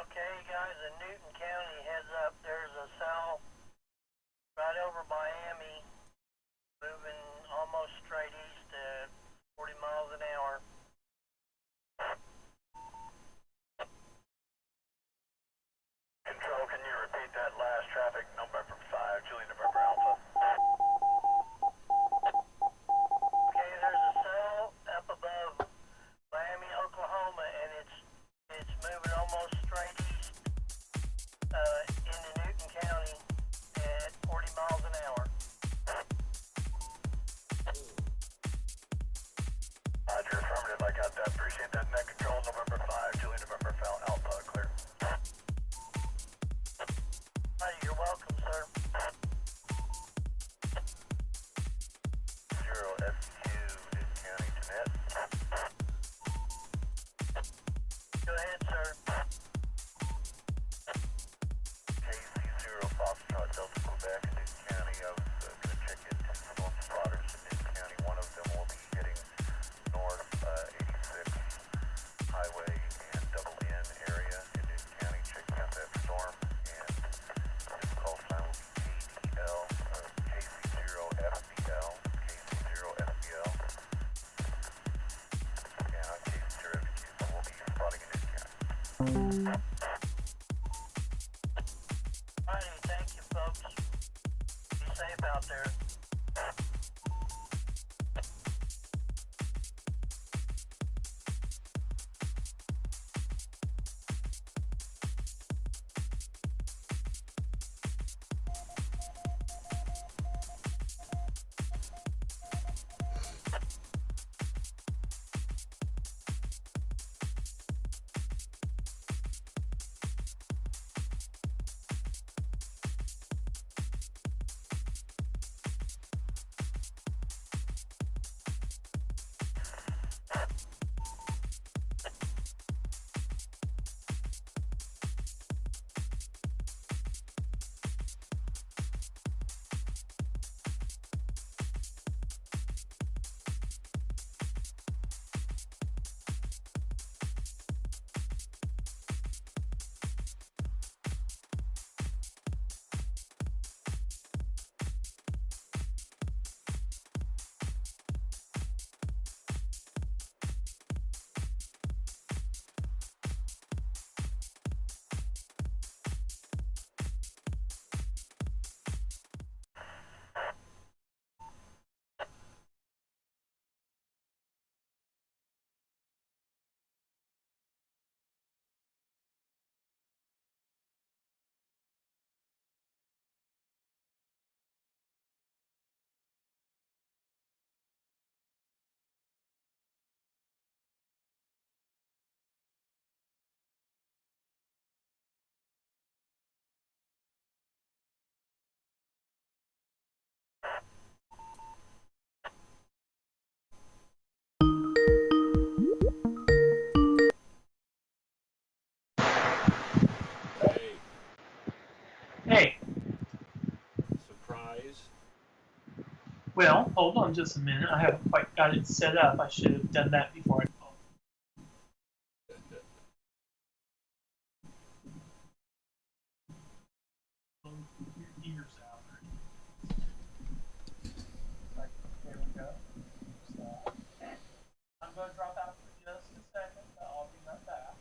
Okay, guys, in Newton County, heads up, there's a cell right over Miami, moving almost straight east at 40 miles an hour. Control, can you repeat that last traffic? November 5, Julie, November Alpha. Okay, there's a cell up above Miami, Oklahoma, and it's moving almost straight east into Newton County at 40 miles an hour. Roger, affirmative, I got that. Appreciate that. Net control, November 5, Julie, November Alpha, clear. Hi, you're welcome, sir. 0FQ, Newton County to net. Go ahead, sir. KC0 Foxtrot Delta Quebec, Newton County. I was going to check into storm spotters in Newton County. One of them will be heading north 86 Highway and Double N area in Newton County, checking out that storm. And this call sign will be KDL, KC0FBL, KC0FBL. And on KC0FQ, so we'll be spotting in Newton County. Alrighty, thank you, folks. Be safe out there. Hey, Hey, surprise. well, hold on just a minute. I haven't quite got it set up. I should have done that before I called. Your ears out. Right, there we go. So, I'm going to drop out for just a second, but I'll be right back.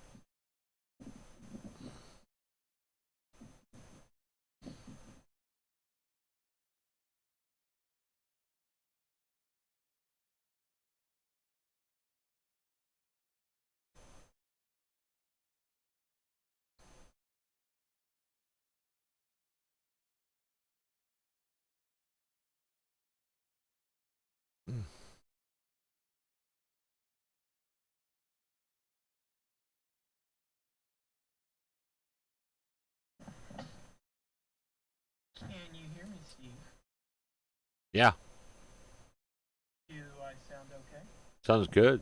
Can you hear me, Steve? Yeah, Do I sound okay? sounds good.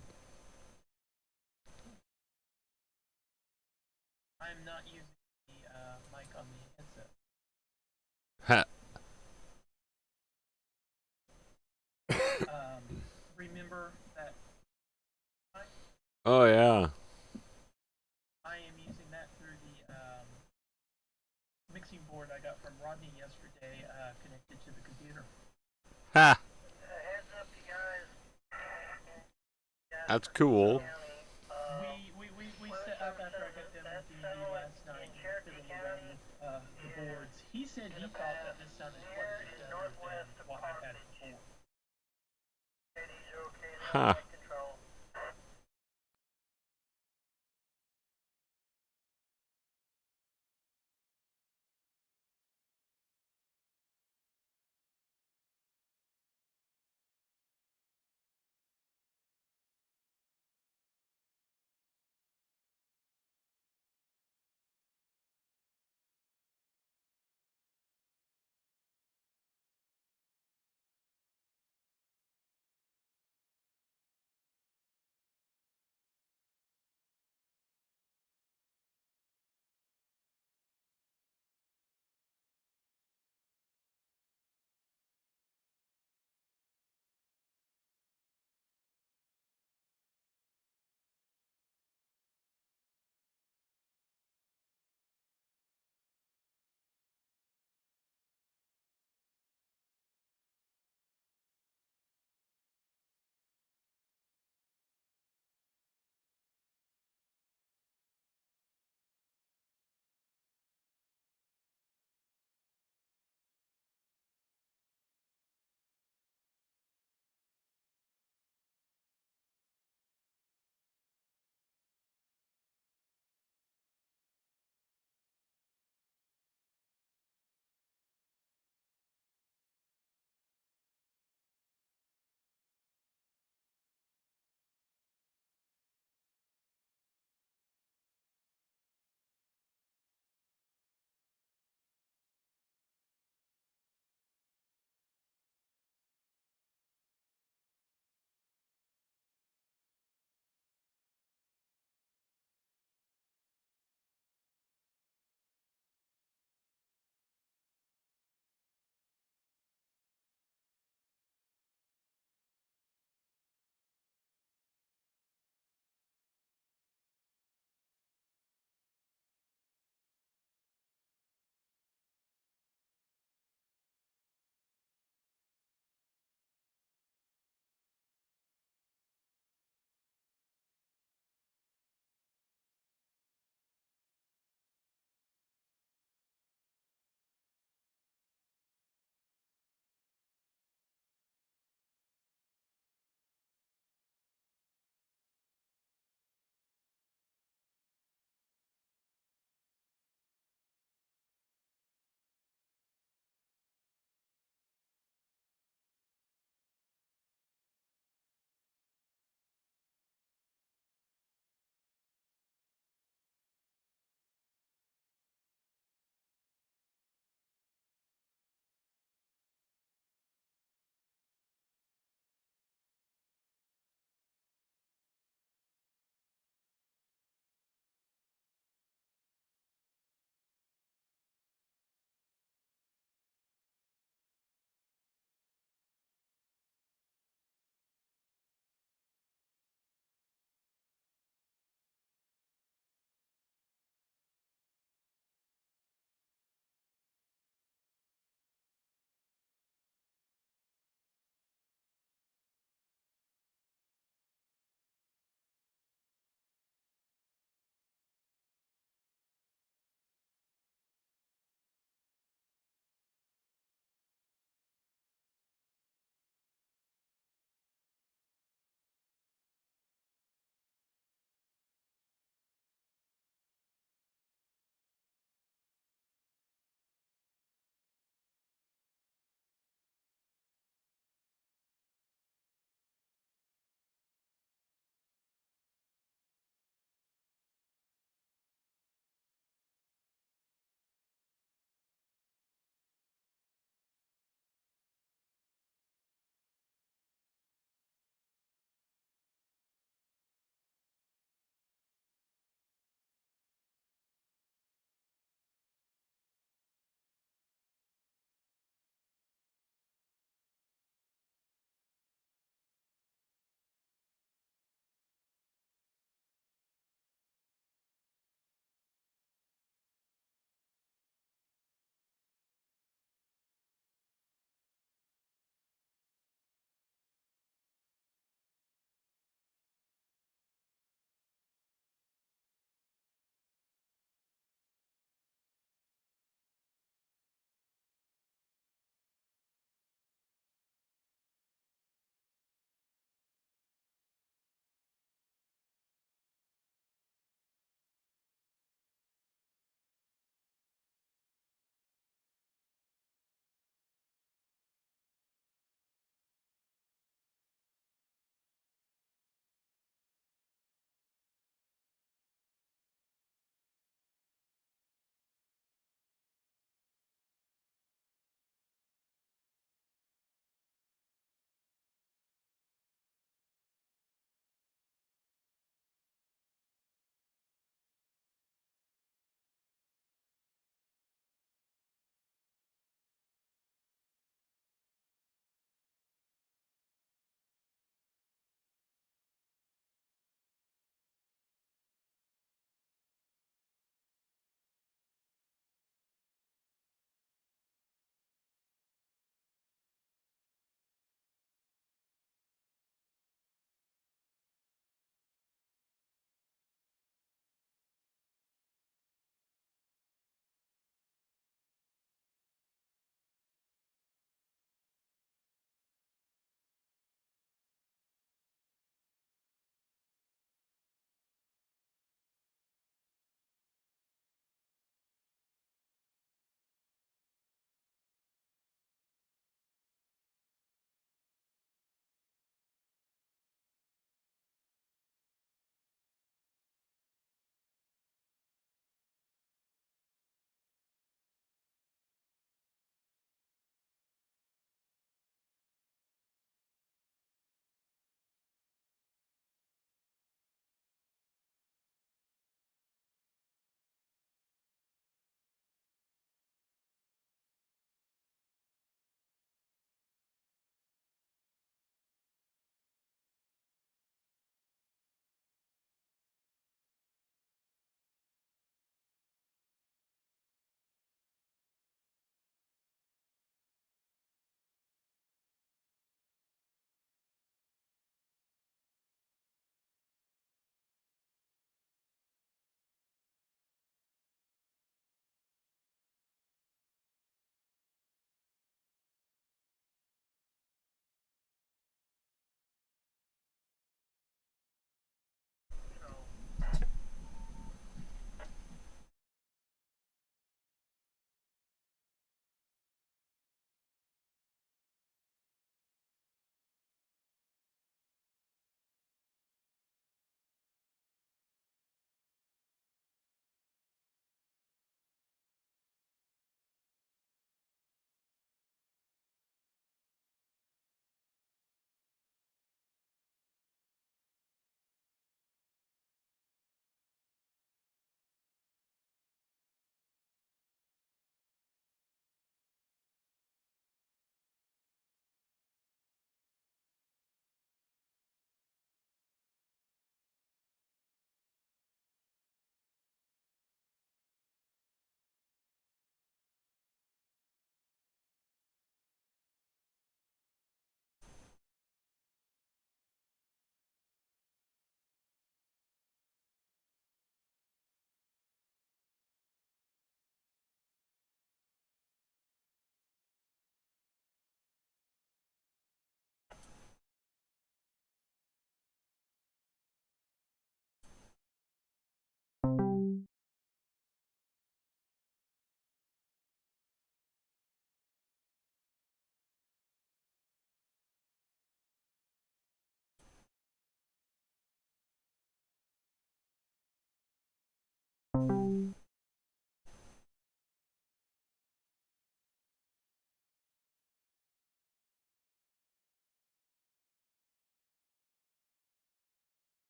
I'm not using the mic on the headset. Ha. Remember that Oh yeah. I am using that through the day connected to the computer. Ha! Heads up, you guys. That's cool. We set up after I got done with D&D last night and fiddled around with the boards. He said he thought that this sounded quite a bit better than what I had before. Huh.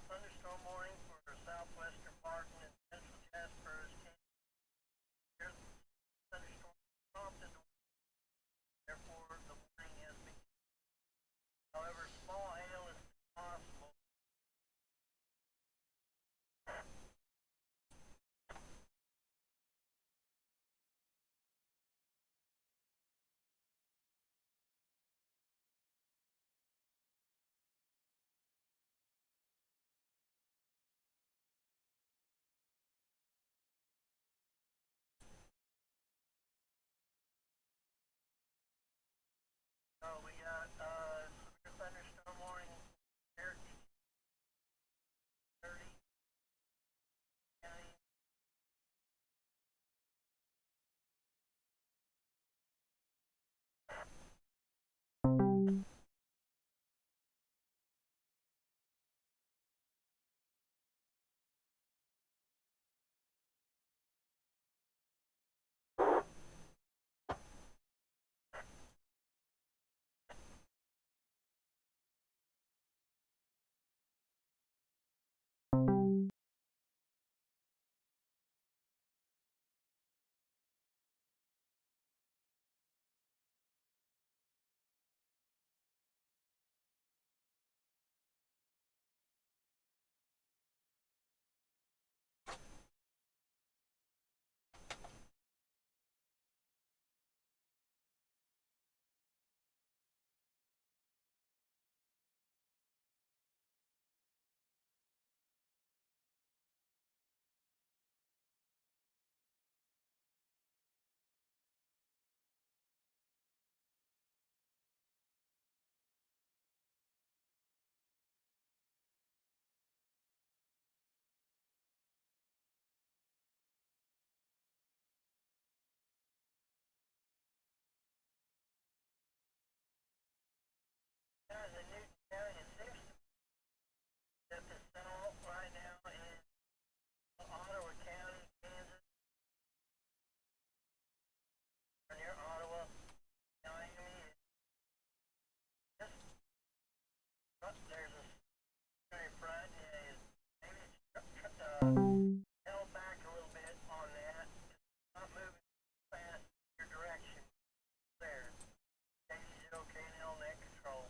Thunderstorm warning for southwestern Martin and central Jasper. Thunderstorm prompted, therefore the warning has been. However, small hail is possible. We got severe thunderstorm warning. Cherokee 30 county. The Newton County is 6 at the south right now in Ottawa County, Kansas, near Ottawa. Miami. Just there's a very front and maybe held back a little bit on that. It's not moving fast in your direction. There. KZ0K net control.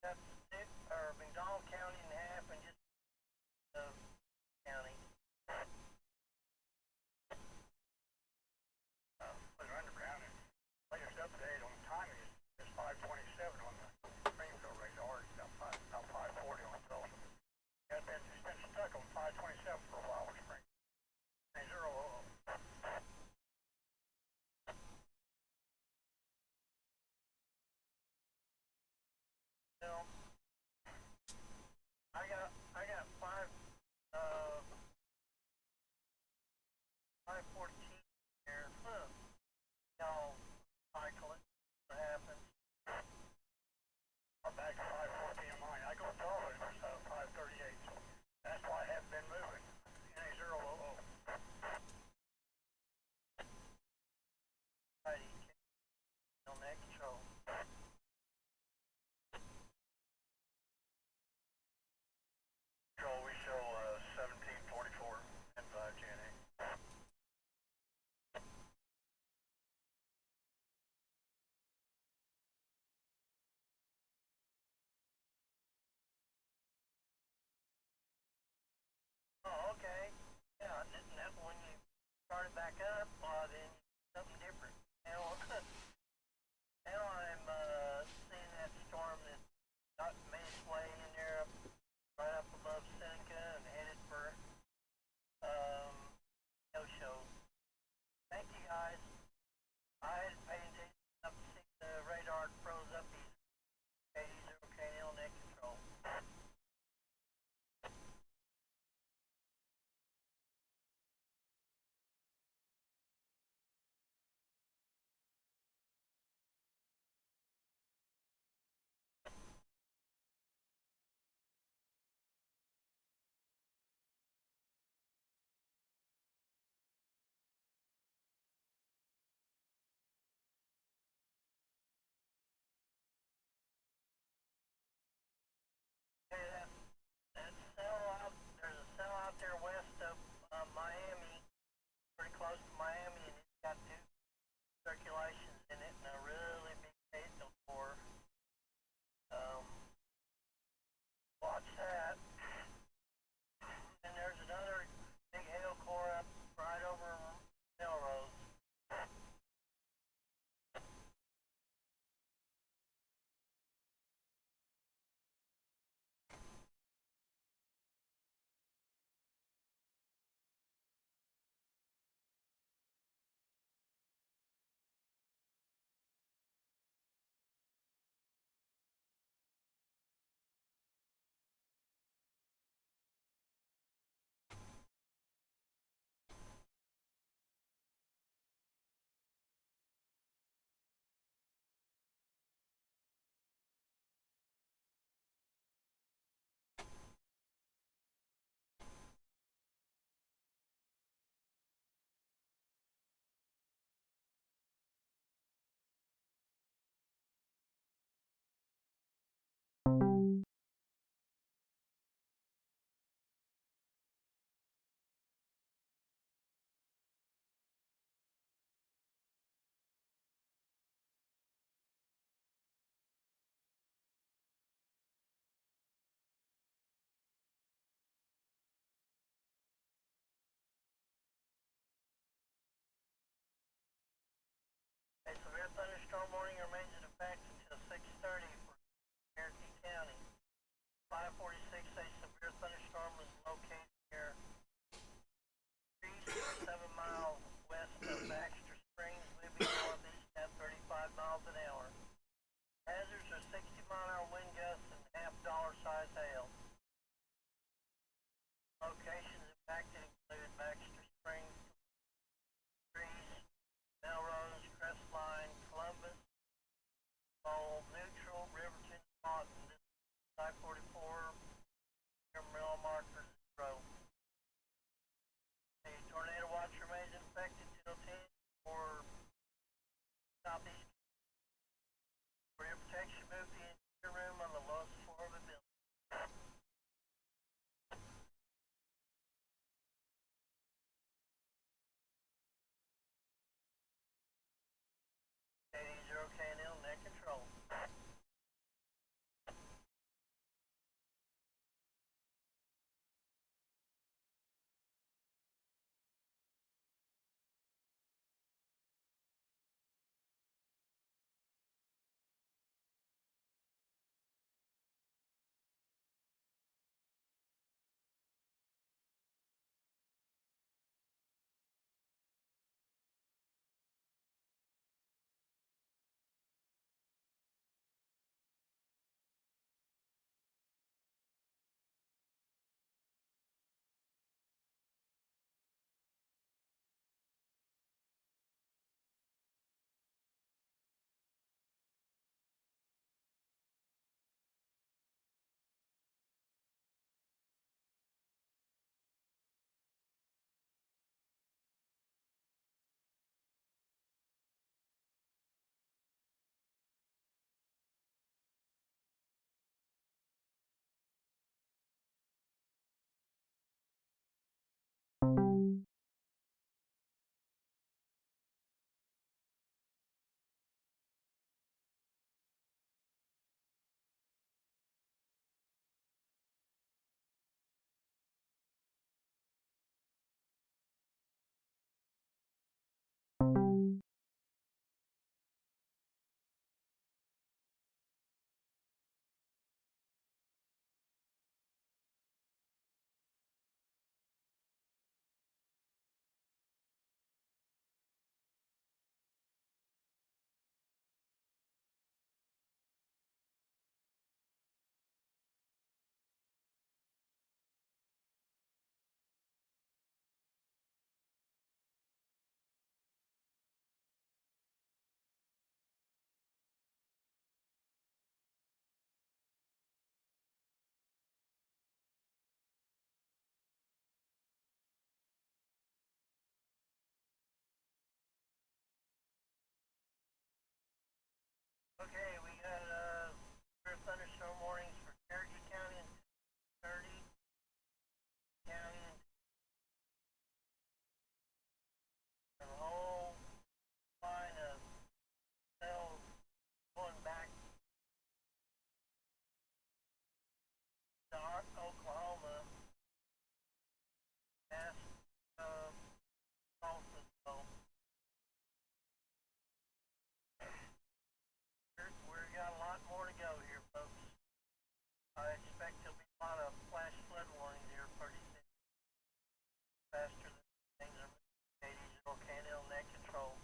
got McDonald County in half and just county. Was underground and latest update on timing is 5:27 on the Springfield radar. It's about 5:40 on Tulsa. It's been stuck on 5:27 for a while with Spring. 0. I got 5:14 here. Y'all cycle it. What happens? I'm back to 5:14 on mine. I go taller and it's 5:38. So that's why I haven't been moving. NA000. Righty. On that control. Control, we show 1744 and 5 GNA. Oh, okay. Yeah, isn't that when you started back up, then something different. Now, now I'm seeing that storm that made its way in there right up above Seneca and headed for no show. Thank you guys. I had to pay attention up to see the radar froze up easy. Katie's okay now, net control. Hey, that cell out, there's a cell out there west of Miami, pretty close to Miami, and it's got 2 circulations in it and a really big signal core. Watch that. And there's another big hail core up right over Melrose. A severe thunderstorm warning remains in effect until 6:30 for Cherokee County. 5:46, a severe thunderstorm was located near 7 miles west of Baxter Springs, moving northeast at 35 miles an hour. Hazards are 60-mile-an-hour wind gusts and half-dollar size hail. Locations impacted include Baxter Springs, Trees, Melrose, Crestline, Columbus, Bowl, Neutral, Riverton, Lawton. This is I-44, mile marker 0. The tornado watch remains in effect until 10 for southeast. For your protection, move to the interior room on the lowest floor of the building. Katie's okay now, net control. Oklahoma, past Tulsa, so we've got a lot more to go here, folks. I expect there'll be a lot of flash flood warnings here pretty soon. Faster than things are moving. 80 canal net control.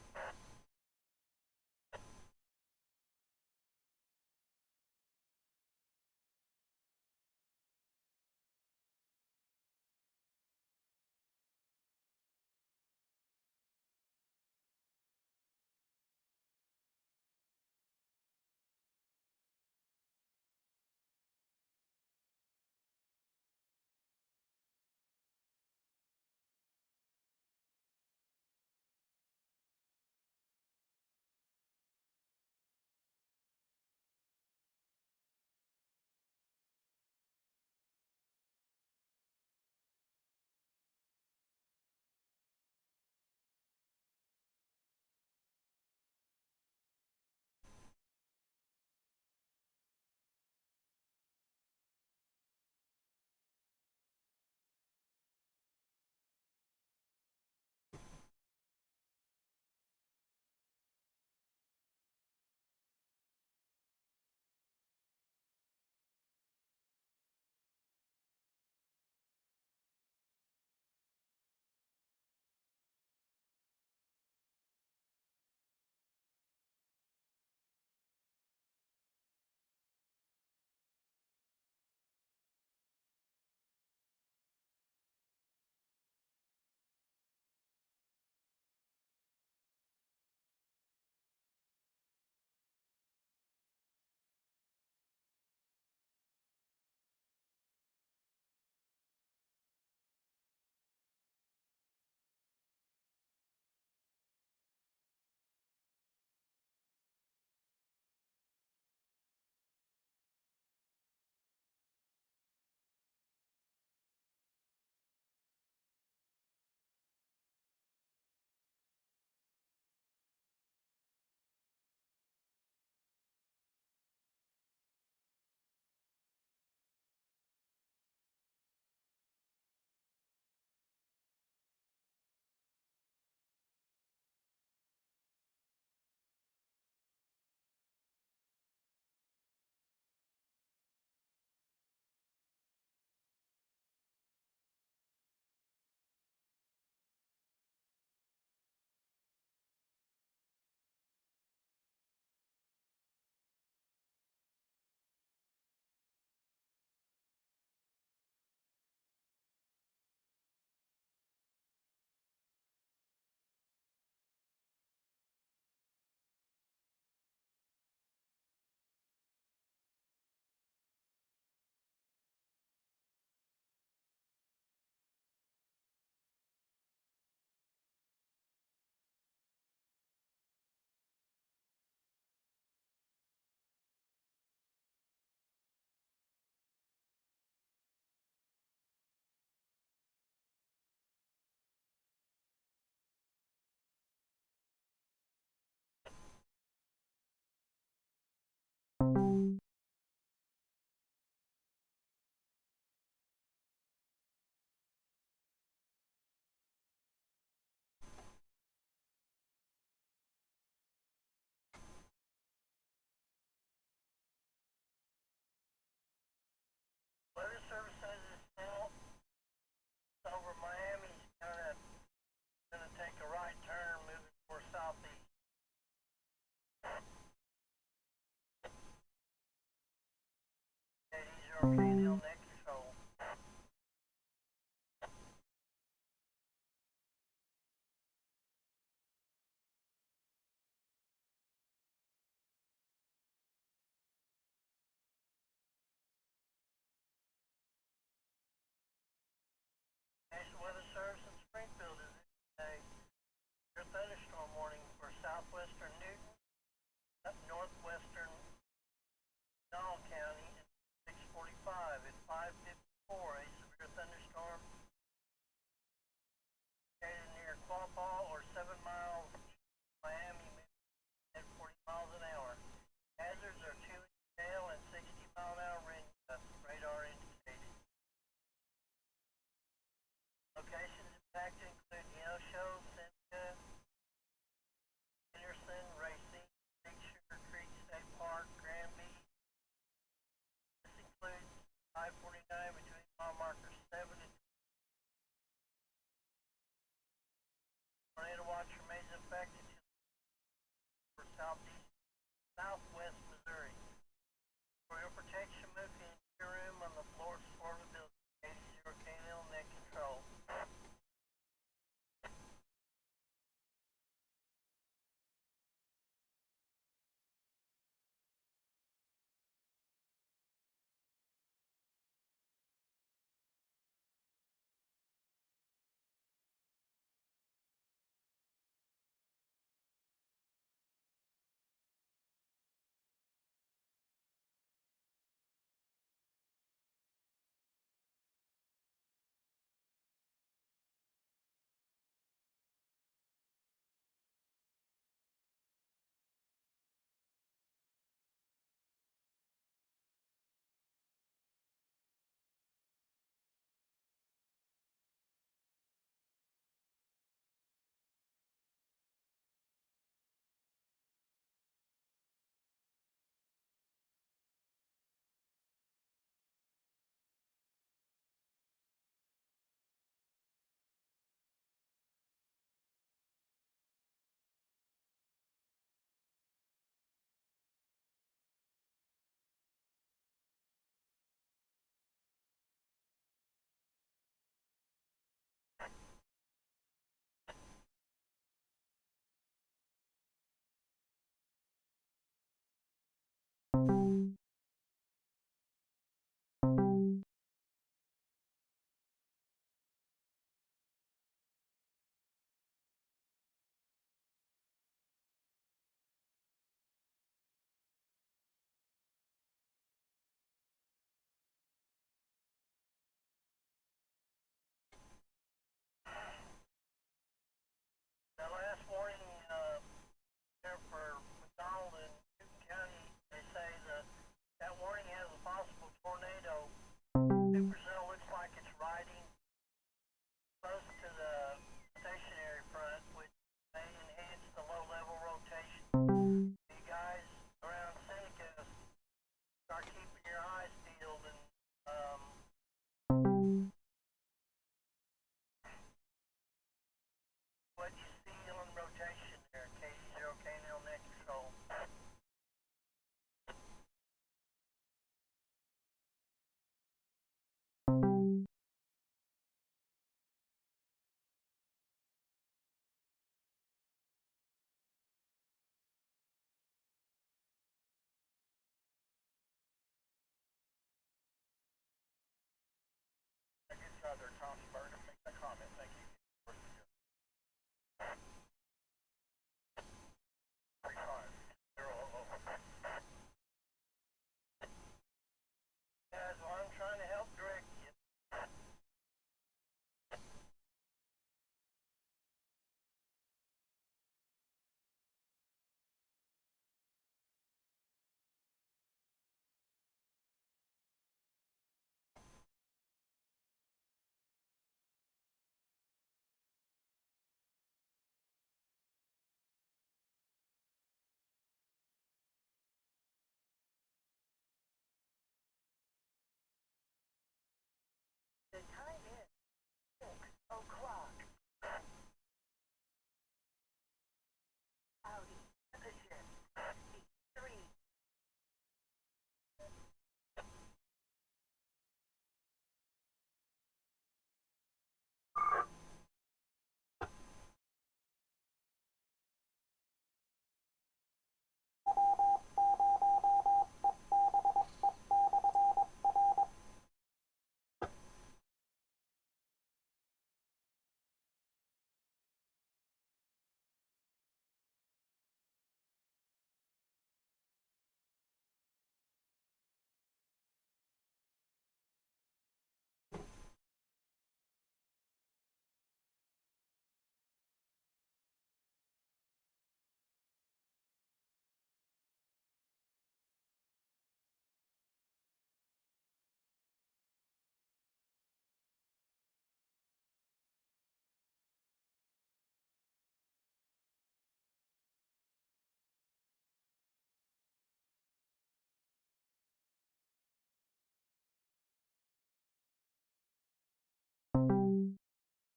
Weather Service says it's still over Miami. Gonna take a right turn, moving for southeast. 80 canal net control. National Weather Service in Springfield is a thunderstorm warning for southwestern Newton, up northwestern Donald County at 6:45. At 5:54, a severe thunderstorm located near Quapaw or 7 miles east of Miami at 40 miles an hour. Hazards are 2-inch hail and 60-mile-an-hour wind gusts. Radar indicated. The last warning there for McDonald and Newton County, they say that warning has a possible tornado. Supercell looks like it's riding close to the stationary front, which may enhance the low-level rotation. You guys around Seneca start keeping your eyes peeled and what you see on rotation there, KD0K now net control. Good job there, Tommy Burton. Make that comment. Thank you. Guys, well, I'm trying to help direct you. The time is 6:00. Audi, temperature 83.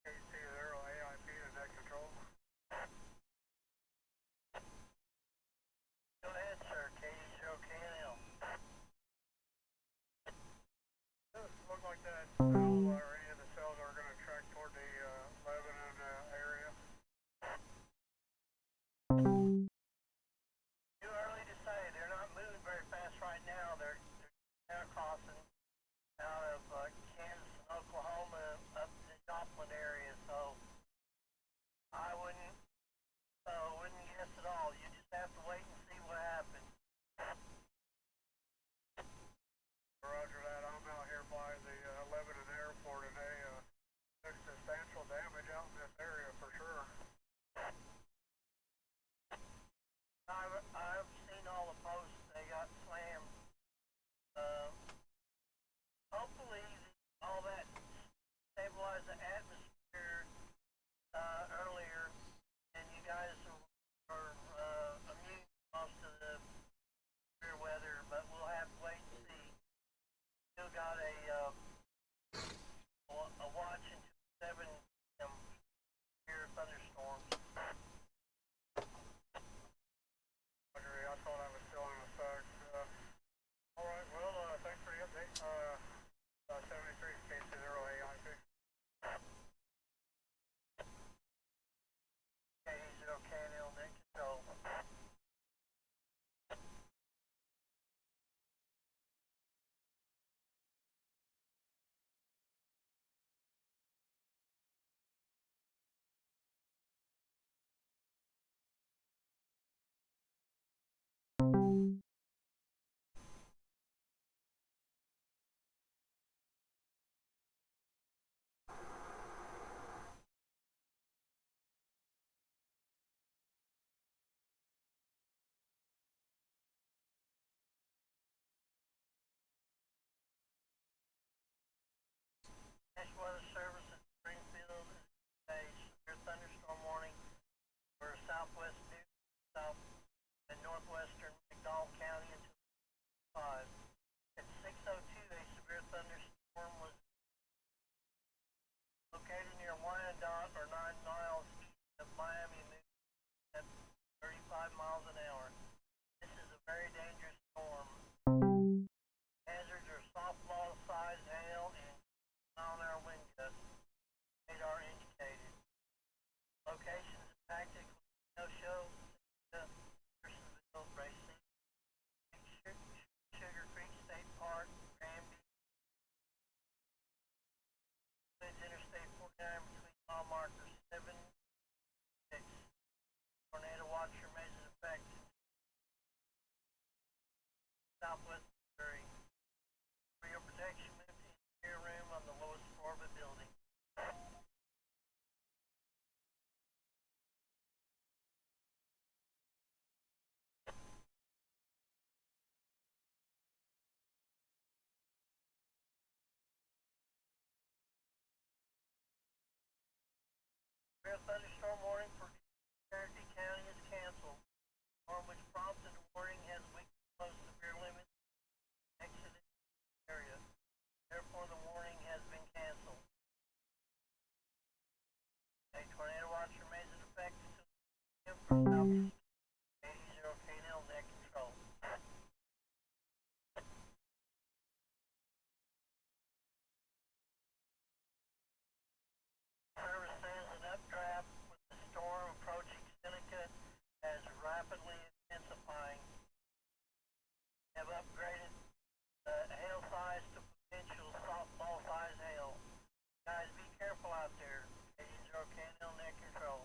KC0 AIP to net control. Go ahead, sir. KD0KNL. Look like that cell or any of the cells are going to track toward the Lebanon area. Too early to say. They're not moving very fast right now. They're now crossing out of Kansas and Oklahoma up to the Joplin area, so I wouldn't guess at all. You just have to wait and see what happens. Roger that. I'm out here by the Lebanon airport today. There's substantial damage out in this area for sure. I've seen all the posts. They got slammed. Hopefully all that stabilized the atmosphere earlier, and you guys are immune from Cherokee County is canceled. Storm which prompted warning has weakened below severe limits exited area. Therefore, the warning has been canceled. A tornado watch remains in effect until for southeast 80 KNL net control. Service sends an updraft with the storm approaching Seneca as rapidly intensifying. Have upgraded hail size to potential softball size hail. Guys, be careful out there. 80 KNL net control.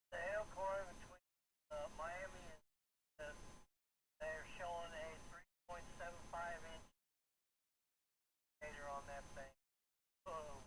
The hail core between Miami and they're showing a 3.75 inch on that thing. Whoa.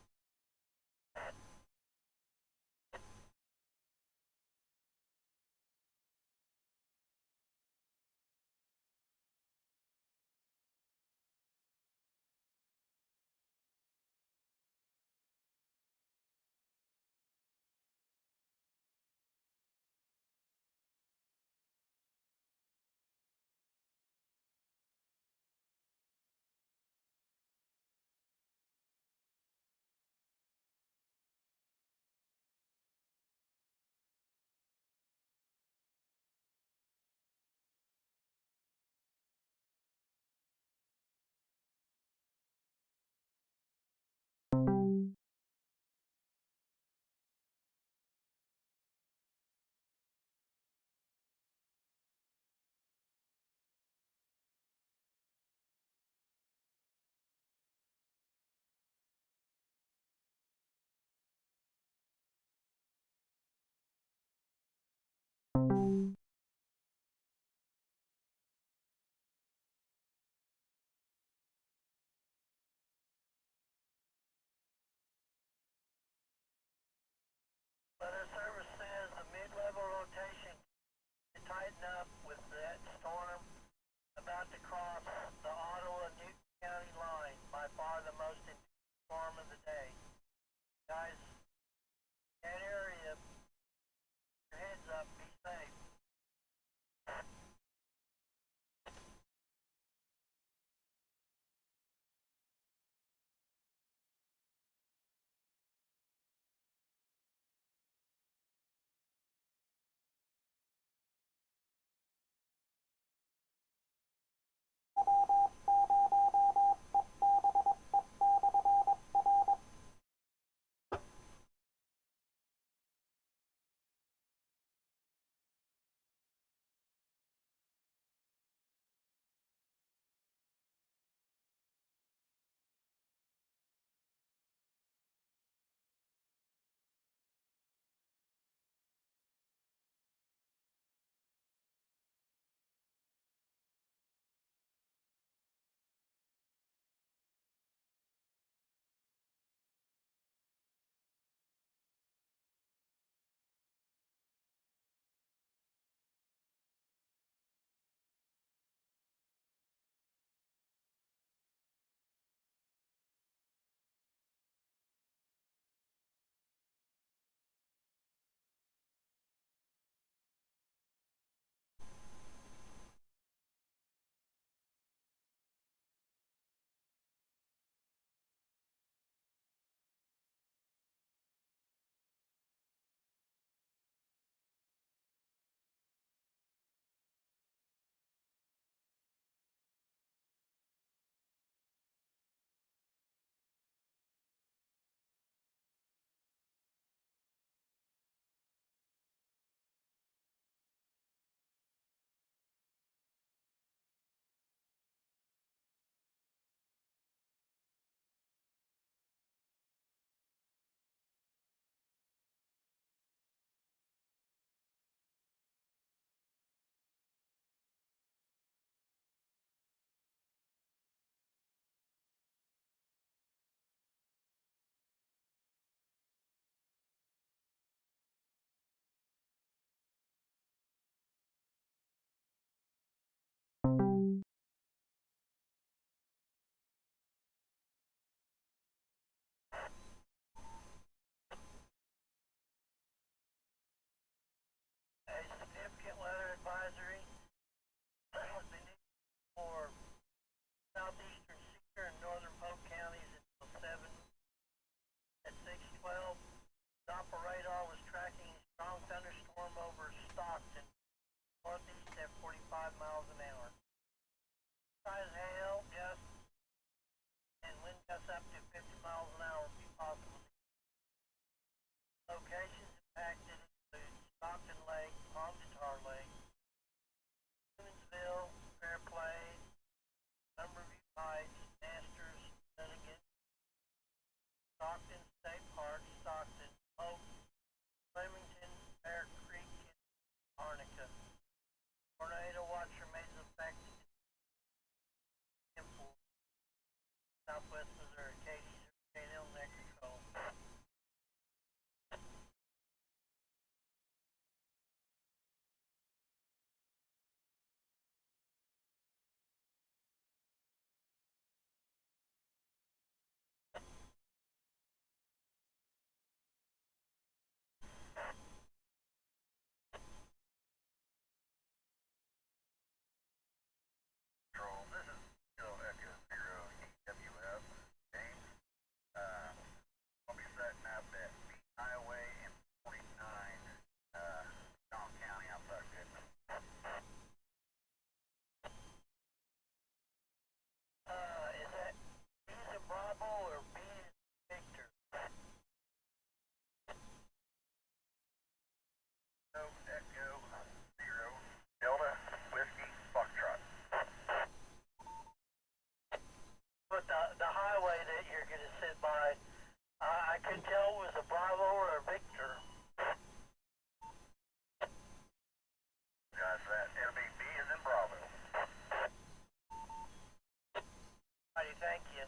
Thank you.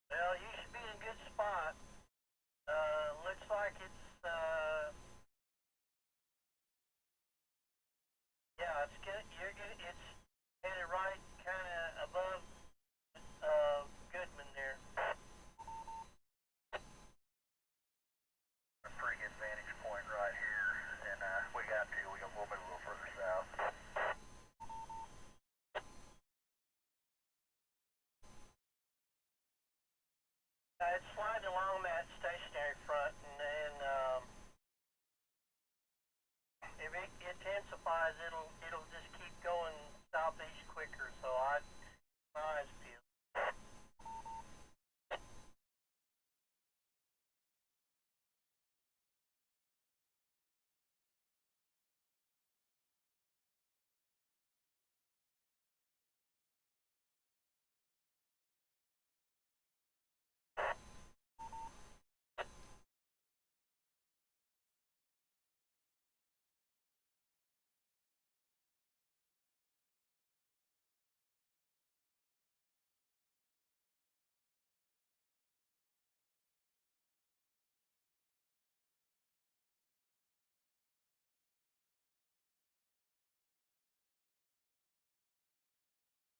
Well, you should be in a good spot. Looks like it's, yeah, it's good. You're good. It's headed right kind of above, Goodman there. A pretty good vantage point right here, and, we got a little further south. It's sliding along that stationary front, and then, if it intensifies, it'll just keep going southeast quicker. So my eyes peeled.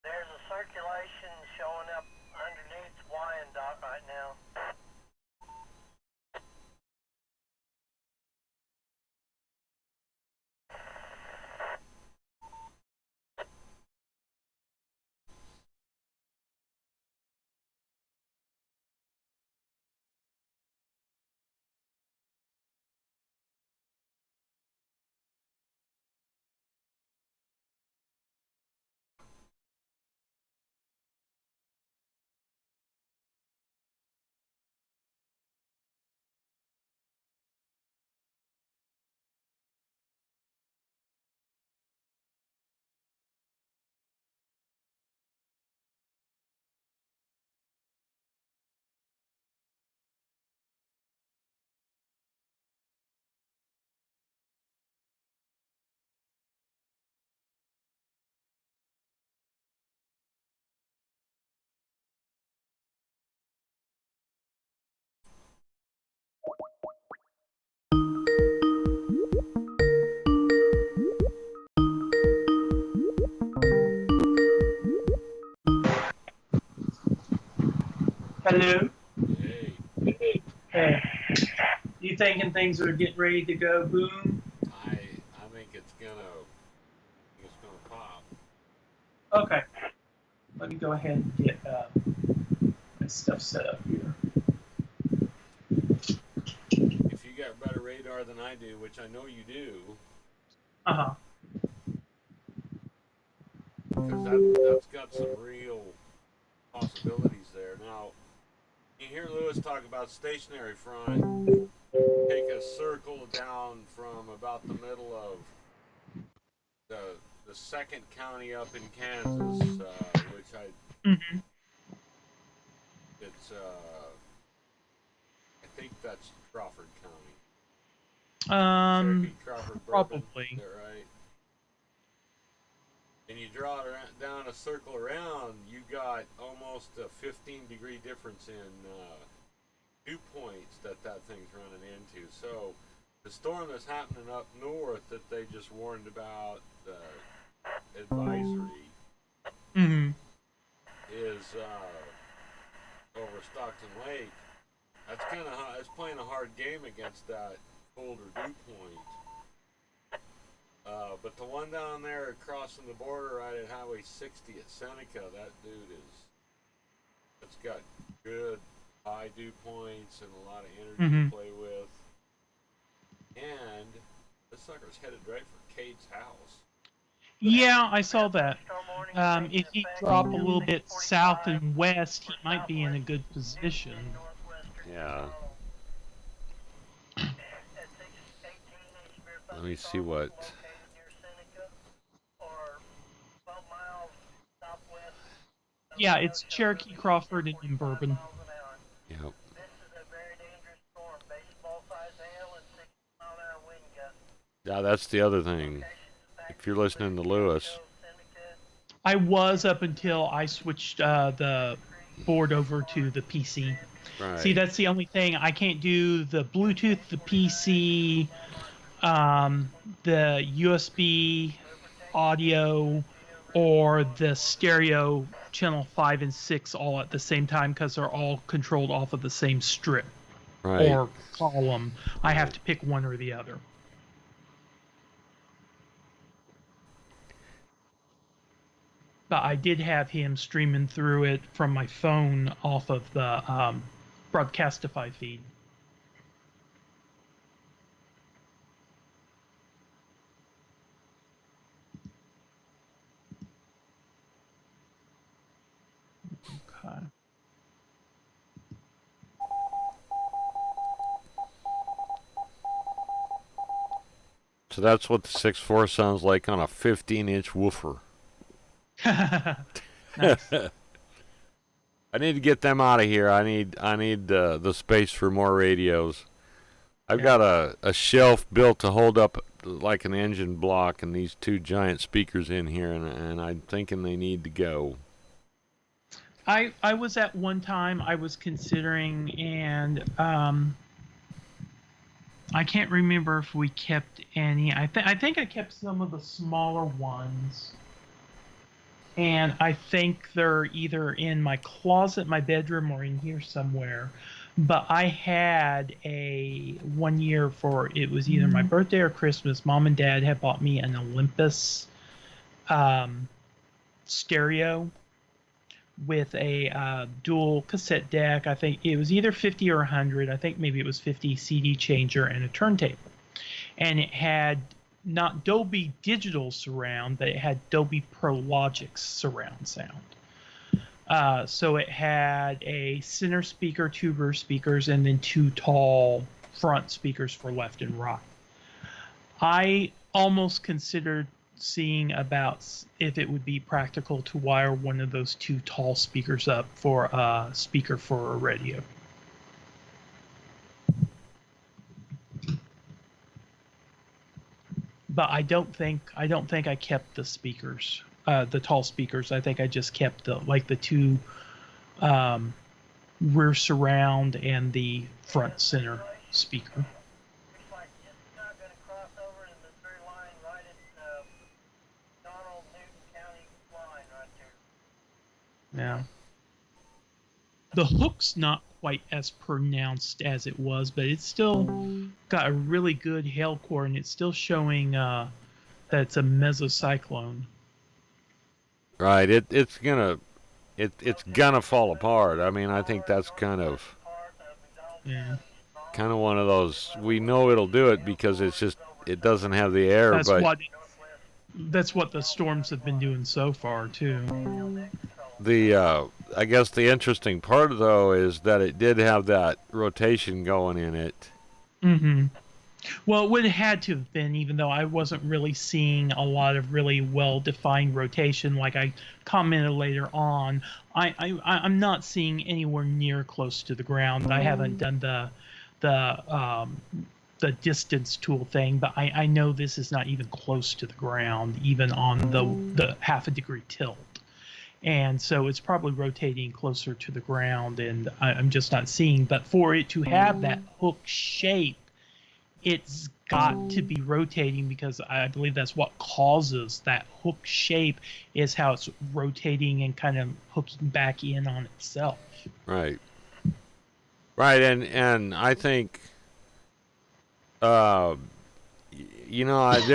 There's a circulation showing up underneath Wyandotte right now. Hello. Hey, Hey. You thinking things are getting ready to go boom? I think it's gonna pop. Okay. Let me go ahead and get my stuff set up here. If you got better radar than I do, which I know you do, Uh-huh. because that's got some real possibilities there. Now, you hear Lewis talk about stationary front. Take a circle down from about the middle of the second county up in Kansas, which Mm-hmm. it's I think that's Crawford County. Cherokee, Crawford, Bourbon. Probably. Is that right? And you draw it around, down a circle around, you got almost a 15-degree difference in dew points that thing's running into. So the storm that's happening up north that they just warned about, advisory, Mm-hmm. is over Stockton Lake. That's playing a hard game against that colder dew point. But the one down there crossing the border right at Highway 60 at Seneca, that dude it's got good high dew points and a lot of energy to play with. And this sucker's headed right for Cade's house. Yeah, I saw that. If he drop a little bit south and west, he might be in a good position. Yeah. Let me see what. Yeah, it's Cherokee, Crawford, and Bourbon. Yep. Yeah, that's the other thing. If you're listening to Lewis, I was up until I switched the board over to the PC. Right. See, that's the only thing. I can't do the Bluetooth, the PC, the USB audio, or the stereo channel 5 and 6 all at the same time because they're all controlled off of the same strip Right. or column. I have to pick one or the other. But I did have him streaming through it from my phone off of the Broadcastify feed. Okay. So that's what the 6.4 sounds like on a 15-inch woofer. Nice. I need to get them out of here. I need the space for more radios. I've got a shelf built to hold up like an engine block and these two giant speakers in here, and I'm thinking they need to go. I was at one time I was considering, and I can't remember if we kept any. I think I kept some of the smaller ones, and I think they're either in my closet, my bedroom, or in here somewhere. But I had a 1 year for it was either my birthday or Christmas. Mom and Dad had bought me an Olympus stereo with a dual cassette deck. I think it was either 50 or 100. I think maybe it was 50 CD changer and a turntable. And it had not Dolby Digital surround, but it had Dolby Pro Logic's surround sound. So it had a center speaker, two rear speakers, and then two tall front speakers for left and right. I almost considered seeing about if it would be practical to wire one of those two tall speakers up for a speaker for a radio. But I don't think I kept the speakers, the tall speakers. I think I just kept the two rear surround and the front center speaker. Yeah. The hook's not quite as pronounced as it was, but it's still got a really good hail core, and it's still showing that it's a mesocyclone. Right. It's gonna fall apart. I mean, I think that's kind of one of those. We know it'll do it because it doesn't have the air. That's what the storms have been doing so far too. I guess the interesting part though is that it did have that rotation going in it. Mm-hmm. Well, it would have had to have been, even though I wasn't really seeing a lot of really well-defined rotation. Like I commented later on, I'm not seeing anywhere near close to the ground. I haven't done the distance tool thing, but I know this is not even close to the ground, even on the half a degree tilt. And so it's probably rotating closer to the ground, and I'm just not seeing. But for it to have that hook shape, it's got to be rotating, because I believe that's what causes that hook shape, is how it's rotating and kind of hooking back in on itself. Right. Right, and I think, there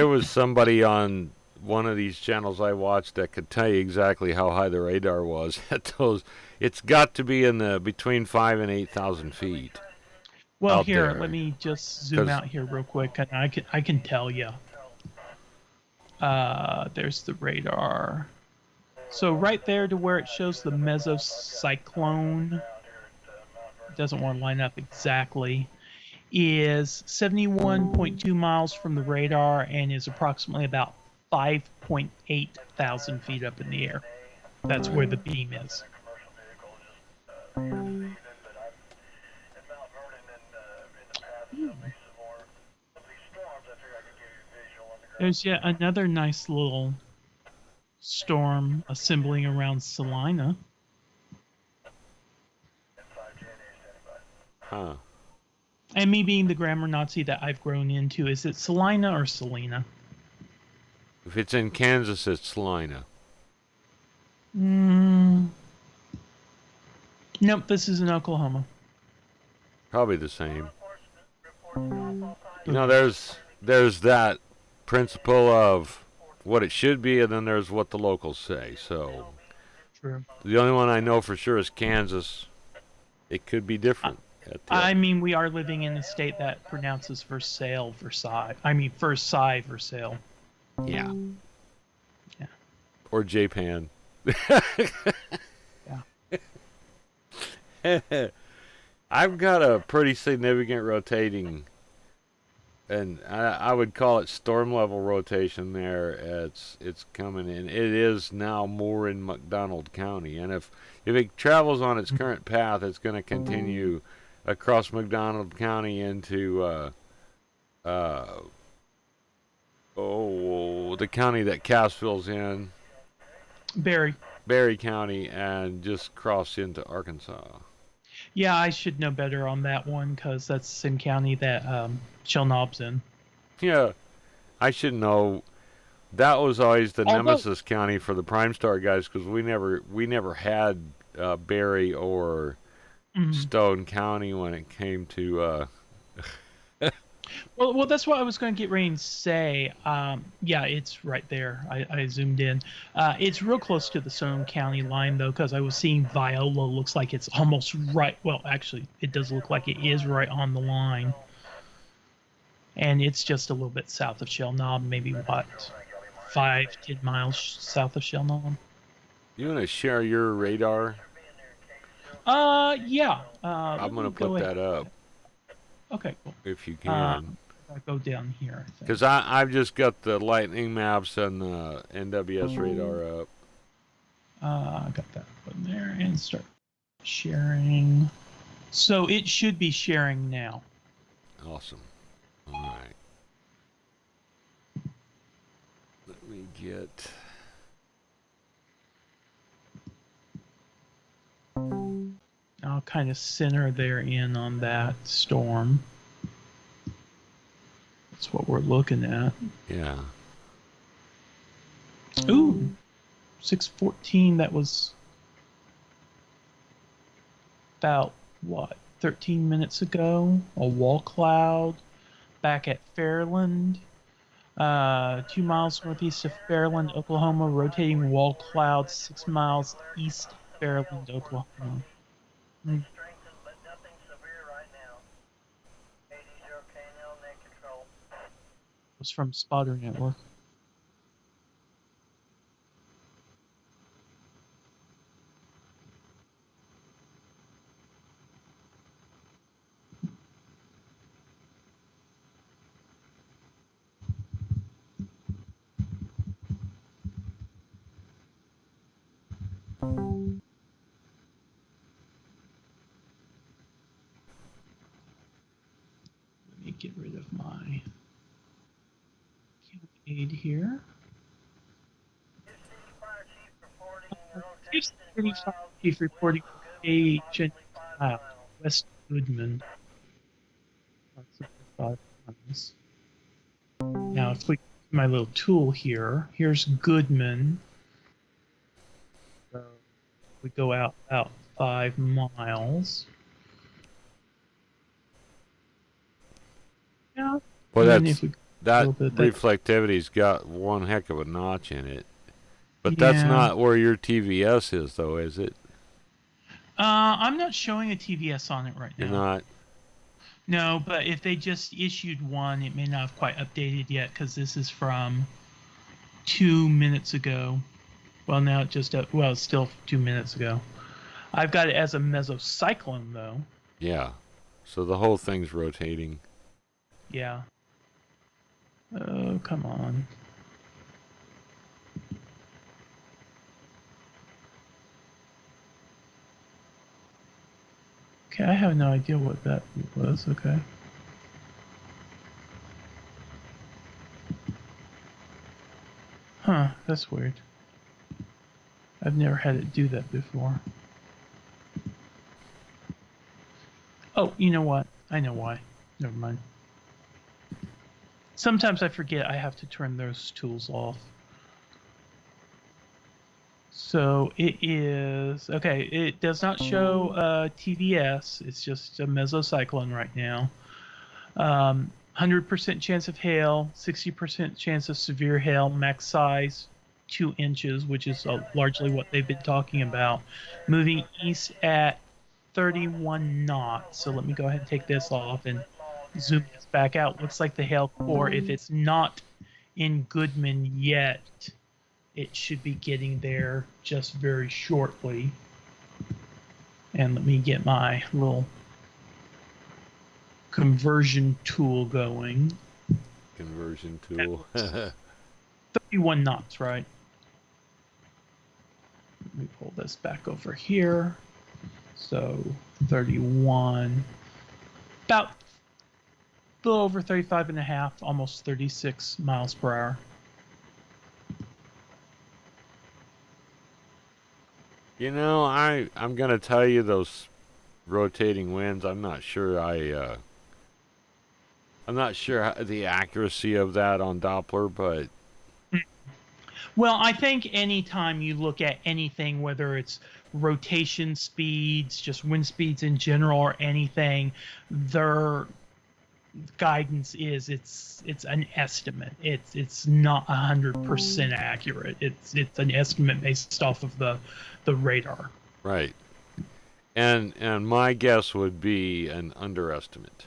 was somebody on one of these channels I watched that could tell you exactly how high the radar was at those. It's got to be in the between 5,000 and 8,000 feet. Well, here, let me just zoom out here real quick, and I can tell you. There's the radar. So right there to where it shows the mesocyclone, it doesn't want to line up exactly, is 71.2 miles from the radar and is approximately about 5.8 thousand feet up in the air. That's where the beam is. There's yet another nice little storm assembling around Salina. Huh. And me being the grammar Nazi that I've grown into, is it Salina or Salina? If it's in Kansas, it's Salina. Nope, this is in Oklahoma. Probably the same. You know, there's that principle of what it should be, and then there's what the locals say. So True. the only one I know for sure is Kansas. It could be different. I mean, we are living in a state that pronounces Versailles, Versailles. I mean, Versailles, Versailles. Yeah. Yeah. Or Japan. Yeah. I've got a pretty significant rotating, and I would call it storm level rotation there. It's coming in. It is now more in McDonald County, and if it travels on its current path, it's going to continue across McDonald County into the county that Cassville's in, Berry County, and just cross into Arkansas. Yeah, I should know better on that one because that's the same county that Shellnob's in. Yeah, I should know. That was always the nemesis county for the Prime Star guys because we never had Berry or Stone County when it came to. Well, that's what I was going to get ready to say. Yeah, it's right there. I zoomed in. It's real close to the Stone County line, though, because I was seeing Viola. Looks like it's almost right. Well, actually, it does look like it is right on the line. And it's just a little bit south of Shellnob, maybe, 5-10 miles south of Shellnob. You want to share your radar? Yeah. I'm going to put that up. Okay, cool. If you can. I'll go down here. Because I've just got the lightning maps and the NWS radar up. I got that one there and start sharing. So it should be sharing now. Awesome. All right. Let me get. I'll kind of center there in on that storm. That's what we're looking at. Yeah. Ooh, 6:14. That was about, 13 minutes ago? A wall cloud back at Fairland. 2 miles northeast of Fairland, Oklahoma. Rotating wall cloud 6 miles east of Fairland, Oklahoma. Strengthened, but nothing severe right now. 80 KNL, net control. It was from Spotter Network. Let me get rid of my aid here. Chief reporting Agent West Goodman. Now, if we my little tool here, here's Goodman. So we go out about 5 miles. Yeah. Well, that reflectivity's got one heck of a notch in it. But that's not where your TVS is, though, is it? I'm not showing a TVS on it right now. You're not? No, but if they just issued one, it may not have quite updated yet because this is from 2 minutes ago. Well, now it just it's still 2 minutes ago. I've got it as a mesocyclone, though. Yeah. So the whole thing's rotating. Yeah. Oh, come on. Okay, I have no idea what that was. Okay. Huh, that's weird. I've never had it do that before. Oh, you know what? I know why. Never mind. Sometimes I forget I have to turn those tools off. So it is, okay, it does not show TVS. It's just a mesocyclone right now. 100% chance of hail, 60% chance of severe hail, max size 2 inches, which is largely what they've been talking about. Moving east at 31 knots. So let me go ahead and take this off and zoom this back out. Looks like the hail core, if it's not in Goodman yet, it should be getting there just very shortly. And let me get my little conversion tool going. Conversion tool. 31 knots, right? Let me pull this back over here. So 31, about a little over 35 and a half, almost 36 miles per hour. You know, I'm gonna tell you those rotating winds. I'm not sure the accuracy of that on Doppler, but Well, I think anytime you look at anything, whether it's rotation speeds, just wind speeds in general, or anything, their guidance is it's an estimate. It's not 100% accurate. It's an estimate based off of the radar. right. And my guess would be an underestimate.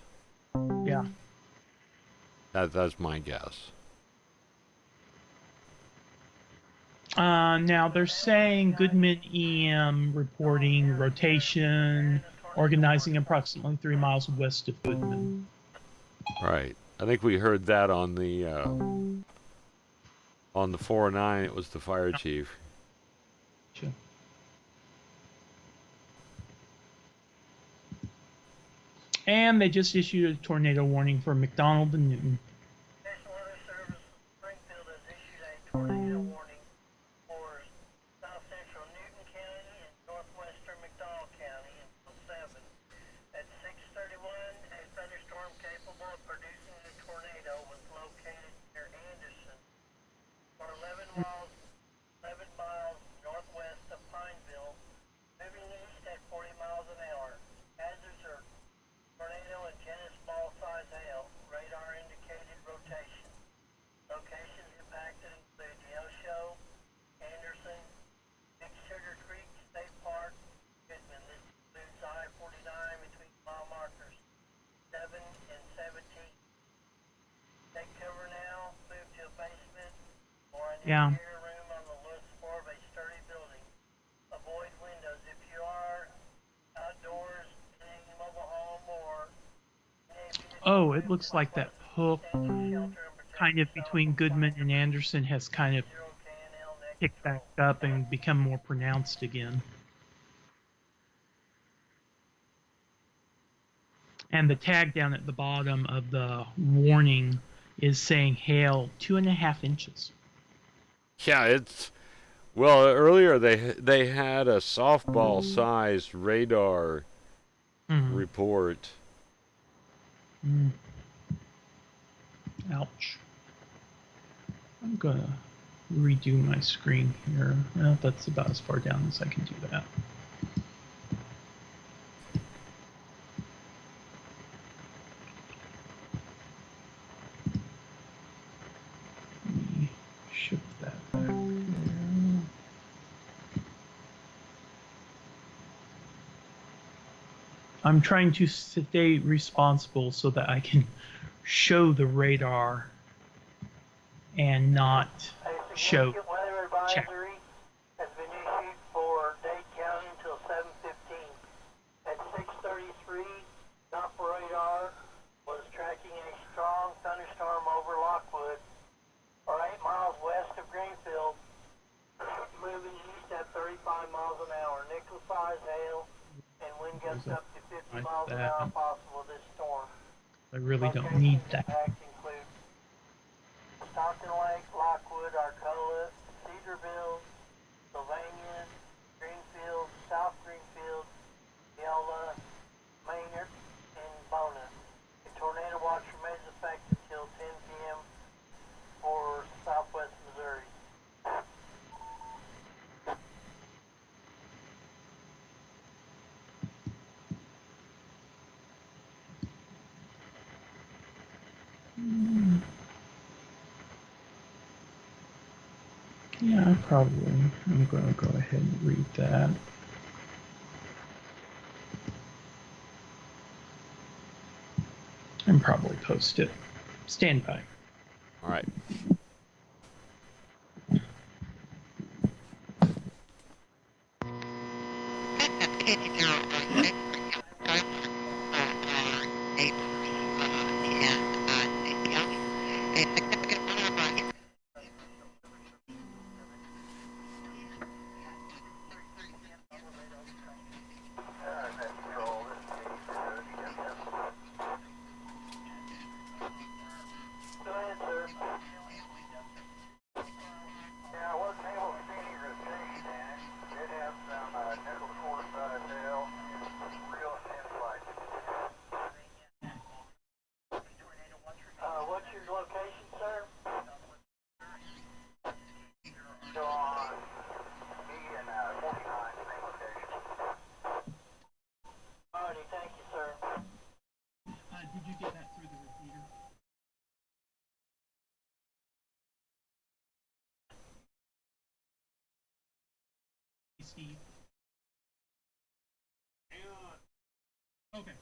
Yeah. That's my guess. Now they're saying Goodman EM reporting rotation, organizing approximately 3 miles west of Goodman. Right. I think we heard that on the 409. It was the fire chief. Sure. And they just issued a tornado warning for McDonald and Newton. National Weather Service Springfield has issued a tornado warning for south central Newton County and northwestern McDonald County until 7. At 6:31, a thunderstorm capable of producing a tornado was located near Anderson, or 11 miles northwest of Pineville, moving east at 40 miles an hour. Hazards are tornado and tennis ball size hail. Radar indicated rotation. Locations impacted include Neosho, Anderson, Big Sugar Creek State Park, Goodman. This includes I-49 between mile markers 7 and 17. Take cover now, move to a basement or an interior room on the lowest floor of a sturdy building. Avoid windows if you are outdoors in a mobile home or in a vehicle. Oh, it looks like that hook kind of between Goodman and Anderson has kind of picked back up and become more pronounced again. And the tag down at the bottom of the warning is saying hail 2.5 inches. Yeah, it's well. Earlier they had a softball-sized radar report. Ouch. I'm gonna redo my screen here. Well, that's about as far down as I can do that. Let me shift that back there. I'm trying to stay responsible so that I can show the radar and not show Weather check. advisory has been issued for Dade County until 7:15. At 6:33, Doppler radar was tracking a strong thunderstorm over Lockwood, or 8 miles west of Greenfield, moving east at 35 miles an hour. Nickel-size hail and wind gusts up to 50 miles an hour possible this storm. I really don't need that. Impacts include Stockton Lake, Lockwood, Arcola, Cedarville, Sylvania, Yeah, probably. I'm going to go ahead and read that. And probably post it. Stand by. All right. Did you get that through the repeater? Steve? Okay.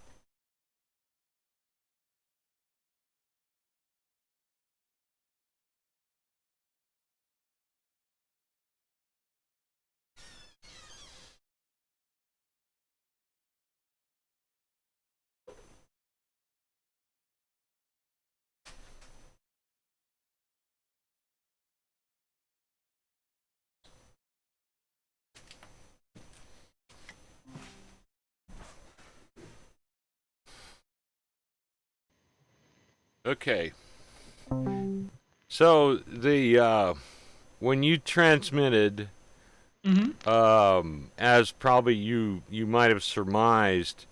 Okay. So the when you transmitted, Mm-hmm. as probably you might have surmised,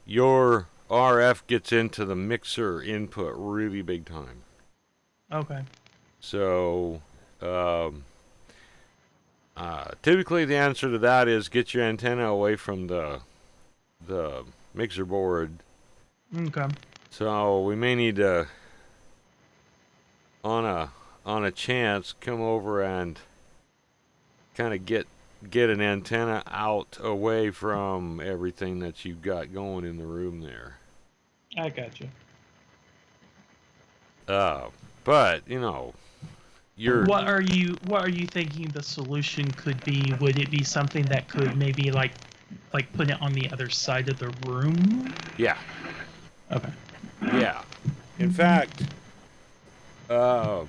your RF gets into the mixer input really big time. Okay. So typically the answer to that is get your antenna away from the mixer board. Okay. So we may need to on a chance come over and kind of get an antenna out away from everything that you've got going in the room there. I got you. But you know, you're What are you thinking the solution could be? Would it be something that could maybe like put it on the other side of the room? yeah, Okay. yeah. In fact, um,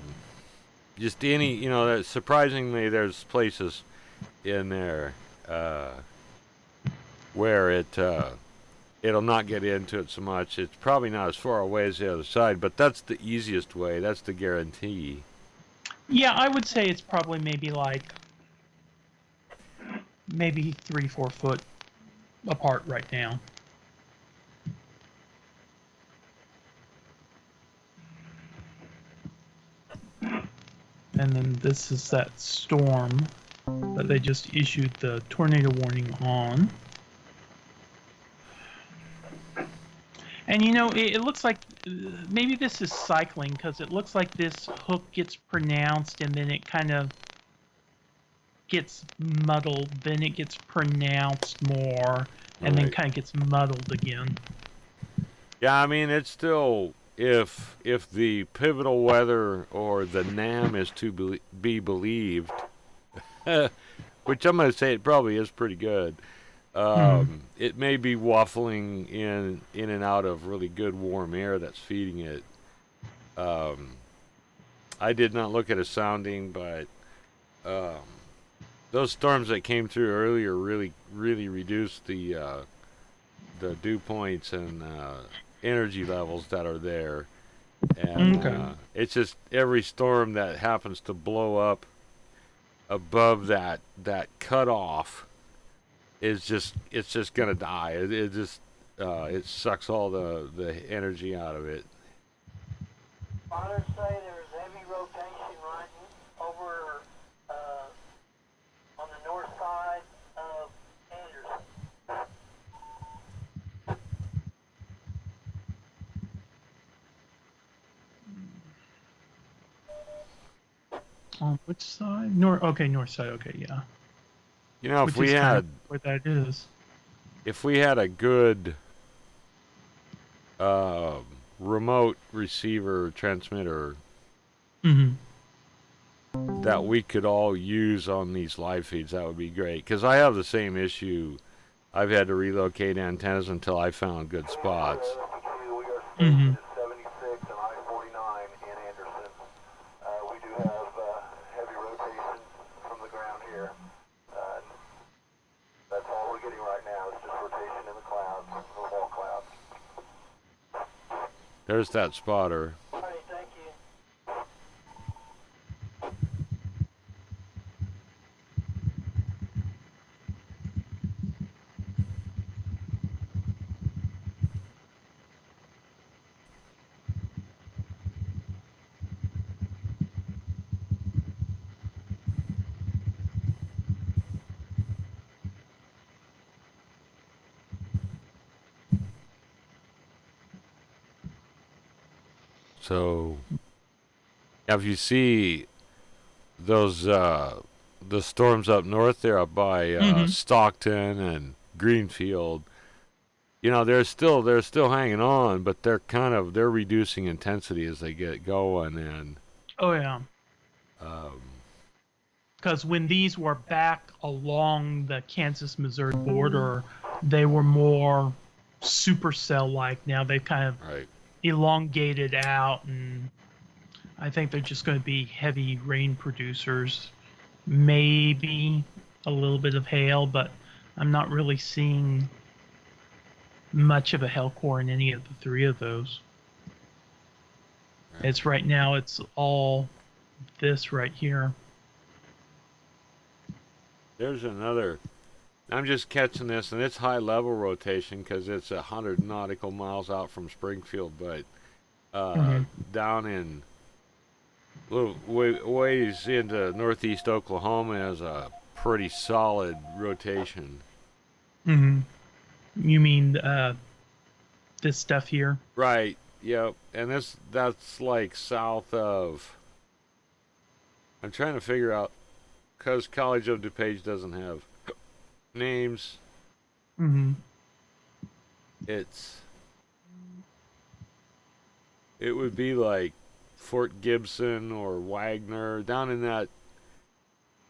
just any surprisingly, there's places in there uh, where it'll not get into it so much. It's probably not as far away as the other side, but that's the easiest way. That's the guarantee. Yeah, I would say it's probably maybe 3-4 foot apart right now. And then this is that storm that they just issued the tornado warning on. And it looks like maybe this is cycling because it looks like this hook gets pronounced and then it kind of gets muddled, then it gets pronounced more, and then Right. kind of gets muddled again. Yeah, I mean it's still if the pivotal weather or the NAM is to be believed, which I'm going to say it probably is pretty good. Hmm. It may be waffling in and out of really good warm air that's feeding it. Um, I did not look at a sounding, but um, those storms that came through earlier really reduced the dew points and energy levels that are there. And Okay. it's just every storm that happens to blow up above that cutoff it's just gonna die. It just it sucks all the energy out of it. Spotters say there's heavy rotation right over on the north side of Anderson. On which side? North. Okay, north side. Okay, yeah. You know, Which is kind of where that is. if we had a good uh, remote receiver transmitter Mm-hmm. that we could all use on these live feeds, that would be great. Because I have the same issue. I've had to relocate antennas until I found good spots. We are Mm-hmm. stationed at 76 and I-49 in Anderson. We do have heavy rotation from the ground here. That's all we're getting right now. It's just rotation in the clouds, the wall clouds. There's that spotter. All right, thank you. So if you see those the storms up north there, up by Mm-hmm. Stockton and Greenfield, you know they're still hanging on, but they're reducing intensity as they get going, and Oh yeah. um, Because when these were back along the Kansas-Missouri border, they were more supercell-like. Now they've kind of right. elongated out, and I think they're just going to be heavy rain producers. Maybe a little bit of hail, but I'm not really seeing much of a hail core in any of the three of those. Right. It's right now, it's all this right here. There's another. I'm just catching this, and it's high level rotation because it's 100 nautical miles out from Springfield, but Mm-hmm. down in little ways into northeast Oklahoma has a pretty solid rotation. Mm-hmm. You mean this stuff here? Right. Yep. And that's like south of. I'm trying to figure out because College of DuPage doesn't have names. Mm-hmm. It would be like Fort Gibson or Wagner down in that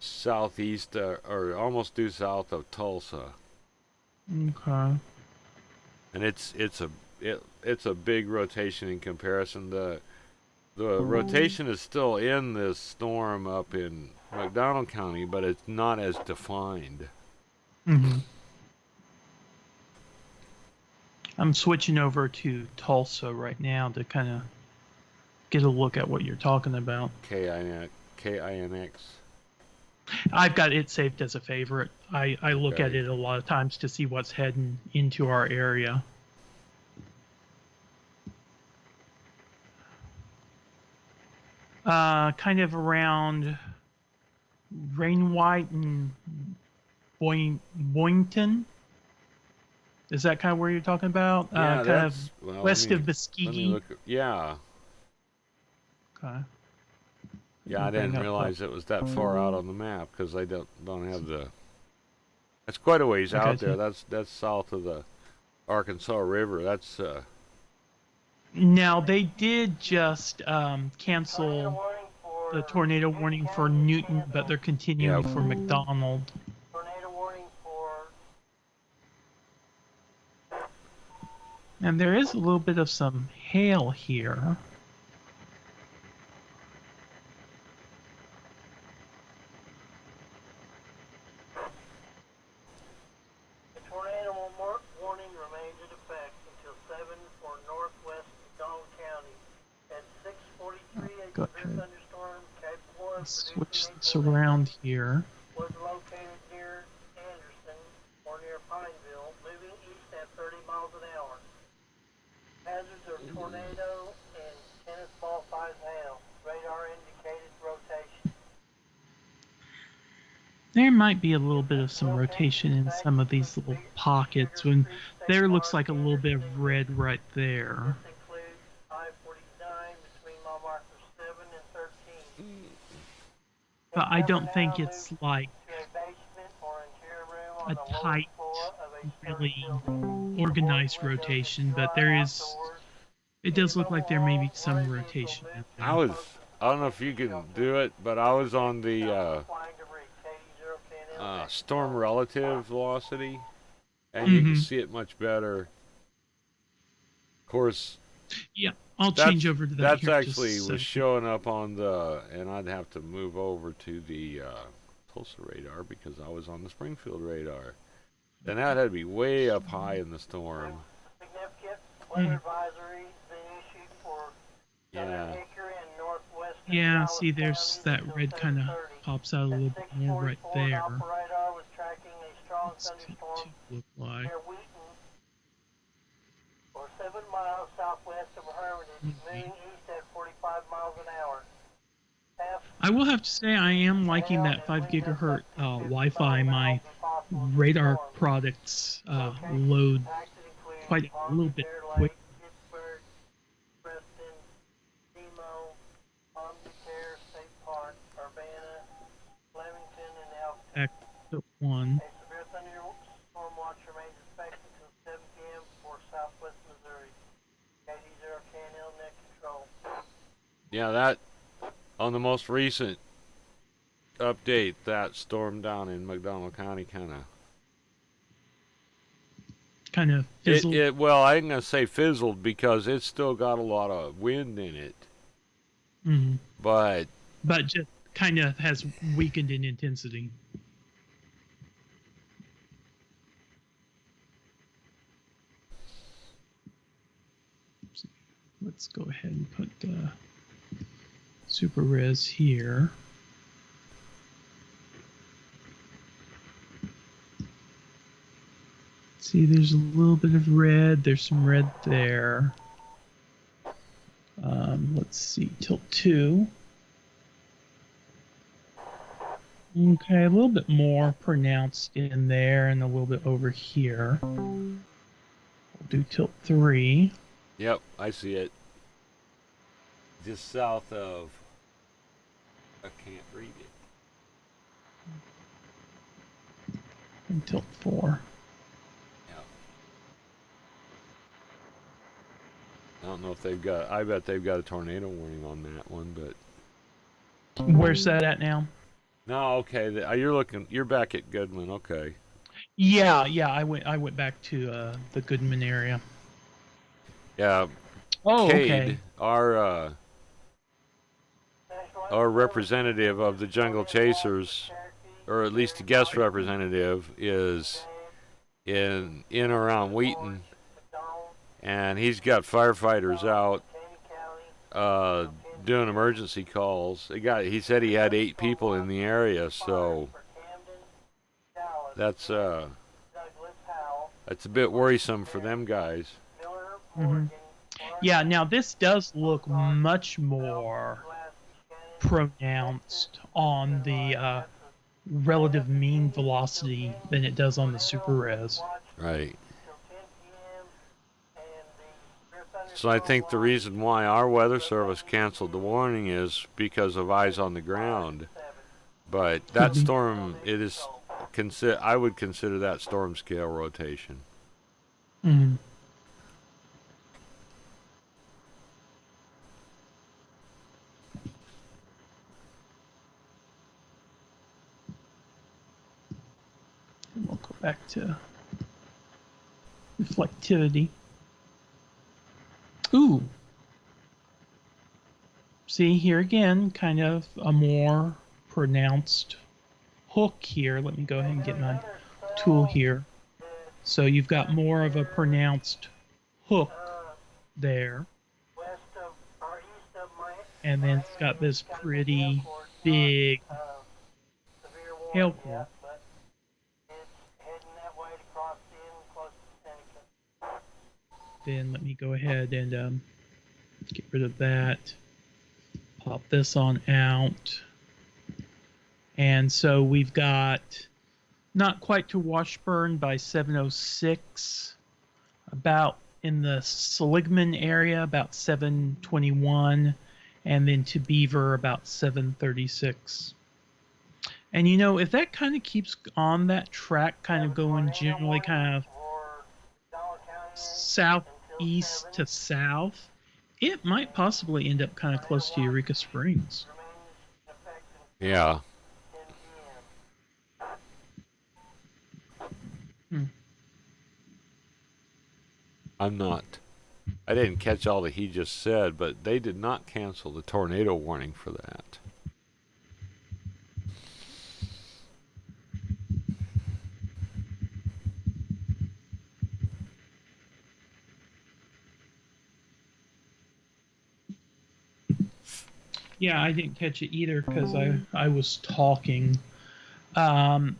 southeast or almost due south of Tulsa, Okay. and it's a big rotation in comparison. The rotation is still in this storm up in McDonald County, but it's not as defined. Mm-hmm. I'm switching over to Tulsa right now to kind of get a look at what you're talking about. KINX. I've got it saved as a favorite. I look at Okay. it a lot of times to see what's heading into our area. Kind of around Rainwhite and Boynton. Is that kind of where you're talking about? Yeah, Kind of that's well. west of Let me Muskegee. look. Yeah, Okay. yeah. I Bring didn't up realize it was that far out on the map because I don't have the. That's quite a ways Okay, out there. so That's south of the Arkansas River. That's now they did just cancel the tornado warning for Newton, but they're yeah. continuing for McDonald. Tornado warning for And there is a little bit of some hail here. the tornado warning remains in effect until 7 for northwest McDonald County. At 6:43, a Go severe ahead. thunderstorm capable of Let's producing switch a this tornado around here. was located near Anderson or near Pineville, moving east at 30 miles an hour. Hazards of tornado and tennis ball size hail. Radar indicated rotation. There might be a little bit of some rotation in some of these little pockets when there looks like a little bit of red right there. This includes I-49 between mile markers 7 and 13. but I don't think it's like to a basement or interior room on a the lowest tight, floor of a really storage building. organized Windows rotation, but dry there is. outdoors. It does look Minimal like there may be walls, some raised ankle rotation in boots, I there. was. I don't know if you can do it, but I was on the flying debris. KD010L storm relative velocity, and you can Mm-hmm. see it much better. Of course, Yeah, I'll that's change over to that that's here in just a actually was second. showing up on the, and I'd have to move over to the Tulsa radar because I was on the Springfield radar. And that had to be way up high in the storm. significant weather advisory been issued for Yeah. Acre and northwestern Yeah, Dallas see, there's counties that until red kind of 7:30. pops out a At little bit more right 6:44, there. Alpha radar was tracking a strong What's it thunderstorm look like? near Wheaton, or 7 miles southwest of Hermitage, moving east at 45 miles an hour. I will have to say I am liking that 5 gigahertz Wi-Fi. My radar products load quite a little bit quick. Pittsburgh, Preston, Demo, Palm Beach, State Park, Urbana, Flemington, and Elkton. Back to 1. A severe thunderstorm watch remains expected until 7 p.m. for southwest Missouri. KD010L net control. Yeah, that on the most recent update, that storm down in McDonald County kind of fizzled. well, I ain't gonna say fizzled because it's still got a lot of wind in it, but just kind of has weakened in intensity. Let's go ahead and put the super res here. See, there's a little bit of red. There's some red there. Let's see, tilt 2. Okay, a little bit more pronounced in there and a little bit over here. We'll do tilt 3. yep, I see it. Just south of, I can't read it. And tilt 4. I don't know if they've got. I bet they've got a tornado warning on that one, but Where's that at now? no. Okay, you're looking. You're back at Goodman. Okay. Yeah. I went back to the Goodman area. Yeah. Oh, Cade, okay. our representative of the Jungle Chasers, or at least a guest representative, is in around Wheaton, and he's got firefighters out doing emergency calls. He said he had 8 people in the area, so that's a bit worrisome for them guys. Mm-hmm. Yeah, now this does look much more pronounced on the relative mean velocity than it does on the super res. Right. So I think the reason why our weather service canceled the warning is because of eyes on the ground. But that storm, it is I would consider that storm scale rotation. Mm-hmm. And we'll go back to reflectivity. Ooh. See here again, kind of a more pronounced hook here. Let me go ahead and get my tool here. So you've got more of a pronounced hook there. And then it's got this pretty big hail core. Then let me go ahead and get rid of that. Pop this on out. And so we've got not quite to Washburn by 7:06, about in the Seligman area about 7:21, and then to Beaver about 7:36. And if that kind of keeps on that track, kind of going generally kind of southeast to south, it might possibly end up kind of close to Eureka Springs. Yeah. Hmm. I didn't catch all that he just said, but they did not cancel the tornado warning for that. Yeah, I didn't catch it either because I was talking. Um,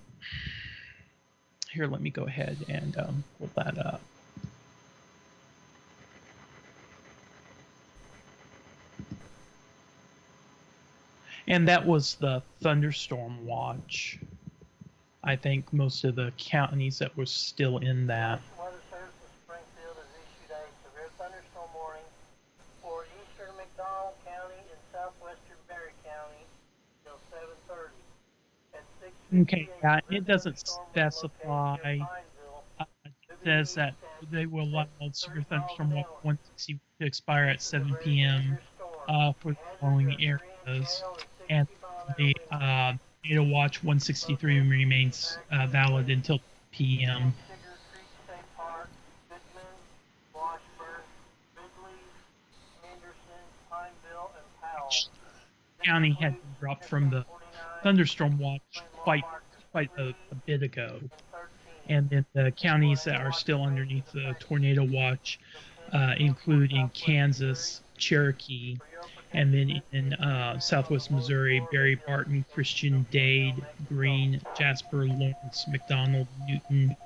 Here, let me go ahead and pull that up. And that was the thunderstorm watch. I think most of the counties that were still in that. Weather Service of Springfield has issued a severe thunderstorm warning for eastern McDonald County and southwestern Berry County till 7:30. At 6:50 Okay, yeah, it doesn't specify. It says that they will allow severe thunderstorm watch 160 to expire at 7 p.m. For the following areas, and the data watch 163 remains valid until p.m. County had been dropped from the thunderstorm watch quite a bit ago, and then the counties that are still underneath the tornado watch include in Kansas, Cherokee, and then in southwest Missouri, Barry, Barton, Christian, Dade, Greene, Jasper, Lawrence, McDonald, Newton.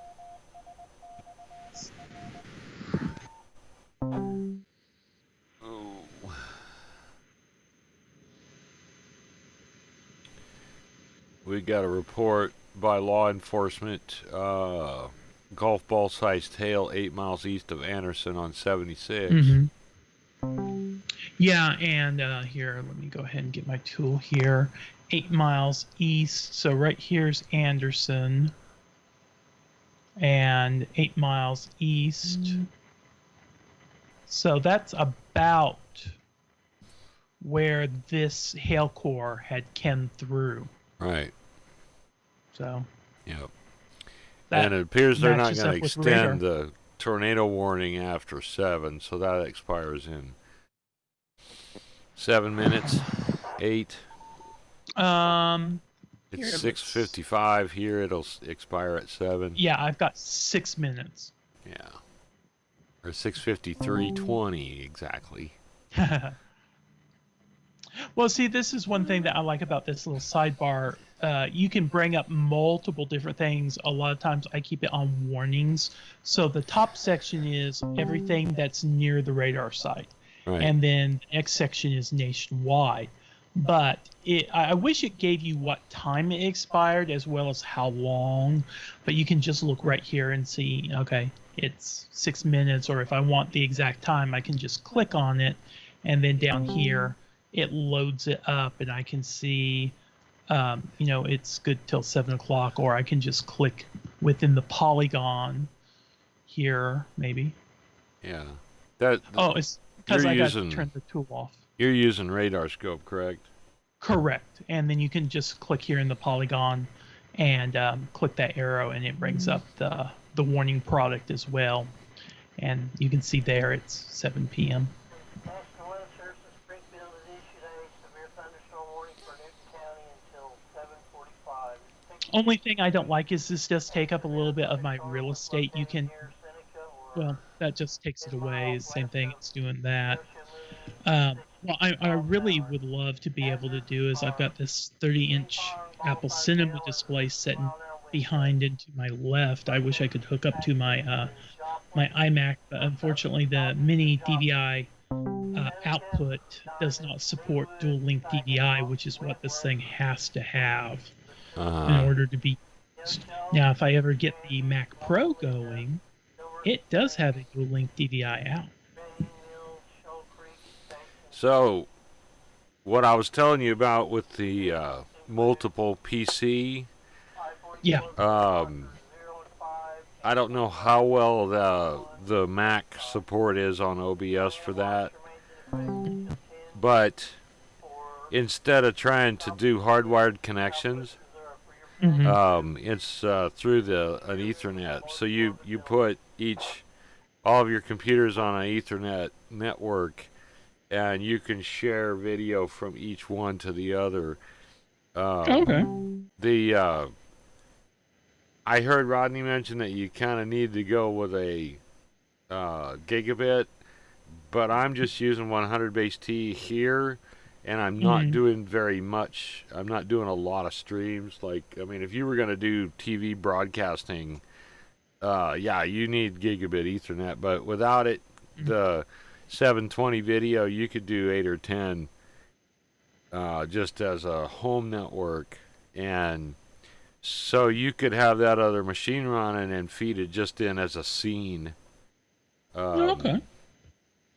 We got a report by law enforcement. Golf ball sized hail 8 miles east of Anderson on 76. Mm-hmm. Yeah, and here, let me go ahead and get my tool here. 8 miles east, so right here's Anderson, and 8 miles east. So that's about where this hail core had come through. Right. So. Yep. And it appears they're not going to extend the the tornado warning after 7, so that expires in 7 minutes. 8. It's 6:55 here. It'll expire at 7. Yeah, I've got 6 minutes. Yeah. Or 6:53:20 exactly. Well, see, this is one thing that I like about this little sidebar. You can bring up multiple different things. A lot of times I keep it on warnings. So the top section is everything that's near the radar site. Right. And then the next section is nationwide. But I wish it gave you what time it expired as well as how long. But you can just look right here and see, okay, it's 6 minutes. Or if I want the exact time, I can just click on it. And then down here, it loads it up and I can see, it's good till 7 o'clock, or I can just click within the polygon here, maybe. Yeah. It's because I got to turn the tool off. You're using radar scope, correct? Correct. And then you can just click here in the polygon and click that arrow and it brings up the warning product as well. And you can see there it's 7 p.m. National Weather Service of Springfield has issued a severe thunderstorm warning for Newton County until 7:45. Only thing I don't like is this does take up a little bit of my real estate. You can, well, that just takes it away. Same thing, it's doing that. What I really would love to be able to do is I've got this 30-inch Apple Cinema display sitting behind and to my left. I wish I could hook up to my my iMac, but unfortunately the mini DVI output does not support dual link DVI, which is what this thing has to have in order to be used. Now, if I ever get the Mac Pro going, it does have a dual link DVI out. So, what I was telling you about with the multiple PC. Yeah. I don't know how well the Mac support is on OBS for that, but instead of trying to do hardwired connections, it's through an Ethernet. So you put all of your computers on an Ethernet network, and you can share video from each one to the other. Okay. I heard Rodney mention that you kind of need to go with a gigabit, but I'm just using 100 base T here, and I'm not doing very much. I'm not doing a lot of streams. Like, I mean, if you were going to do TV broadcasting, yeah, you need gigabit Ethernet, but without it, the 720 video, you could do 8 or 10 just as a home network, and so you could have that other machine running and feed it just in as a scene. Okay.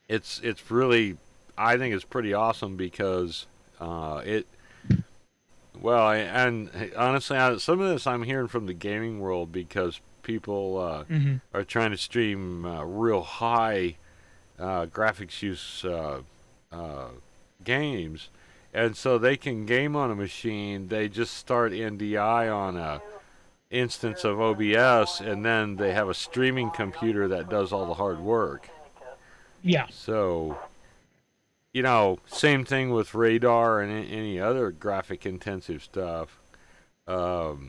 It's really, I think it's pretty awesome because and honestly, some of this I'm hearing from the gaming world because people are trying to stream real high graphics use games, and so they can game on a machine. They just start NDI on a instance of OBS, and then they have a streaming computer that does all the hard work. Yeah. So, same thing with radar and any other graphic intensive stuff. Although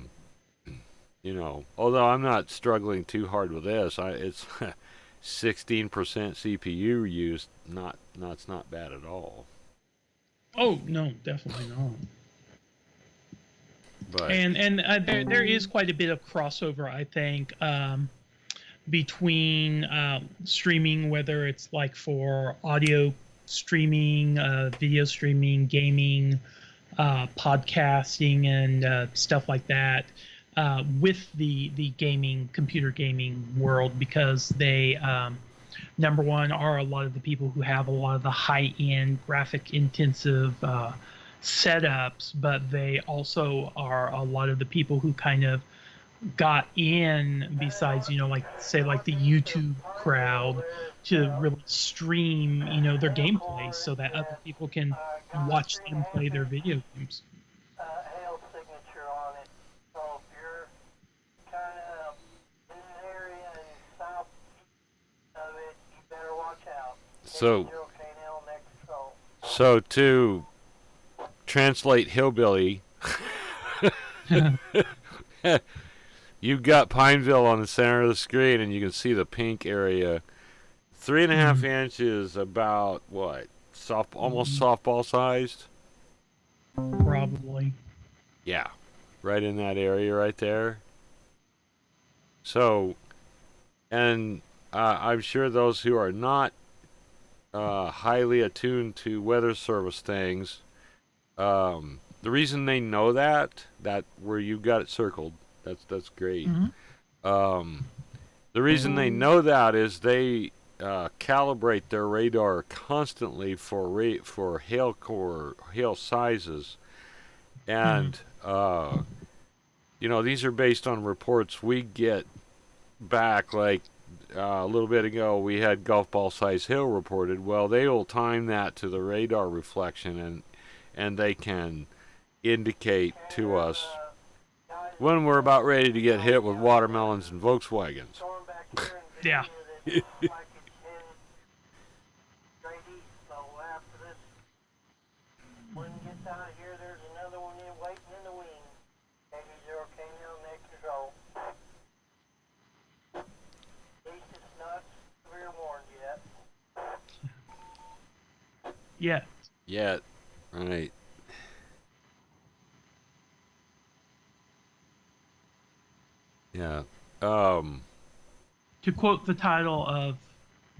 I'm not struggling too hard with this, it's 16% CPU use. It's not bad at all. Oh no, definitely not. But And there is quite a bit of crossover, I think, between streaming, whether it's like for audio streaming, video streaming, gaming, podcasting, and stuff like that, with the computer gaming world, because they number one are a lot of the people who have a lot of the high-end graphic intensive setups, but they also are a lot of the people who kind of got in, besides like the YouTube crowd, to really stream their gameplay so that other people can watch them play their video games. Hail signature on it. So if you're kind of in an area and south of it, you better watch out. So to translate hillbilly, you've got Pineville on the center of the screen, and you can see the pink area. 3.5 inches, about what? Almost softball sized? Probably. Yeah, right in that area right there. So, and I'm sure those who are not highly attuned to weather service things, the reason they know that where you got it circled, that's great. The reason they know that is they calibrate their radar constantly for hail sizes, and these are based on reports we get back. Like a little bit ago, we had golf ball size hail reported. Well, they will time that to the radar reflection, and they can indicate to us when we're about ready to get hit with watermelons and Volkswagens. Yeah. When it gets out of here, there's another one waiting in the wing. 80 KNL net control. At least it's not severe warned yet. Yet, right. Yeah. To quote the title of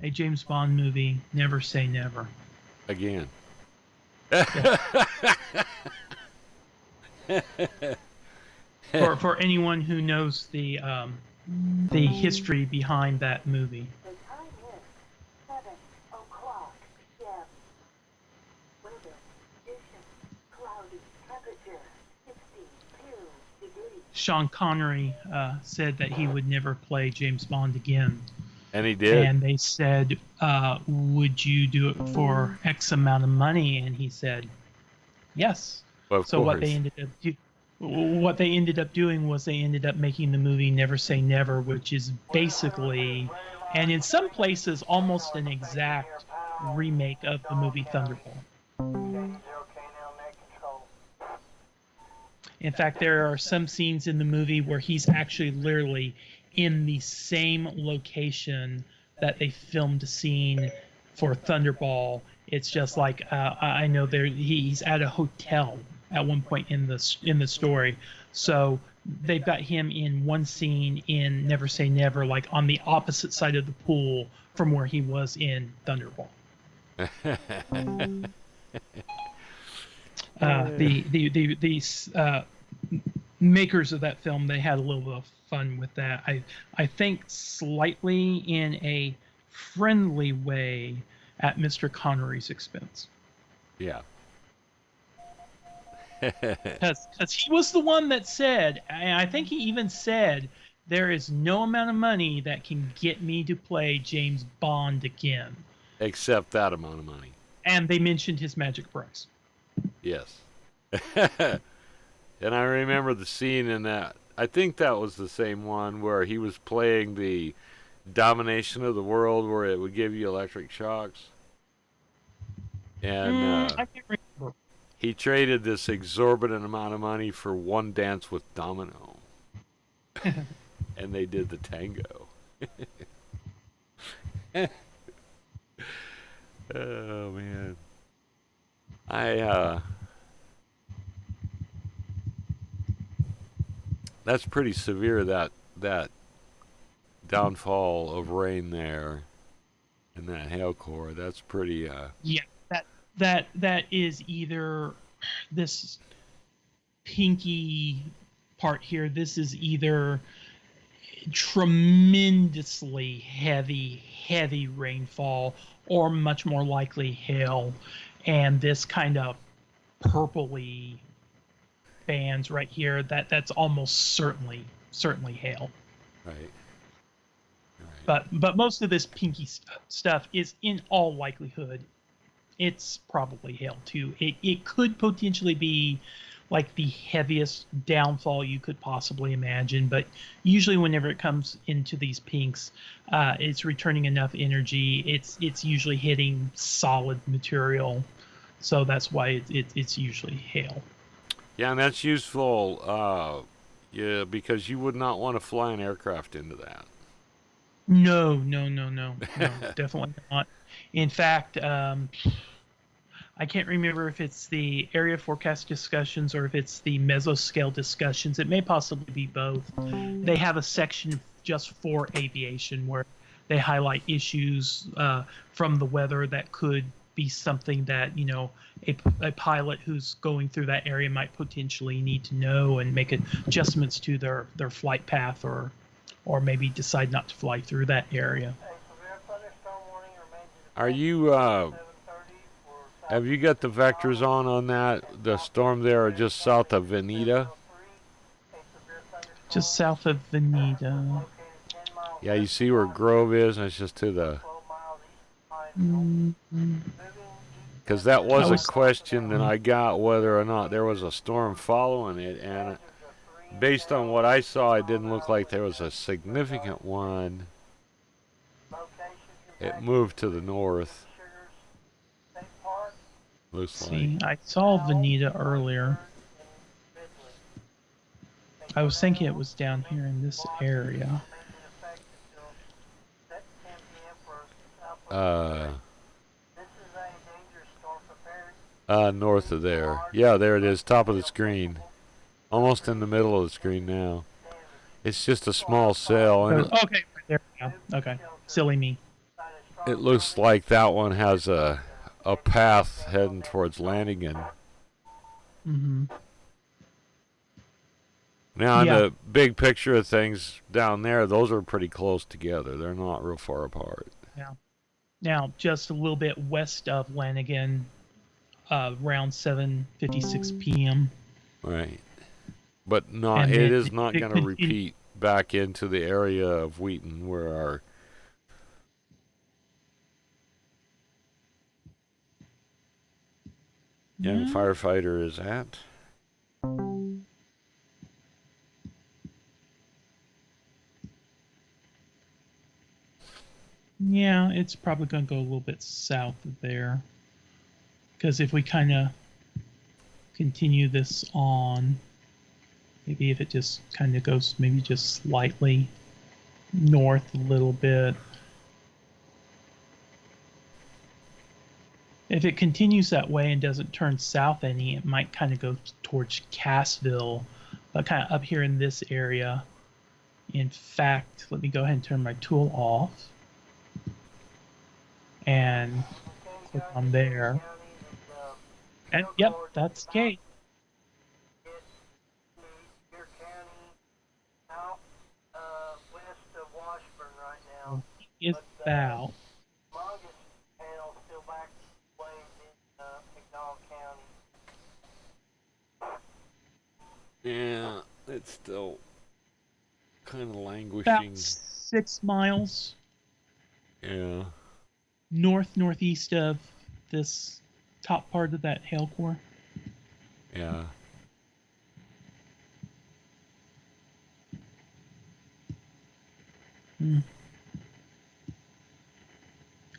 a James Bond movie, "Never Say Never." Again. For anyone who knows the history behind that movie. The time is 7:00 p.m. Weather, conditions, cloudy, temperature. If Sean Connery said that he would never play James Bond again. And he did. And they said, would you do it for X amount of money? And he said, yes. Well, of So course. what they ended up doing was they ended up making the movie Never Say Never, which is basically, and in some places, almost an exact remake of the movie Thunderball. In fact, there are some scenes in the movie where he's actually literally in the same location that they filmed a scene for Thunderball. It's just like I know he's at a hotel at one point in the story, so they've got him in one scene in Never Say Never, like on the opposite side of the pool from where he was in Thunderball. The makers of that film, they had a little bit of fun with that. I think slightly in a friendly way at Mr. Connery's expense. Yeah. Because he was the one that said, and I think he even said, there is no amount of money that can get me to play James Bond again. Except that amount of money. And they mentioned his magic price. Yes. And I remember the scene in that. I think that was the same one where he was playing the domination of the world, where it would give you electric shocks. And I can't remember. he traded this exorbitant amount of money for one dance with Domino. And they did the tango. Oh, man. That's pretty severe, that downfall of rain there and that hail core. That's pretty Yeah, that is either this pinky part here. This is either tremendously heavy rainfall, or much more likely hail, and this kind of purpley bands right here. That's almost certainly hail. right. But most of this pinky stuff is, in all likelihood, it's probably hail too. It could potentially be like the heaviest downfall you could possibly imagine, but usually whenever it comes into these pinks, it's returning enough energy. It's usually hitting solid material, so that's why it's usually hail. Yeah, and that's useful. Yeah, because you would not want to fly an aircraft into that. No, definitely not. In fact, I can't remember if it's the area forecast discussions or if it's the mesoscale discussions. It may possibly be both. They have a section just for aviation where they highlight issues from the weather that could be something that, a pilot who's going through that area might potentially need to know and make adjustments to their flight path, or maybe decide not to fly through that area. Are you have you got the vectors on that? The storm there just south of Veneta? Just south of Veneta. Yeah, you see where Grove is, and it's just to the... Because that was a question that I got, whether or not there was a storm following it, and based on what I saw, it didn't look like there was a significant one. It moved to the north. Looks like. I saw Veneta earlier. I was thinking it was down here in this area. North of there. Yeah, there it is, top of the screen. Almost in the middle of the screen now. It's just a small cell. And okay, right there. Yeah. Okay. Silly me. It looks like that one has a path heading towards Lanigan. Mm-hmm. Now, in the big picture of things down there, those are pretty close together. They're not real far apart. Yeah. Now, just a little bit west of Lanigan, around 7:56 p.m. Right. But not, And it then is not it going to continue. repeat back into the area of Wheaton where our young Yeah, firefighter is at. yeah, it's probably going to go a little bit south of there. Because if we kind of continue this on, maybe if it just kind of goes maybe just slightly north a little bit. If it continues that way and doesn't turn south any, it might kind of go towards Cassville, but kind of up here in this area. In fact, let me go ahead and turn my tool off and click on there. And yep, that's the case. Your county out west of Washburn right now. Is about Longest panel still back ways in McDonald County. Yeah, it's still kind of about languishing. 6 miles Yeah. northeast of this top part of that hail core. Yeah.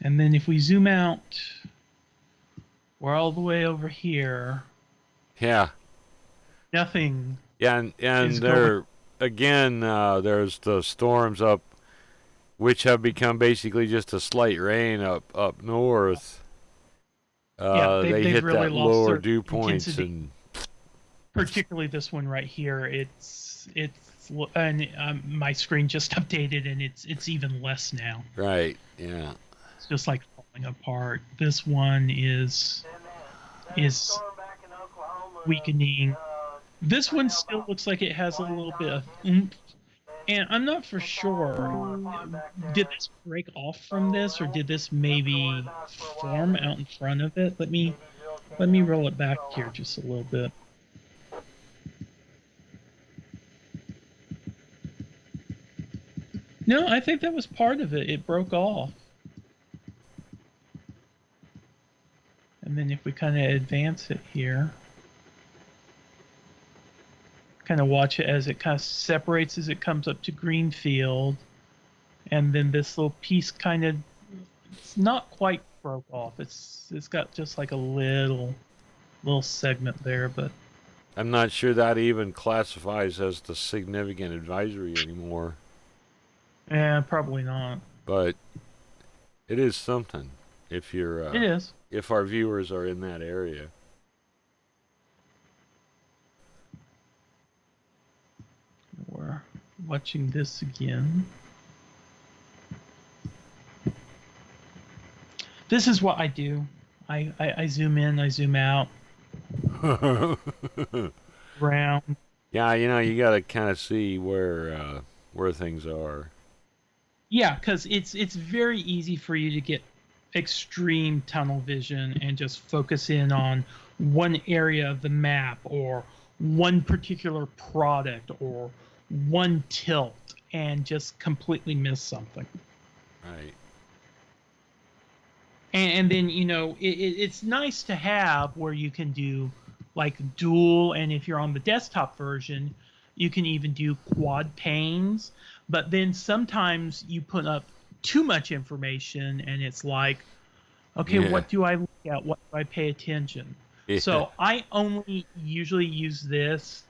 And then if we zoom out, we're all the way over here. Yeah. Nothing. Yeah, and is there again, there's the storms up, which have become basically just a slight rain up north. Yeah, they they've hit really that lost lower their dew points, intensity. and Particularly this one right here. It's and my screen just updated and it's even less now. right, yeah, It's just like falling apart. This one is weakening. This one still looks like it has a little bit of oomph. And I'm not for sure. Did this break off from this, or did this maybe form out in front of it? Let me roll it back here just a little bit. No, I think that was part of it. It broke off. And then if we kind of advance it here, kind of watch it as it kind of separates as it comes up to Greenfield. And then this little piece kind of, it's not quite broke off. It's got just like a little segment there, but I'm not sure that even classifies as the significant advisory anymore. yeah, probably not. But it is something if you're It is. if our viewers are in that area. We're watching this again. This is what I do. I zoom in, I zoom out, round. Yeah, you got to kind of see where things are. Yeah, because it's very easy for you to get extreme tunnel vision and just focus in on one area of the map or one particular product or one tilt and just completely miss something. Right. And then it's nice to have where you can do like dual, and if you're on the desktop version you can even do quad panes, but then sometimes you put up too much information and it's like, okay, Yeah. what do I look at, what do I pay attention? Yeah. So I only usually use this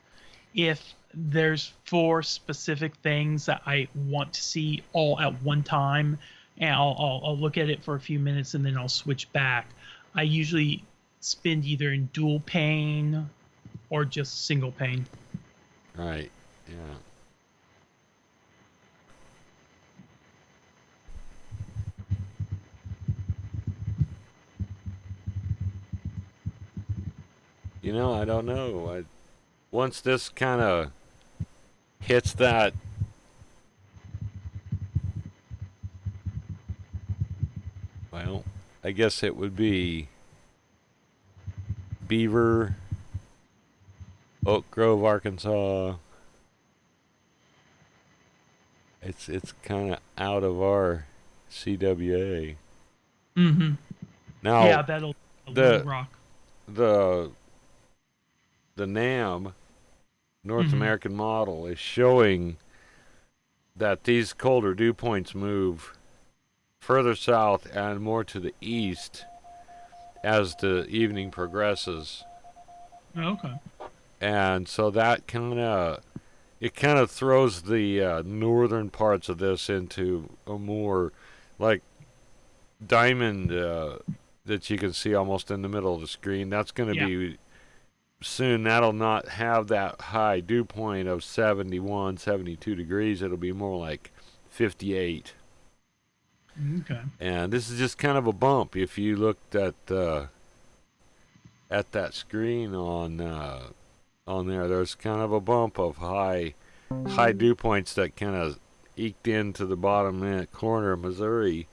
if there's 4 specific things that I want to see all at one time, and I'll look at it for a few minutes and then I'll switch back. I usually spend either in dual pane or just single pane. Right. Yeah. I don't know. Once this kind of hits that, well, I guess it would be Beaver, Oak Grove, Arkansas. It's kind of out of our CWA. Mm-hmm. Now Yeah, that'll the rock. the the NAM North Mhm. American model is showing that these colder dew points move further south and more to the east as the evening progresses, Oh, okay. and so that kind of throws the northern parts of this into a more like diamond that you can see almost in the middle of the screen. That's going to Yeah. be soon. That'll not have that high dew point of 71, 72 degrees. It'll be more like 58. Okay. And this is just kind of a bump. If you looked at that screen on there, there's kind of a bump of high dew points that kind of eked into the bottom corner of Missouri,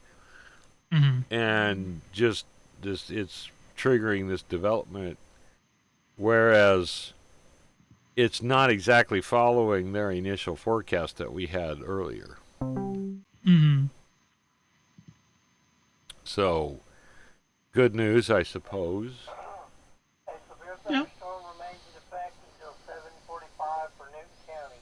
Mm-hmm. and just it's triggering this development. Whereas it's not exactly following their initial forecast that we had earlier. Mm-hmm. So, good news, I suppose. A severe Yeah. thunderstorm remains in effect until 7:45 for Newton County.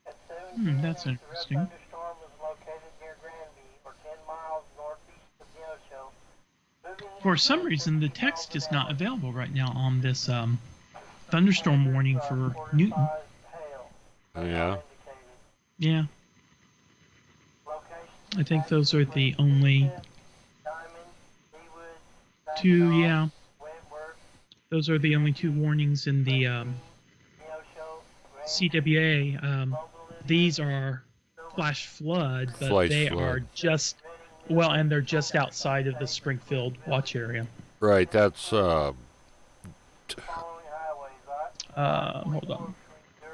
At 7 That's p.m., a severe interesting. thunderstorm was located near Granby, or 10 miles northeast of Neosho. For some reason, the text is not available right now on this thunderstorm warning for Newton. Yeah. Yeah. I think those are the only two. Yeah. Those are the only two warnings in the CWA. These are flash flood, but Flash they flood. are just and they're just outside of the Springfield watch area. Right, that's Hold on.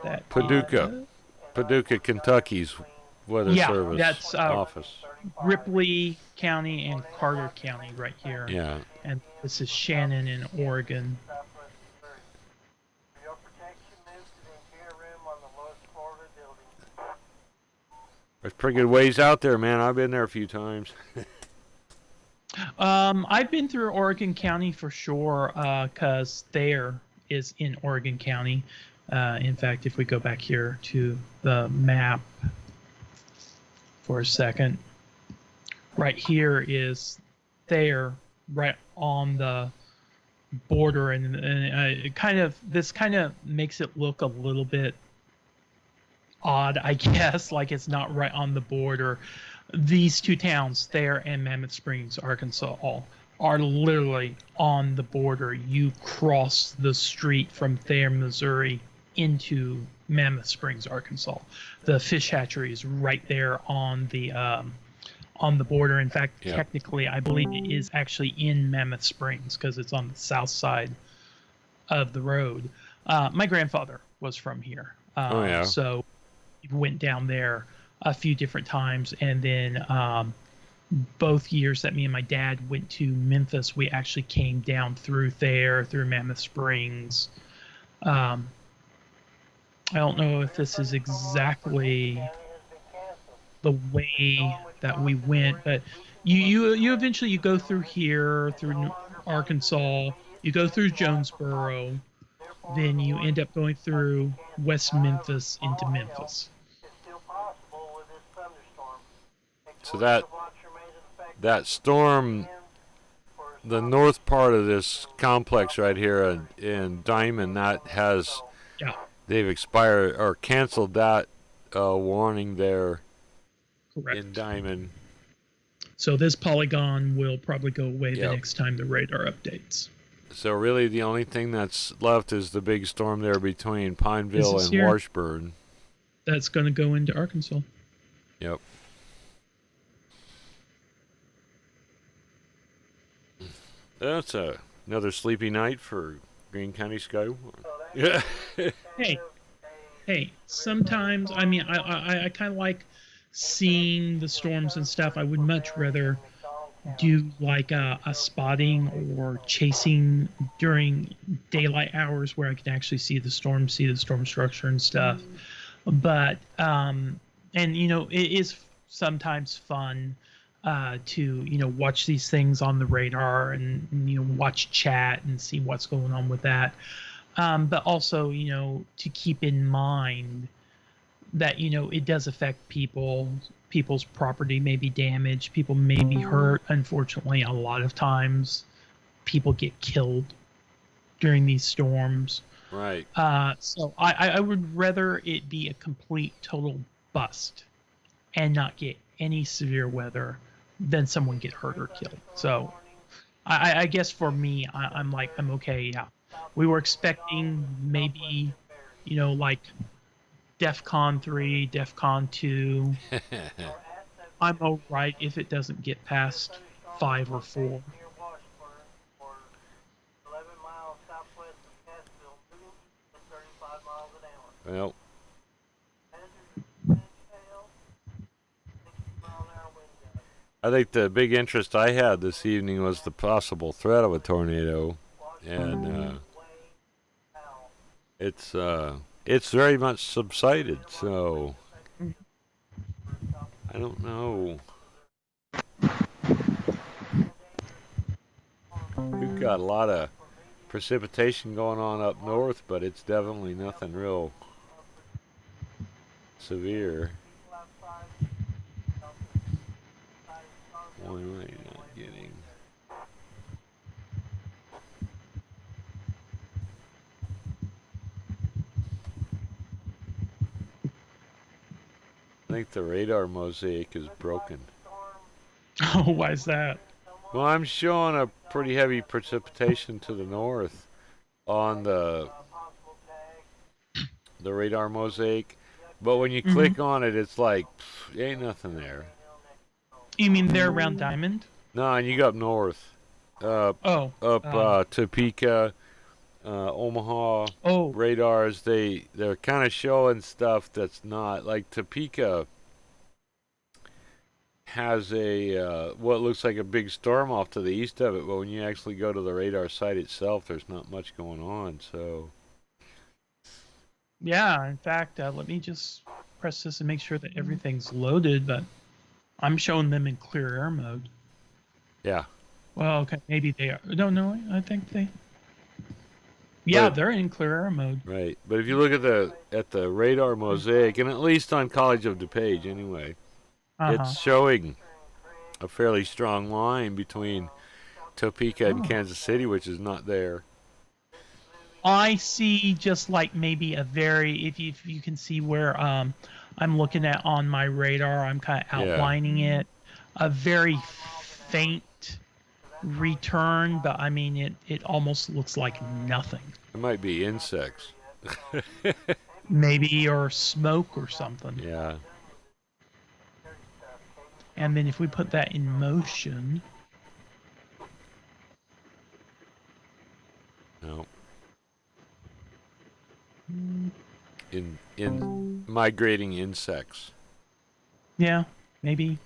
That Paducah. Paducah, Kentucky's Weather Yeah, Service that's office. Ripley County and Carter County right here. Yeah. And this is Shannon in Oregon. For your protection, move to the interior room on the lowest floor of the building. There's pretty good ways out there, man. I've been there a few times. I've been through Oregon County for sure, because there is in Oregon County. In fact, if we go back here to the map for a second, right here is there, right on the border, and it kind of makes it look a little bit odd, I guess, like it's not right on the border. These two towns, Thayer and Mammoth Springs, Arkansas, are literally on the border. You cross the street from Thayer, Missouri into Mammoth Springs, Arkansas. The fish hatchery is right there on the border. In fact, Yeah. Technically, I believe it is actually in Mammoth Springs because it's on the south side of the road. My grandfather was from here. Oh, yeah. So went down there a few different times, and then both years that me and my dad went to Memphis, we actually came down through there, through Mammoth Springs. I don't know if this is exactly the way that we went, but you eventually you go through here, through Arkansas, you go through Jonesboro, then you end up going through West Memphis into Memphis. So that storm, the north part of this complex right here in Diamond, they've expired or canceled that warning there. Correct. In Diamond. So this polygon will probably go away the Yep. next time the radar updates. So really the only thing that's left is the big storm there between Pineville This is and here. Washburn. That's going to go into Arkansas. Yep. That's another sleepy night for Greene County Skywarn. Yeah. Hey, sometimes, I mean, I kind of like seeing the storms and stuff. I would much rather do like a spotting or chasing during daylight hours where I can actually see the storm structure and stuff. But and it is sometimes fun to watch these things on the radar and watch chat and see what's going on with that. But also to keep in mind that it does affect people's property may be damaged, people may be hurt. Unfortunately, a lot of times people get killed during these storms. Right. So I would rather it be a complete total bust and not get any severe weather than someone get hurt or killed. So I guess for me, I'm like, I'm okay. Yeah, we were expecting maybe like DEFCON 3, DEFCON 2. I'm all right if it doesn't get past 5 or 4. Near Washburn, or 11 miles southwest of Nashville, moving at 35 miles an hour. Well, Hazard wind hail, 60-mile-an-hour wind gusts. I think the big interest I had this evening was the possible threat of a tornado, and Way out. it's very much subsided. So I don't know. We've got a lot of precipitation going on up north, but it's definitely nothing real severe. Why am I not getting? I think the radar mosaic is broken. Oh, why is that? Well, I'm showing a pretty heavy precipitation to the north on the radar mosaic, but when you click on it, it's like ain't nothing there. You mean they're around Diamond? No, and you go up north, up Topeka, Omaha. Oh, Radars. They're kind of showing stuff that's not like Topeka has a what looks like a big storm off to the east of it, but when you actually go to the radar site itself, there's not much going on. So yeah. In fact, let me just press this and make sure that everything's loaded. But I'm showing them in clear air mode. yeah, Well, okay, maybe they are. No, I think they. Yeah, But- they're in clear air mode. right. But if you look at the radar mosaic, and at least on College of DuPage anyway, it's showing a fairly strong line between Topeka and Kansas City, which is not there. I see just like maybe a very if you can see where I'm looking at on my radar, I'm kind of outlining it. A very faint return, but I mean it almost looks like nothing. It might be insects. Maybe or smoke or something. Yeah. And then if we put that in motion, No. In migrating insects. yeah, maybe.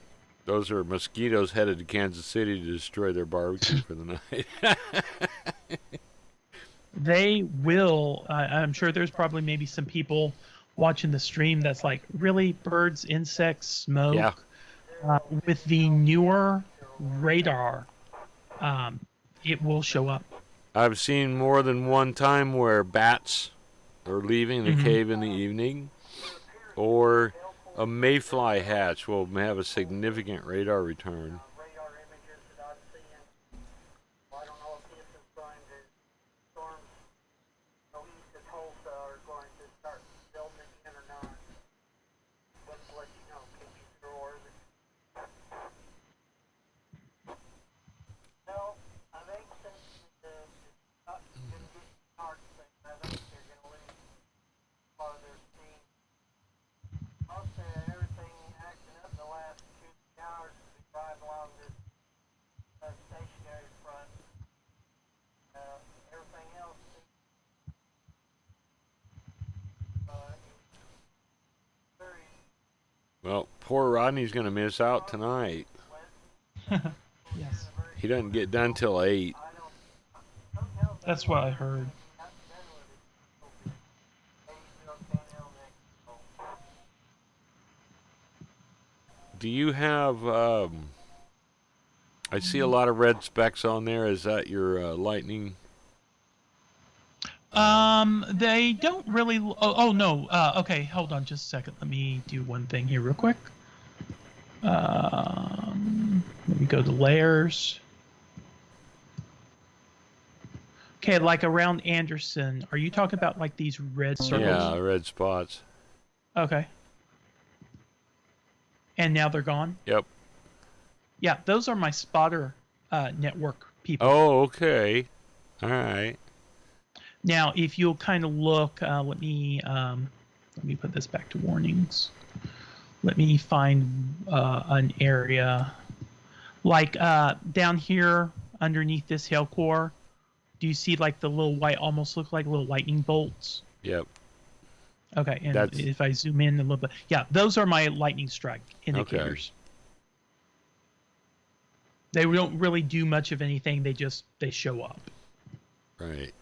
Those are mosquitoes headed to Kansas City to destroy their barbecue for the night. They will. I'm sure there's probably maybe some people watching the stream that's like, really, birds, insects, smoke. Yeah. With the newer radar, it will show up. I've seen more than one time where bats are leaving the cave in the evening, or a mayfly hatch will have a significant radar return. Radar images that I've seen. I don't know if this is going to storms east of Tulsa are going to start building again or not. But let you know, keep you through orbit. No, I think since it's not going to get hard thing, I think they're going to lose part of their steam. Most of everything acting up in the last 2 hours has been right along this stationary front. Everything else very Well, poor Rodney's going to miss out tonight. Yes. He doesn't get done till 8. That's what I heard. Do you have? I see a lot of red specks on there. Is that your lightning? They don't really. No. Okay, hold on just a second. Let me do one thing here real quick. Let me go to layers. Okay, like around Anderson, are you talking about like these red circles? Yeah, red spots. Okay. And now they're gone? Yep. Yeah, those are my spotter network people. Oh, okay. All right. Now, if you'll kind of look, let me put this back to warnings. Let me find an area like down here underneath this hail core. Do you see like the little white, almost look like little lightning bolts? Yep. Okay, and if I zoom in a little bit, yeah, those are my lightning strike indicators. Okay. They don't really do much of anything. They show up. Right.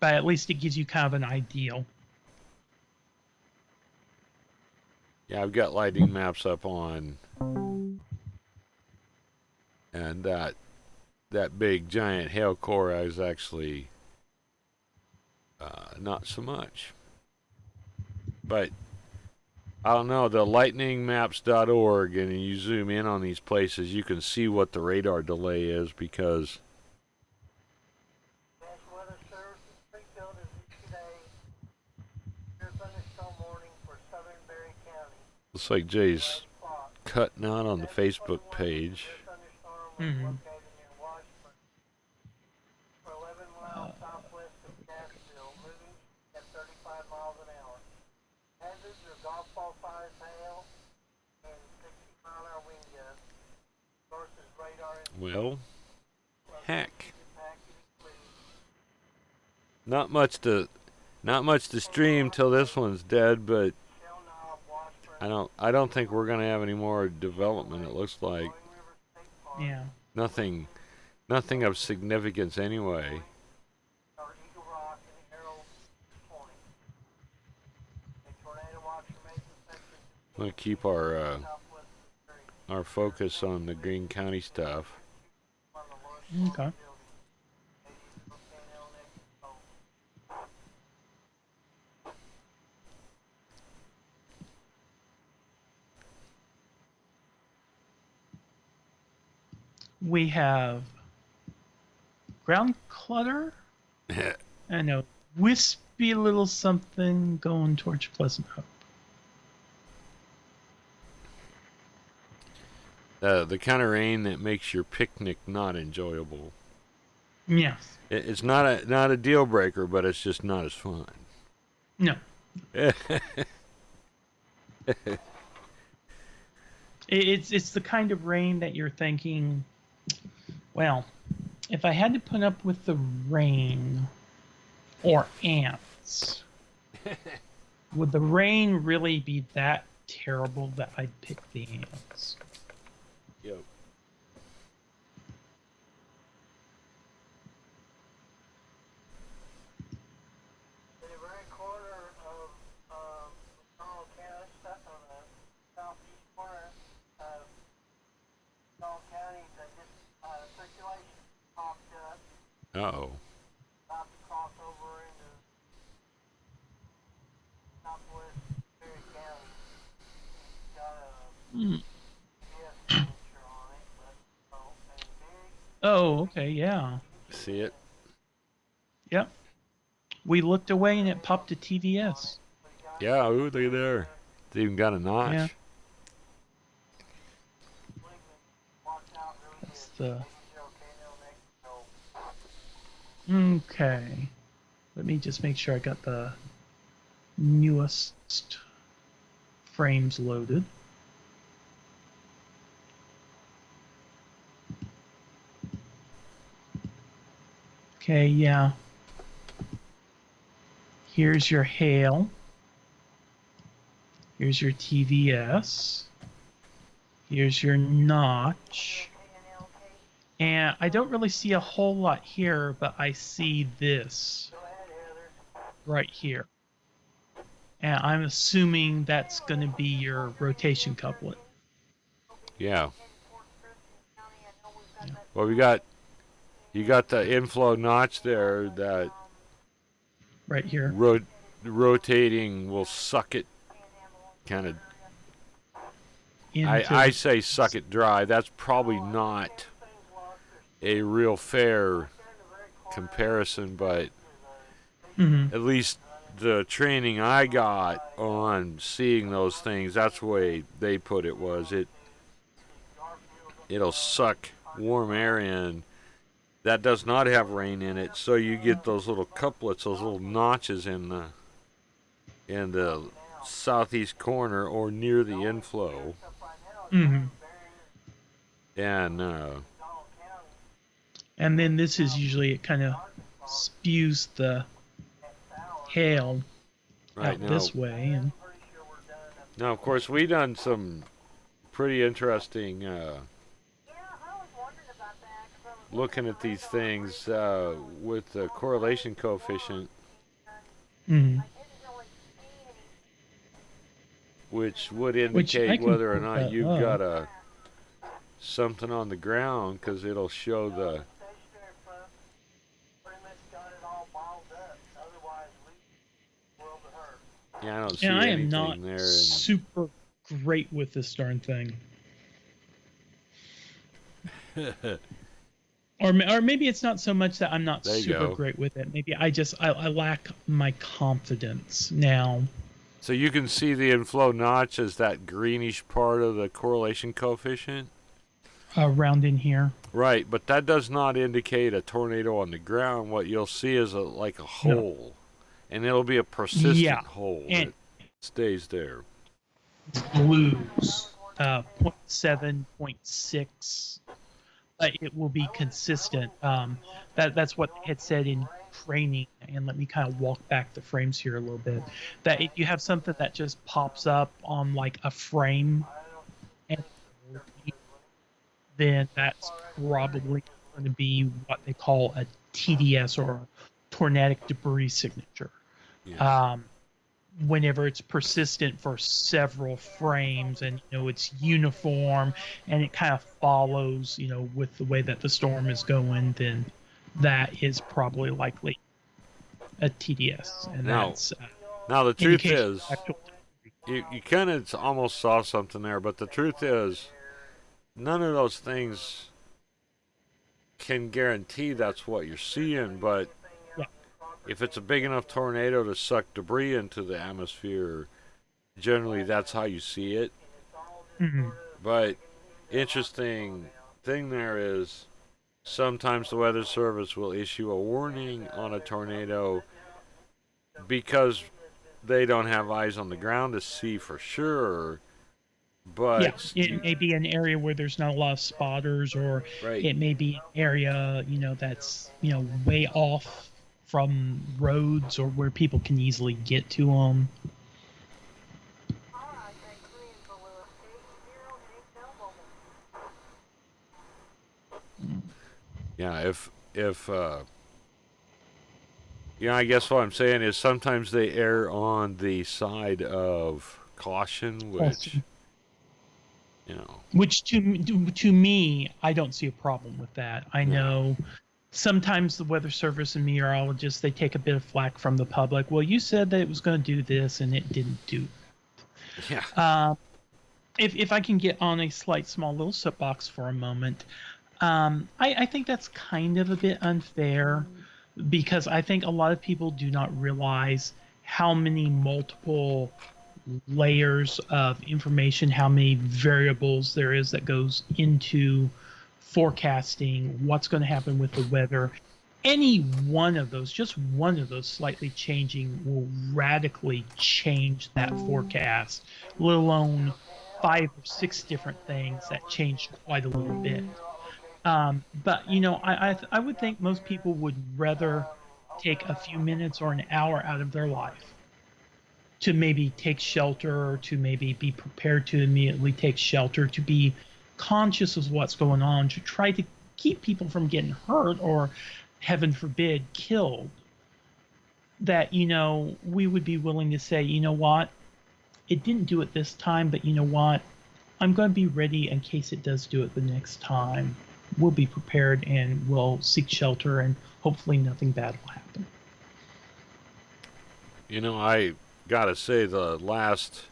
But at least it gives you kind of an ideal. Yeah, I've got lightning maps up on, and that big giant hail core is actually not so much. But I don't know, the lightningmaps.org, and you zoom in on these places, you can see what the radar delay is because Weather Services Springfield has issued a severe thunderstorm warning for southern Berry County. looks like Jay's cutting out on the Facebook page. Mm-hmm. Located near Washburn, for 11 miles southwest of Nashville, moving at 35 miles an hour. Hazards are golf ball size hail and 60-mile-an-hour wind gusts. Sources radar and Well, heck, package includes not much to stream till this one's dead, but Shell Knob, Washburn, I don't think we're gonna have any more development. It looks like Roaring River State Park, Yeah. nothing of significance anyway. or Eagle Rock and Arrow Point. A tornado watch remains in section I'm gonna keep our southwest of the street. our focus on the Greene County stuff. On the Lewis Okay. building. 80 volcano next to We have ground clutter and a wispy little something going towards Pleasant Hope. The kind of rain that makes your picnic not enjoyable. Yes. It's not a deal breaker, but it's just not as fun. No. It's the kind of rain that you're thinking, well, if I had to put up with the rain or ants, would the rain really be that terrible that I'd pick the ants? Yep. In the very corner of McDonald County, on the southeast corner of McDonald County, circulation popped up, Uh-oh. about to cross over into southwest Berry County. It's got a GPS signature on it, but and big. Oh, okay, yeah. See it? Yep. We looked away and it popped to TVS. Yeah, ooh, look at there. It's even got a notch. Yeah. That's the... Okay. Let me just make sure I got the newest frames loaded. Okay, yeah. Here's your hail. Here's your TVS. Here's your notch. And I don't really see a whole lot here, but I see this Go ahead, Heather. right here. And I'm assuming that's going to be your rotation couplet. Yeah. Yeah. Well, you got the inflow notch there that Right here. rotating will suck it kind of. Into I say suck it dry. That's probably not a real fair comparison, but Mhm. at least the training I got on seeing those things, that's the way they put it was it'll suck warm air in that does not have rain in it, so you get those little couplets, those little notches in the southeast corner or near the inflow. Mhm. And And then this is usually it kind of spews the hail right out now, this way, and now of course we done some pretty interesting looking at these things with the correlation coefficient, mhm. which would Which I indicate can whether or pull not that you've up. got a something on the ground, because it'll show the Pretty much got it all balled up. Otherwise, we will to her. yeah, I don't see And I am anything not there. And super great with this darn thing. Or maybe it's not so much that I'm not There you super go. great with it. Maybe I lack my confidence now. so you can see the inflow notch as that greenish part of the correlation coefficient. Around in here. Right, but that does not indicate a tornado on the ground. What you'll see is like a hole, and it'll be a persistent Yeah, hole and- that stays there. Blues, 0.7, 0.6. It will be consistent. That's what they had said in training. And let me kind of walk back the frames here a little bit. That if you have something that just pops up on like a frame, and then that's probably going to be what they call a TDS, or a tornadic debris signature. Yes. Whenever it's persistent for several frames, and it's uniform and it kind of follows with the way that the storm is going, then that is probably likely a TDS, and Now, that's now the truth indication is, of actual you kind of almost saw something there, but the truth is, none of those things can guarantee that's what you're seeing. But Yeah. if it's a big enough tornado to suck debris into the atmosphere, generally that's how you see it. Mhm. But interesting thing there is, sometimes the Weather Service will issue a warning on a tornado because they don't have eyes on the ground to see for sure. But Yeah, it may be an area where there's not a lot of spotters, or right, it may be an area that's way off from roads, or where people can easily get to them. yeah, if I guess what I'm saying is sometimes they err on the side of caution, which Which to me, I don't see a problem with that. I No. know sometimes the Weather Service and meteorologists, they take a bit of flack from the public. Well, you said that it was going to do this and it didn't do. yeah. If I can get on a small little soapbox for a moment, I think that's kind of a bit unfair, because I think a lot of people do not realize how many multiple layers of information, how many variables there is that goes into forecasting what's going to happen with the weather. Any one of those, just one of those slightly changing, will radically change that forecast, let alone 5 or 6 different things that change quite a little bit. But I would think most people would rather take a few minutes or an hour out of their life to maybe take shelter, or to maybe be prepared to immediately take shelter, to be conscious of what's going on, to try to keep people from getting hurt or, heaven forbid, killed, that, we would be willing to say, you know what, it didn't do it this time, but you know what, I'm going to be ready in case it does do it the next time. We'll be prepared and we'll seek shelter, and hopefully nothing bad will happen. I gotta say, the last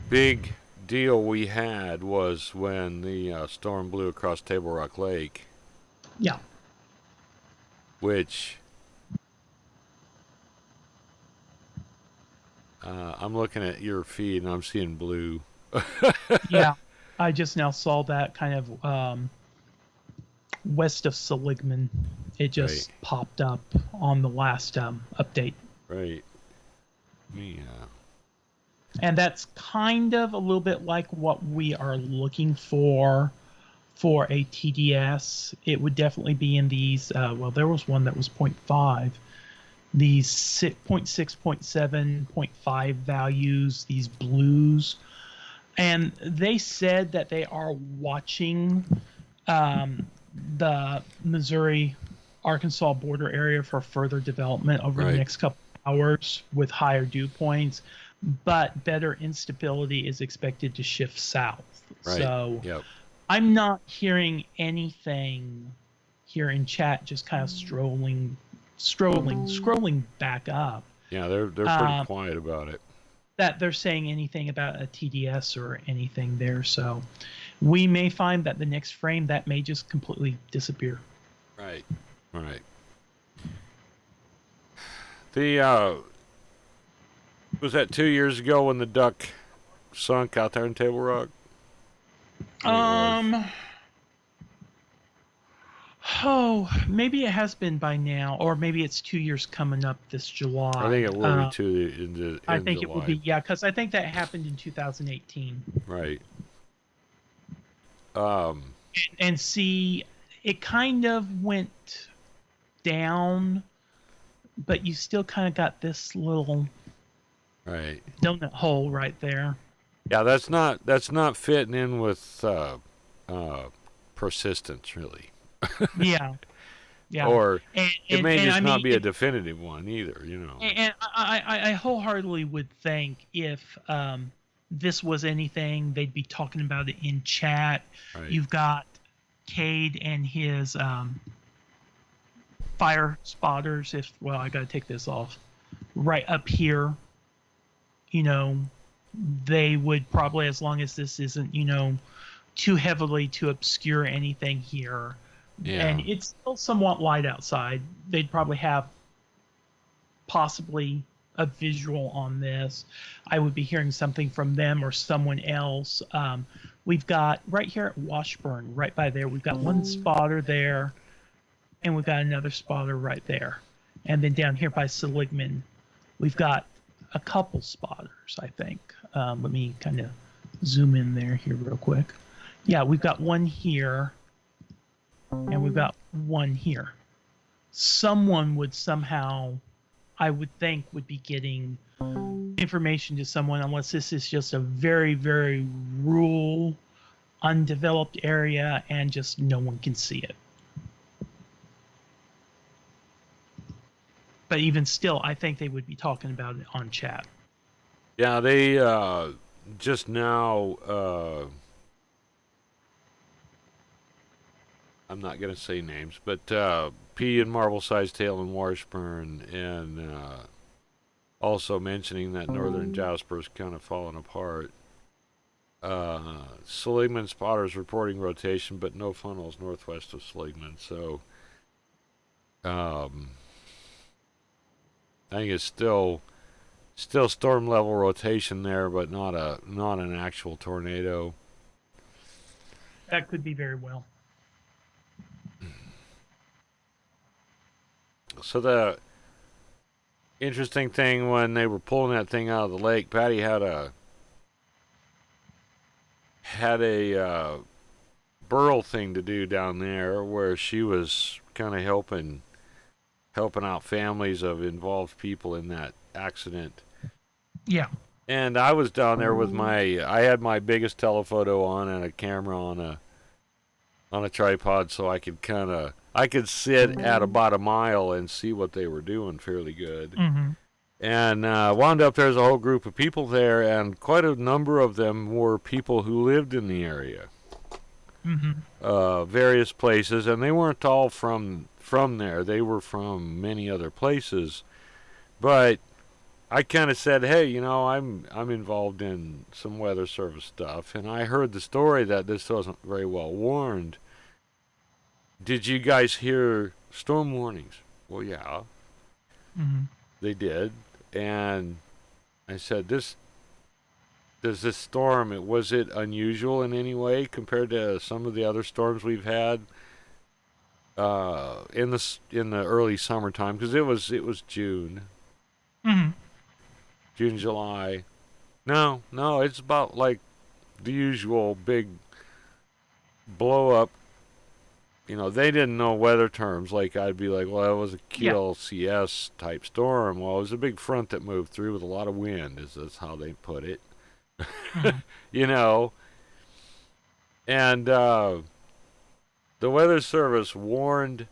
big deal we had was when the storm blew across Table Rock Lake. Yeah. Which I'm looking at your feed and I'm seeing blue. Yeah, I just now saw that kind of west of Seligman. It just popped up on the last update. Right. Yeah. And that's kind of a little bit like what we are looking for a TDS. It would definitely be in these, there was one that was 0.5. These 0.6, 0.7, 0.5 values, these blues. And they said that they are watching the Missouri-Arkansas border area for further development over the next couple of hours with higher dew points. But better instability is expected to shift south. Right. So yep. I'm not hearing anything here in chat, just kind of scrolling back up. Yeah, they're pretty quiet about it. That they're saying anything about a TDS or anything there. So we may find that the next frame that may just completely disappear. Right. The was that 2 years ago when the duck sunk out there in Table Rock? Maybe it has been by now, or maybe it's 2 years coming up this July. I think it will be in I think July. It will be, yeah, because I think that happened in 2018. Right. And see, it kind of went down, but you still kind of got this little donut hole right there. Yeah, that's not fitting in with persistence, really. Yeah. Or it may just not be a definitive one either, And I wholeheartedly would think if this was anything, they'd be talking about it in chat. Right. You've got Cade and his fire spotters. I got to take this off. Right up here, they would probably, as long as this isn't, too heavily to obscure anything here. Yeah. And it's still somewhat light outside. They'd probably have possibly a visual on this. I would be hearing something from them or someone else. We've got right here at Washburn, right by there, we've got one spotter there, and we've got another spotter right there. And then down here by Seligman, we've got a couple spotters, I think. Let me kind of zoom in here real quick. Yeah, we've got one here, and we've got one here. Someone would somehow, I would think, would be getting information to someone, unless this is just a very, very rural, undeveloped area and just no one can see it. But even still, I think they would be talking about it on chat. Yeah, they just now, I'm not going to say names, but P and Marble Size Tail and Washburn, and also mentioning that northern Jasper's kind of falling apart. Seligman spotters reporting rotation, but no funnels northwest of Seligman. So I think it's still storm level rotation there, but not an actual tornado. That could be very well. So the interesting thing, when they were pulling that thing out of the lake, Patty had a burl thing to do down there, where she was kind of helping out families of involved people in that accident. Yeah. And I was down there with I had my biggest telephoto on and a camera on on a tripod so I could sit at about a mile and see what they were doing fairly good. Mm-hmm. And wound up there's a whole group of people there, and quite a number of them were people who lived in the area, various places, and they weren't all from there. They were from many other places, but I kind of said, hey, I'm involved in some weather service stuff, and I heard the story that this wasn't very well warned. Did you guys hear storm warnings? Well, yeah, they did. And I said, this storm, was it unusual in any way compared to some of the other storms we've had in the early summertime? Because it was June, June, July. No, it's about like the usual big blow up. They didn't know weather terms. Like, I'd be like, well, it was a QLCS type storm. Well, it was a big front that moved through with a lot of wind, is how they put it. And the Weather Service warned,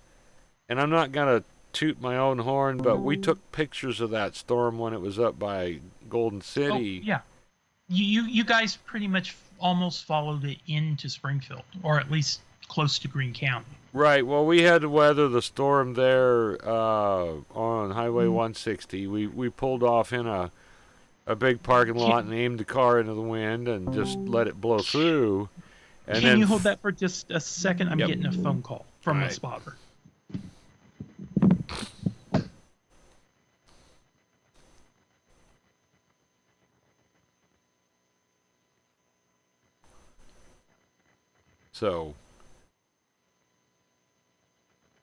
and I'm not going to toot my own horn, but we took pictures of that storm when it was up by Golden City. Oh, yeah. You guys pretty much almost followed it into Springfield, or at least close to Greene County. Right. Well, we had to weather the storm there on Highway 160. We pulled off in a big parking lot and aimed the car into the wind and just let it blow through. And Can you hold that for just a second? I'm getting a phone call from a spotter. So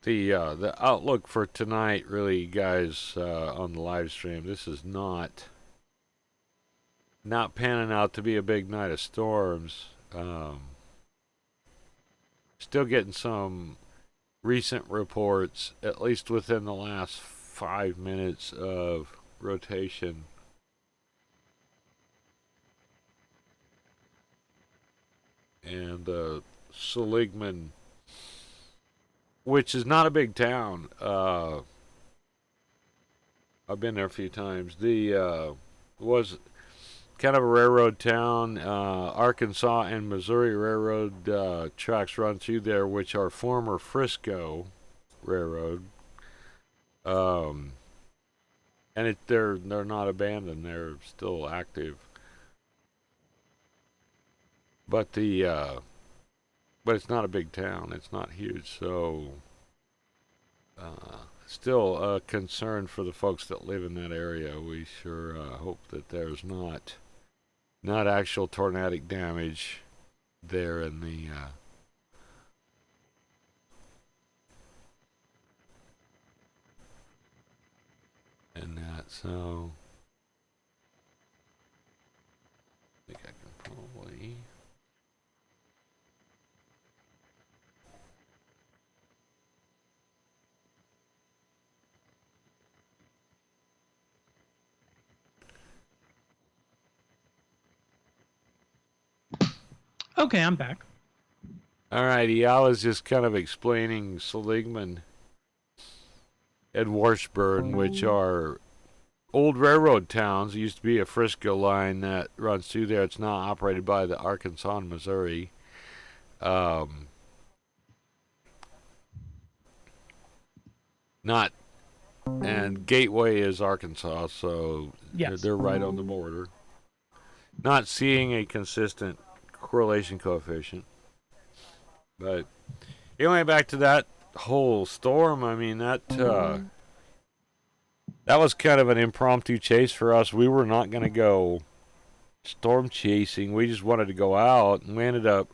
the outlook for tonight, really, guys, on the live stream, this is not panning out to be a big night of storms. Still getting some recent reports, at least within the last 5 minutes of rotation. And Seligman, which is not a big town. I've been there a few times. Was kind of a railroad town. Arkansas and Missouri Railroad tracks run through there, which are former Frisco Railroad. And they're not abandoned. They're still active. But but it's not a big town. It's not huge, so still a concern for the folks that live in that area. We sure hope that there's not actual tornadic damage there in the in that. So I think I can probably. Okay, I'm back. Alrighty, I was just kind of explaining Seligman and Washburn, which are old railroad towns. It used to be a Frisco line that runs through there. It's now operated by the Arkansas and Missouri. And Gateway is Arkansas, so they're right on the border. Not seeing a consistent correlation coefficient. But anyway, back to that whole storm. I mean, that was kind of an impromptu chase for us. We were not going to go storm chasing. We just wanted to go out, and we ended up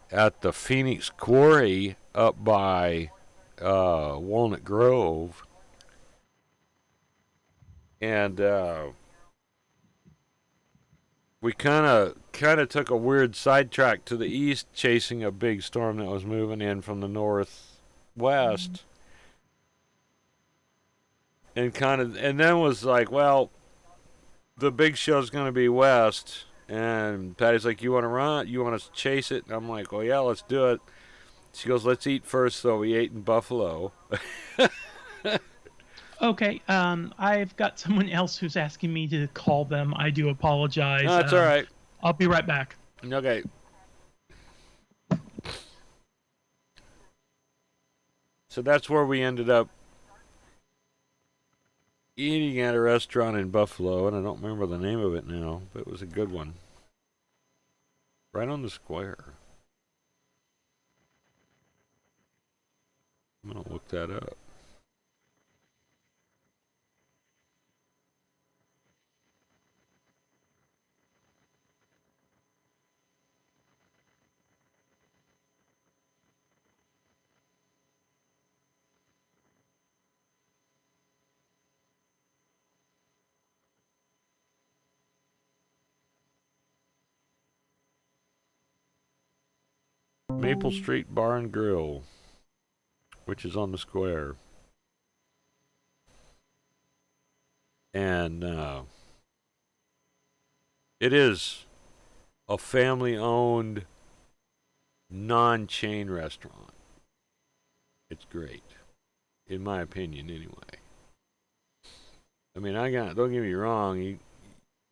at the Phoenix Quarry up by Walnut Grove. And we kind of took a weird sidetrack to the east, chasing a big storm that was moving in from the northwest. And then was like, well, the big show's going to be west. And Patty's like, you want to run? You want to chase it? And I'm like, well, yeah, let's do it. She goes, let's eat first, though. We ate in Buffalo. Okay. I've got someone else who's asking me to call them. I do apologize. No, that's all right. I'll be right back. Okay. So that's where we ended up eating at a restaurant in Buffalo, and I don't remember the name of it now, but it was a good one. Right on the square. I'm going to look that up. Maple Street Bar and Grill, which is on the square. And it is a family-owned, non-chain restaurant. It's great, in my opinion, anyway. I mean, don't get me wrong,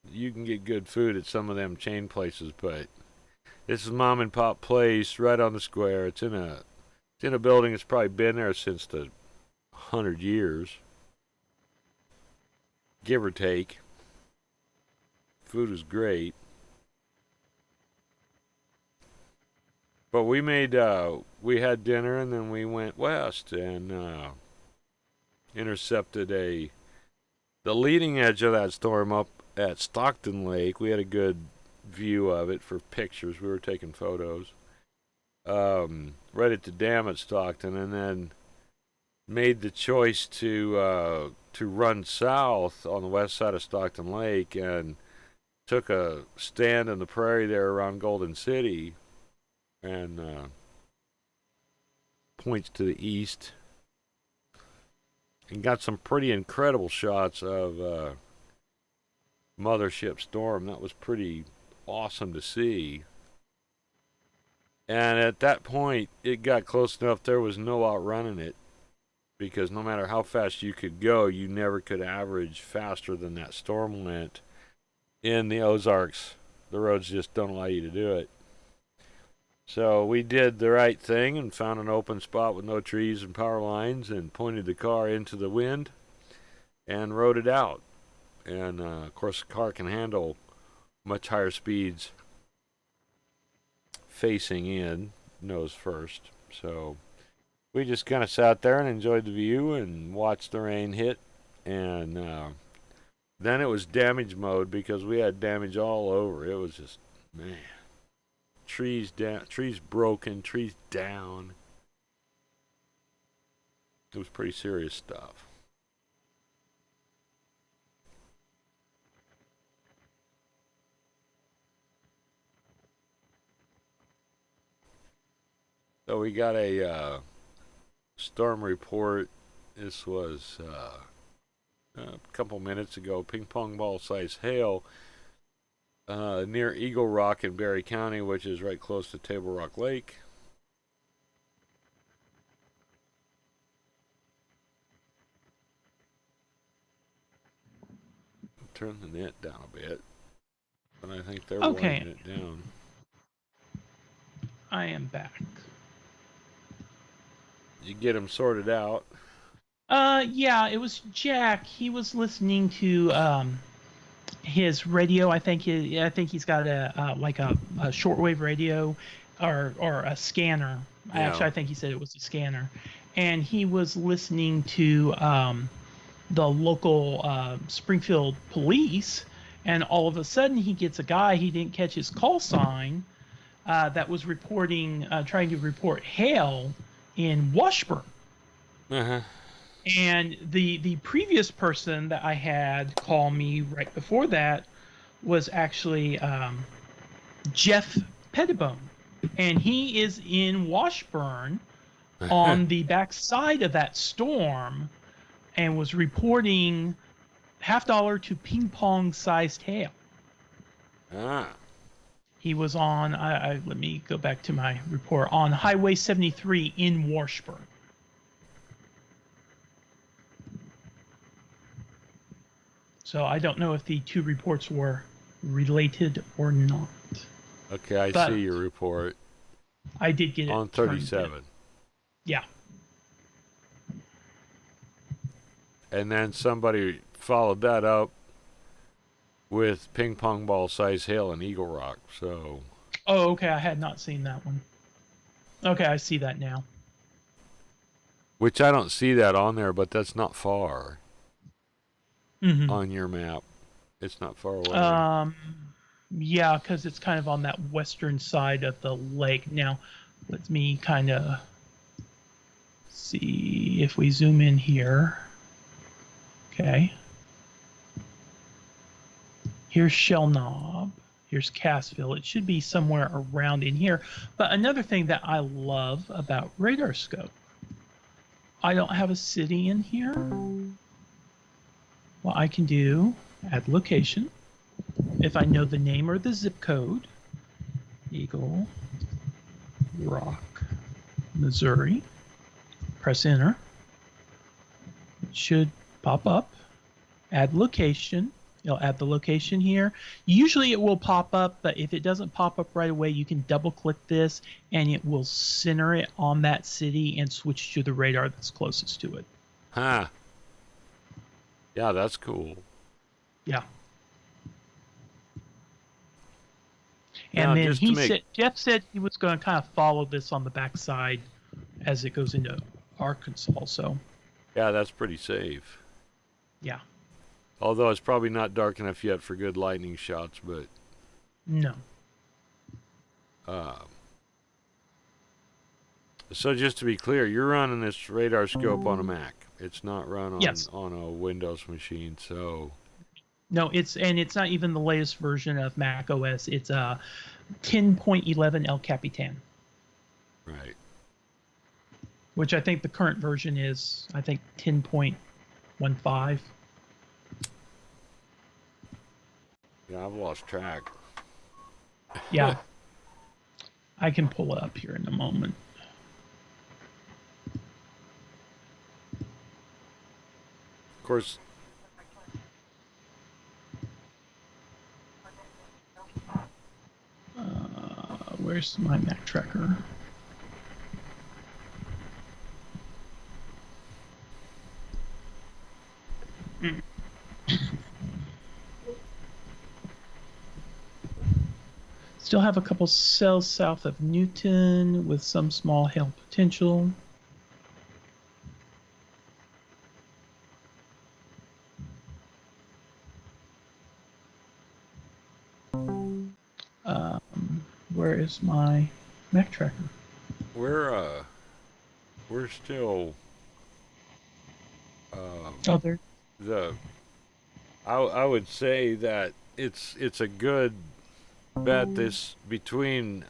you can get good food at some of them chain places, but this is mom and pop place right on the square. It's in a building that's probably been there since the 100 years, give or take. Food is great. But we had dinner and then we went west and intercepted the leading edge of that storm up at Stockton Lake. We had a good view of it for pictures. We were taking photos. Right at the dam at Stockton, and then made the choice to run south on the west side of Stockton Lake and took a stand in the prairie there around Golden City and points to the east and got some pretty incredible shots of Mothership Storm. That was pretty awesome to see. And at that point, it got close enough there was no outrunning it, because no matter how fast you could go, you never could average faster than that storm went. In the Ozarks, the roads just don't allow you to do it. So we did the right thing and found an open spot with no trees and power lines and pointed the car into the wind and rode it out. And of course, the car can handle much higher speeds facing in, nose first. So we just kind of sat there and enjoyed the view and watched the rain hit. And then it was damage mode because we had damage all over. It was just, man, trees down, trees broken, trees down. It was pretty serious stuff. So we got a storm report. This was a couple minutes ago. Ping pong ball size hail near Eagle Rock in Berry County, which is right close to Table Rock Lake. Turn the net down a bit, but I think they're winding it down. I am back. Did you get them sorted out? Yeah, it was Jack. He was listening to his radio. I think he's got a like a shortwave radio or a scanner. Yeah. Actually, I think he said it was a scanner, and he was listening to the local Springfield police, and all of a sudden he gets a guy, he didn't catch his call sign, that was reporting, trying to report hail in Washburn. Uh-huh. And the previous person that I had call me right before that was actually Jeff Pettibone, and he is in Washburn on the backside of that storm, and was reporting $0.50 to ping pong sized hail. Ah. He was on. Let me go back to my report on Highway 73 in Washburn. So I don't know if the two reports were related or not. Okay, I But see your report I did get it on turned in. 37. Yeah. And then somebody followed that up with ping pong ball size hail in Eagle Rock. So, Oh, okay. I had not seen that one. Okay, I see that now. which I don't see that on there, but that's not far Mm-hmm. on your map. It's not far away. Yeah, because it's kind of on that western side of the lake. Now, let me kind of see if we zoom in here. Okay. Here's Shell Knob. Here's Cassville. It should be somewhere around in here. But another thing that I love about Radar Scope, I don't have a city in here. What I can do, add location. If I know the name or the zip code, Eagle Rock, Missouri, press enter. It should pop up. Add location. You'll add the location here. Usually it will pop up, but if it doesn't pop up right away, you can double click this and it will center it on that city and switch to the radar that's closest to it. Huh. Yeah, that's cool. Yeah. Now, And then just to make Jeff said he was going to kind of follow this on the backside as it goes into Arkansas. So, yeah, that's pretty safe. yeah. Although it's probably not dark enough yet for good lightning shots, but No. So just to be clear, you're running this radar scope on a Mac. It's not run on Yes. on a Windows machine. So No, it's not even the latest version of Mac OS. It's 10.11 El Capitan, right. which I think the current version is 10.15. Yeah, I've lost track. Yeah. I can pull it up here in a moment. Of course, Where's my Mac tracker? Still have a couple cells south of Newton with some small hail potential. Where is my Mac tracker? we're still Oh, there. I would say that it's a good bet this between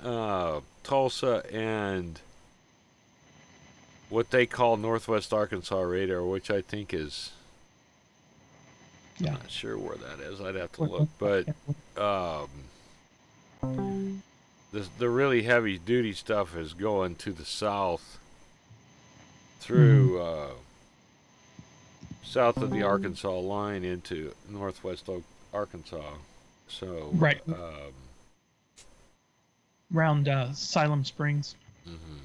Tulsa and what they call Northwest Arkansas radar, which I think is Yeah. not sure where that is. I'd have to look, but the really heavy duty stuff is going to the south through south of the Arkansas line into northwest Arkansas. So Right. Around Siloam Springs. mhm.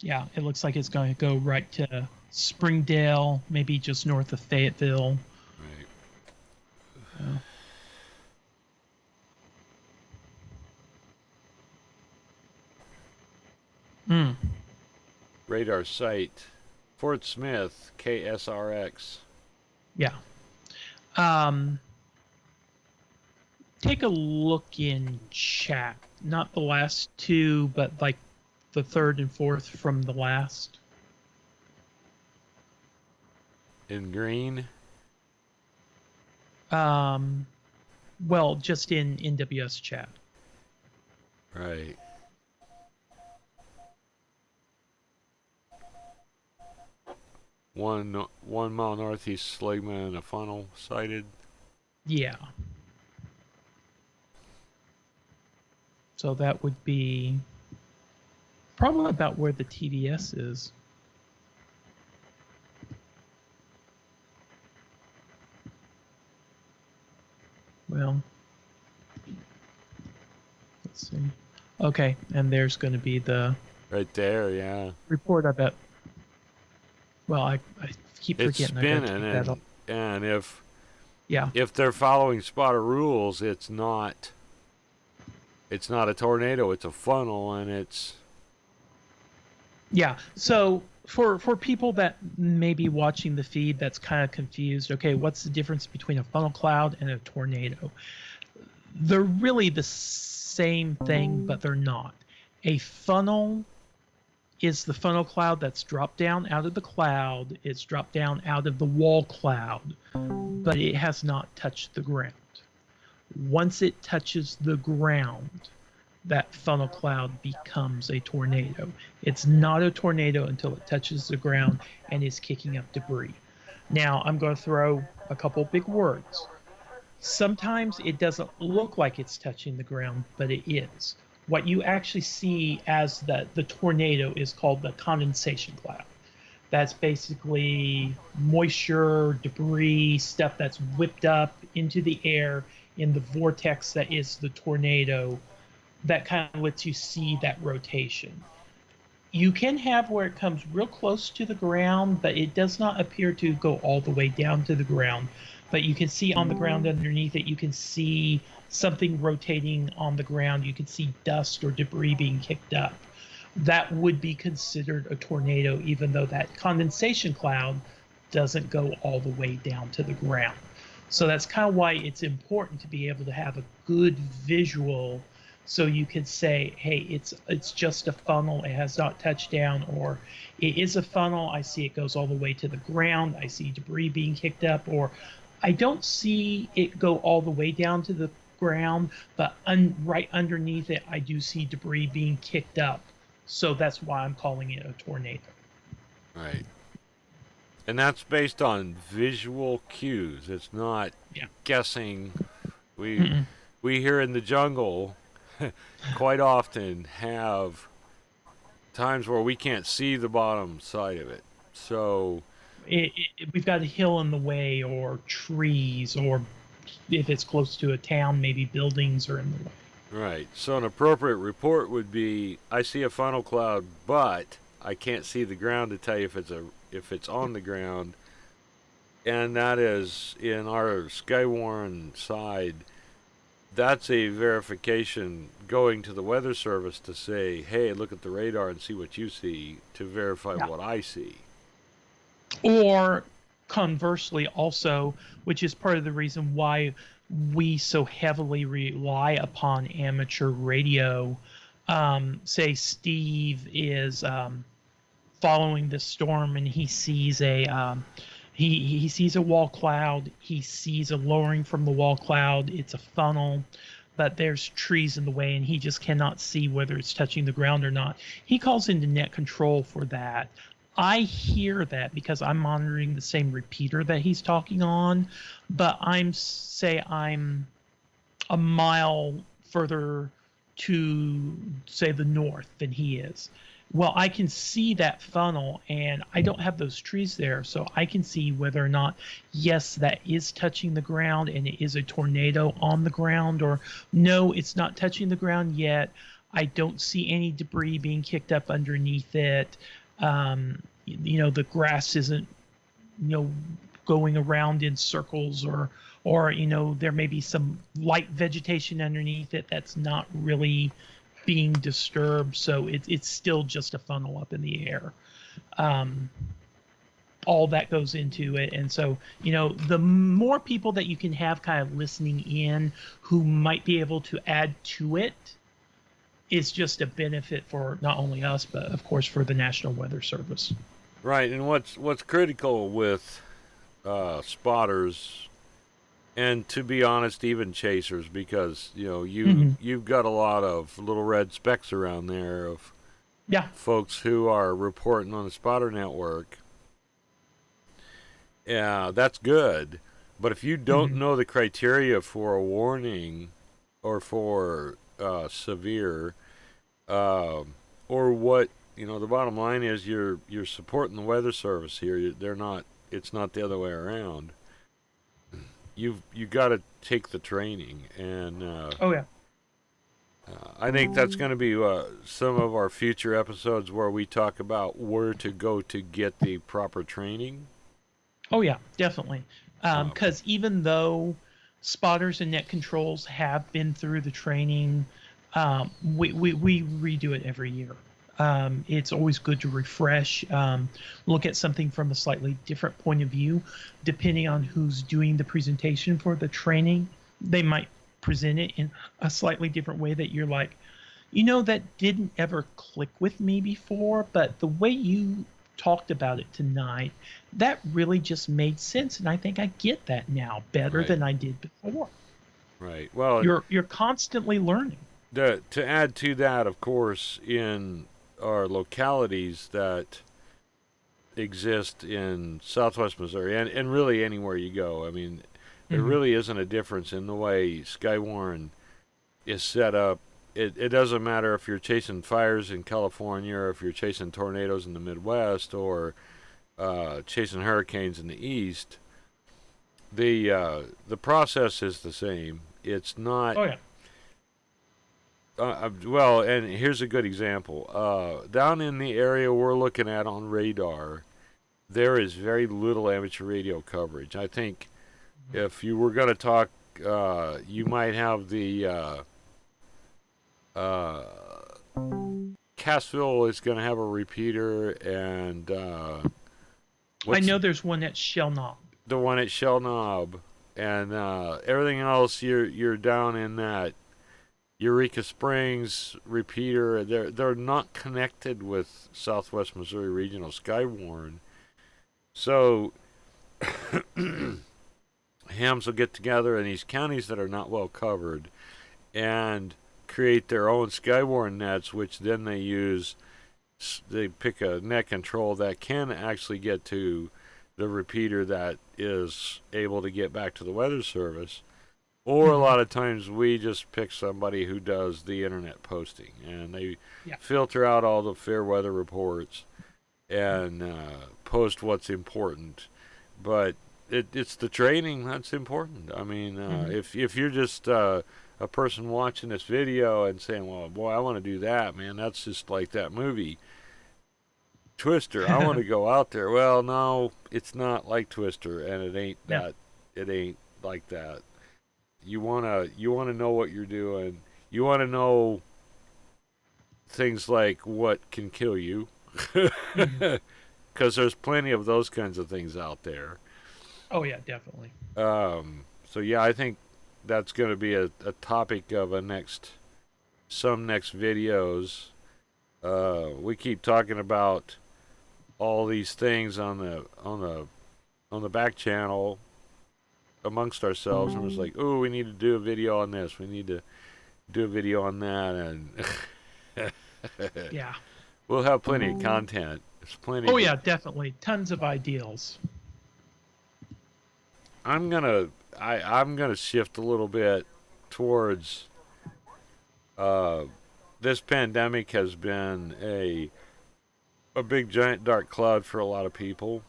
Yeah, it looks like it's going to go right to Springdale, maybe just north of Fayetteville. Right. Radar site, Fort Smith, KSRX. Yeah. Take a look in chat. Not the last two, but like the third and fourth from the last. In green. Well, just in NWS chat. Right. One mile northeast Sligman and a funnel sighted. Yeah. So that would be probably about where the TDS is. Well, let's see. Okay, and there's going to be the Right there, yeah. report, I bet. Well, I keep It's forgetting I got to spinning, take that off. and Yeah. if they're following spotter rules, it's not a tornado, it's a funnel, and it's Yeah. So for people that may be watching the feed that's kind of confused, okay, what's the difference between a funnel cloud and a tornado? They're really the same thing, but they're not. A funnel is the funnel cloud that's dropped down out of the cloud. It's dropped down out of the wall cloud, but it has not touched the ground. Once it touches the ground, that funnel cloud becomes a tornado. It's not a tornado until it touches the ground and is kicking up debris. Now, I'm going to throw a couple big words. Sometimes it doesn't look like it's touching the ground, but it is. What you actually see as the tornado is called the condensation cloud. That's basically moisture, debris, stuff that's whipped up into the air in the vortex that is the tornado. That kind of lets you see that rotation. You can have where it comes real close to the ground, but it does not appear to go all the way down to the ground. But you can see on the ground underneath it, you can see something rotating on the ground. You can see dust or debris being kicked up. That would be considered a tornado, even though that condensation cloud doesn't go all the way down to the ground. So that's kind of why it's important to be able to have a good visual, so you can say, hey, it's just a funnel, it has not touched down, or it is a funnel, I see it goes all the way to the ground, I see debris being kicked up, or I don't see it go all the way down to the ground, but right underneath it, I do see debris being kicked up. So that's why I'm calling it a tornado. right. And that's based on visual cues. It's not guessing. We here in the jungle quite often have times where we can't see the bottom side of it. So we've got a hill in the way, or trees, or if it's close to a town, maybe buildings are in the way. right. So an appropriate report would be, I see a funnel cloud, but I can't see the ground to tell you if it's on the ground. And that is in our Skywarn side. That's a verification going to the Weather Service to say, hey, look at the radar and see what you see, to verify what I see. Or conversely, also, which is part of the reason why we so heavily rely upon amateur radio. Say Steve is following the storm and he sees he sees a wall cloud, he sees a lowering from the wall cloud, it's a funnel, but there's trees in the way and he just cannot see whether it's touching the ground or not. He calls into net control for that. I hear that because I'm monitoring the same repeater that he's talking on, but I'm a mile further to, say, the north than he is. Well, I can see that funnel and I don't have those trees there, so I can see whether or not, yes, that is touching the ground and it is a tornado on the ground, or no, it's not touching the ground yet. I don't see any debris being kicked up underneath it. The grass isn't, going around in circles, or there may be some light vegetation underneath it that's not really being disturbed. So it's still just a funnel up in the air. All that goes into it. And so, the more people that you can have kind of listening in who might be able to add to it, is just a benefit for not only us, but of course for the National Weather Service. Right, and what's critical with spotters, and to be honest, even chasers, because you've got a lot of little red specks around there of folks who are reporting on the spotter network. Yeah, that's good, but if you don't know the criteria for a warning or for severe, or what, the bottom line is you're supporting the Weather Service here. They're not. It's not the other way around. You got to take the training, and Oh yeah. I think that's going to be some of our future episodes where we talk about where to go to get the proper training. Oh yeah, definitely. Because even though spotters and net controls have been through the training, we redo it every year. It's always good to refresh, look at something from a slightly different point of view. Depending on who's doing the presentation for the training, they might present it in a slightly different way that you're like, that didn't ever click with me before, but the way you talked about it tonight, that really just made sense, and I think I get that now better Right. than I did before. Right. Well, You're constantly learning. to add to that, of course, in our localities that exist in Southwest Missouri, and really anywhere you go, I mean, there really isn't a difference in the way Skywarn is set up. It doesn't matter if you're chasing fires in California, or if you're chasing tornadoes in the Midwest, or chasing hurricanes in the East. The process is the same. It's not. Oh yeah. Well, and here's a good example. Down in the area we're looking at on radar, there is very little amateur radio coverage. I think if you were going to talk, you might have the Cassville is going to have a repeater, and I know there's one at Shell Knob. the one at Shell Knob, and everything else you're down in that Eureka Springs repeater. They're not connected with Southwest Missouri Regional Skywarn, so hams will get together in these counties that are not well covered and create their own Skywarn nets, which then they use. They pick a net control that can actually get to the repeater that is able to get back to the Weather Service. Or a lot of times we just pick somebody who does the internet posting, and they filter out all the fair weather reports and post what's important. But it's the training that's important. I mean, if you're just a person watching this video and saying, well, boy, I want to do that, man, that's just like that movie Twister. I want to go out there. Well, no, it's not like Twister, and it ain't that. It ain't like that. You wanna know what you're doing. You want to know things like what can kill you, because there's plenty of those kinds of things out there. Oh yeah, definitely. So yeah, I think that's going to be a topic of some next videos. We keep talking about all these things on the back channel amongst ourselves, and it's like, oh, we need to do a video on this. We need to do a video on that, and Yeah. we'll have plenty of content. There's plenty. Oh yeah, definitely. Tons of ideals. I'm gonna shift a little bit towards this pandemic has been a big giant dark cloud for a lot of people,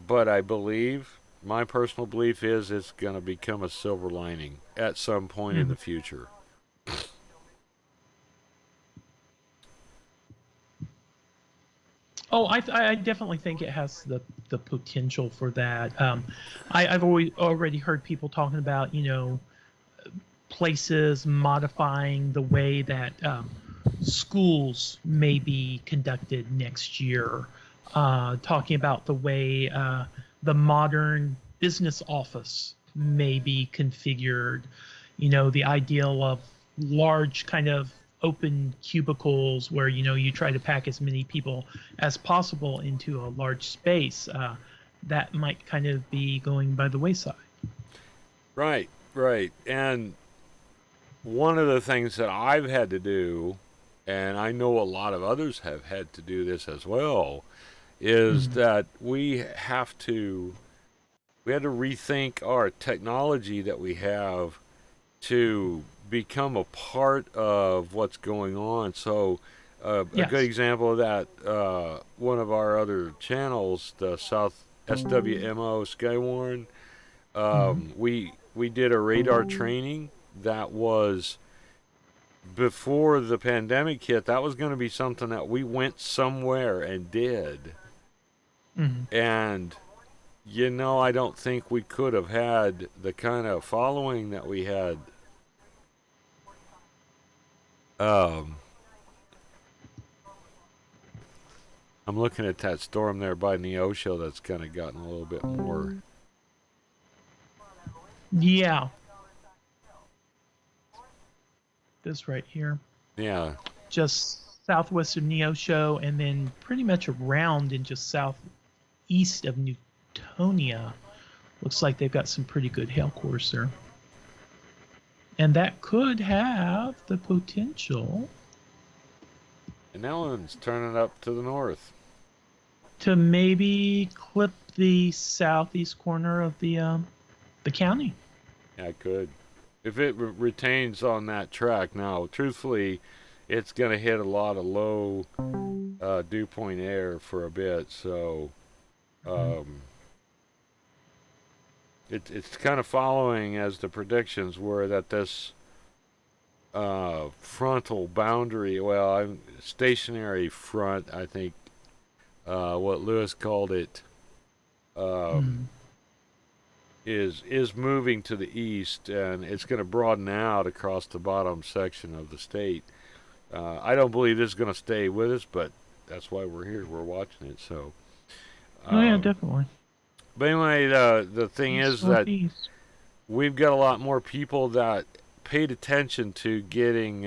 but I believe my personal belief is it's going to become a silver lining at some point in the future. Oh, I definitely think it has the potential for that. I've already heard people talking about, places modifying the way that schools may be conducted next year, talking about the way the modern business office may be configured, the ideal of large kind of open cubicles where you try to pack as many people as possible into a large space. That might kind of be going by the wayside. Right. And one of the things that I've had to do, and I know a lot of others have had to do this as well, is that we had to rethink our technology that we have to become a part of what's going on. So a Yes. good example of that, one of our other channels, the South SWMO Skywarn, we did a radar training that was before the pandemic hit. That was going to be something that we went somewhere and did. And I don't think we could have had the kind of following that we had. I'm looking at that storm there by Neosho that's kind of gotten a little bit more. Yeah. This right here. Yeah. Just southwest of Neosho, and then pretty much around and just southeast of Newtonia. Looks like they've got some pretty good hail cores there. And that could have the potential. And that one's turning up to the north. To maybe clip the southeast corner of the county. Yeah, it could. If it retains on that track. Now, truthfully, it's going to hit a lot of low dew point air for a bit. So it's kind of following as the predictions were that this frontal boundary, stationary front, I think, what Lewis called it, is moving to the east, and it's going to broaden out across the bottom section of the state. I don't believe this is going to stay with us, but that's why we're here. We're watching it. So. Yeah, definitely. But anyway, the thing is that we've got a lot more people that paid attention to getting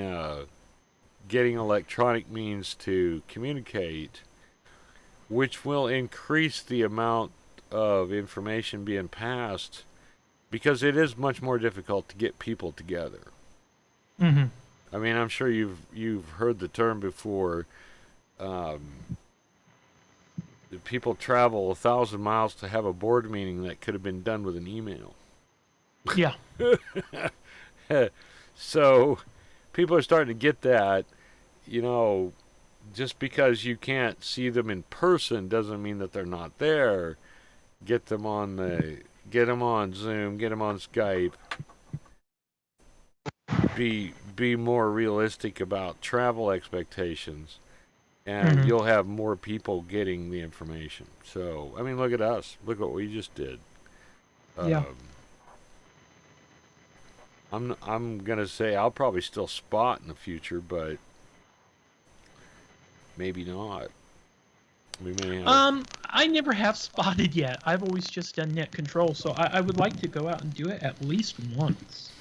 electronic means to communicate, which will increase the amount of information being passed, because it is much more difficult to get people together. I mean, I'm sure you've heard the term before. People travel 1,000 miles to have a board meeting that could have been done with an email. Yeah. So people are starting to get that. Just because you can't see them in person doesn't mean that they're not there. Get them on Zoom, get them on Skype. Be more realistic about travel expectations, and you'll have more people getting the information. So, I mean, look at us. Look what we just did. Yeah. I'm gonna say I'll probably still spot in the future, but maybe not. We may have. I never have spotted yet. I've always just done net control, so I would like to go out and do it at least once.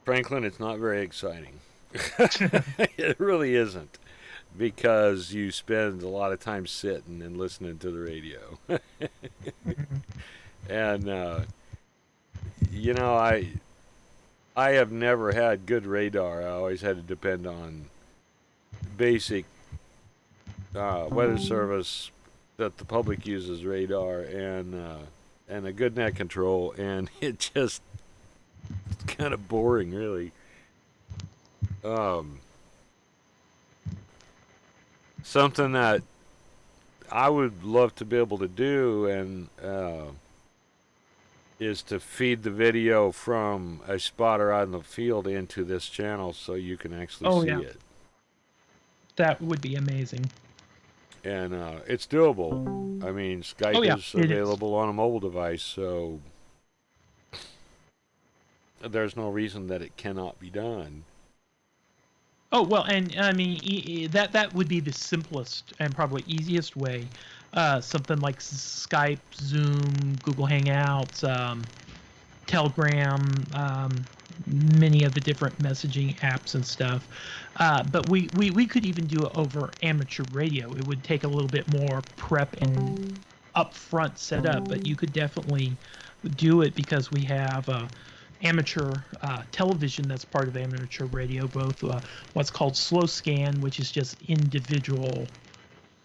Franklin, it's not very exciting. It really isn't, because you spend a lot of time sitting and listening to the radio. And I have never had good radar. I always had to depend on basic weather service that the public uses, radar, and a good net control, and it's kind of boring, really. Something that I would love to be able to do, and is to feed the video from a spotter out in the field into this channel so you can actually see it. That would be amazing. And it's doable. I mean, Skype is available on a mobile device, so there's no reason that it cannot be done. Oh, well, and I mean, that would be the simplest and probably easiest way. Something like Skype, Zoom, Google Hangouts, Telegram, many of the different messaging apps and stuff. But we could even do it over amateur radio. It would take a little bit more prep and upfront setup, but you could definitely do it, because we have amateur television that's part of amateur radio, both what's called slow scan, which is just individual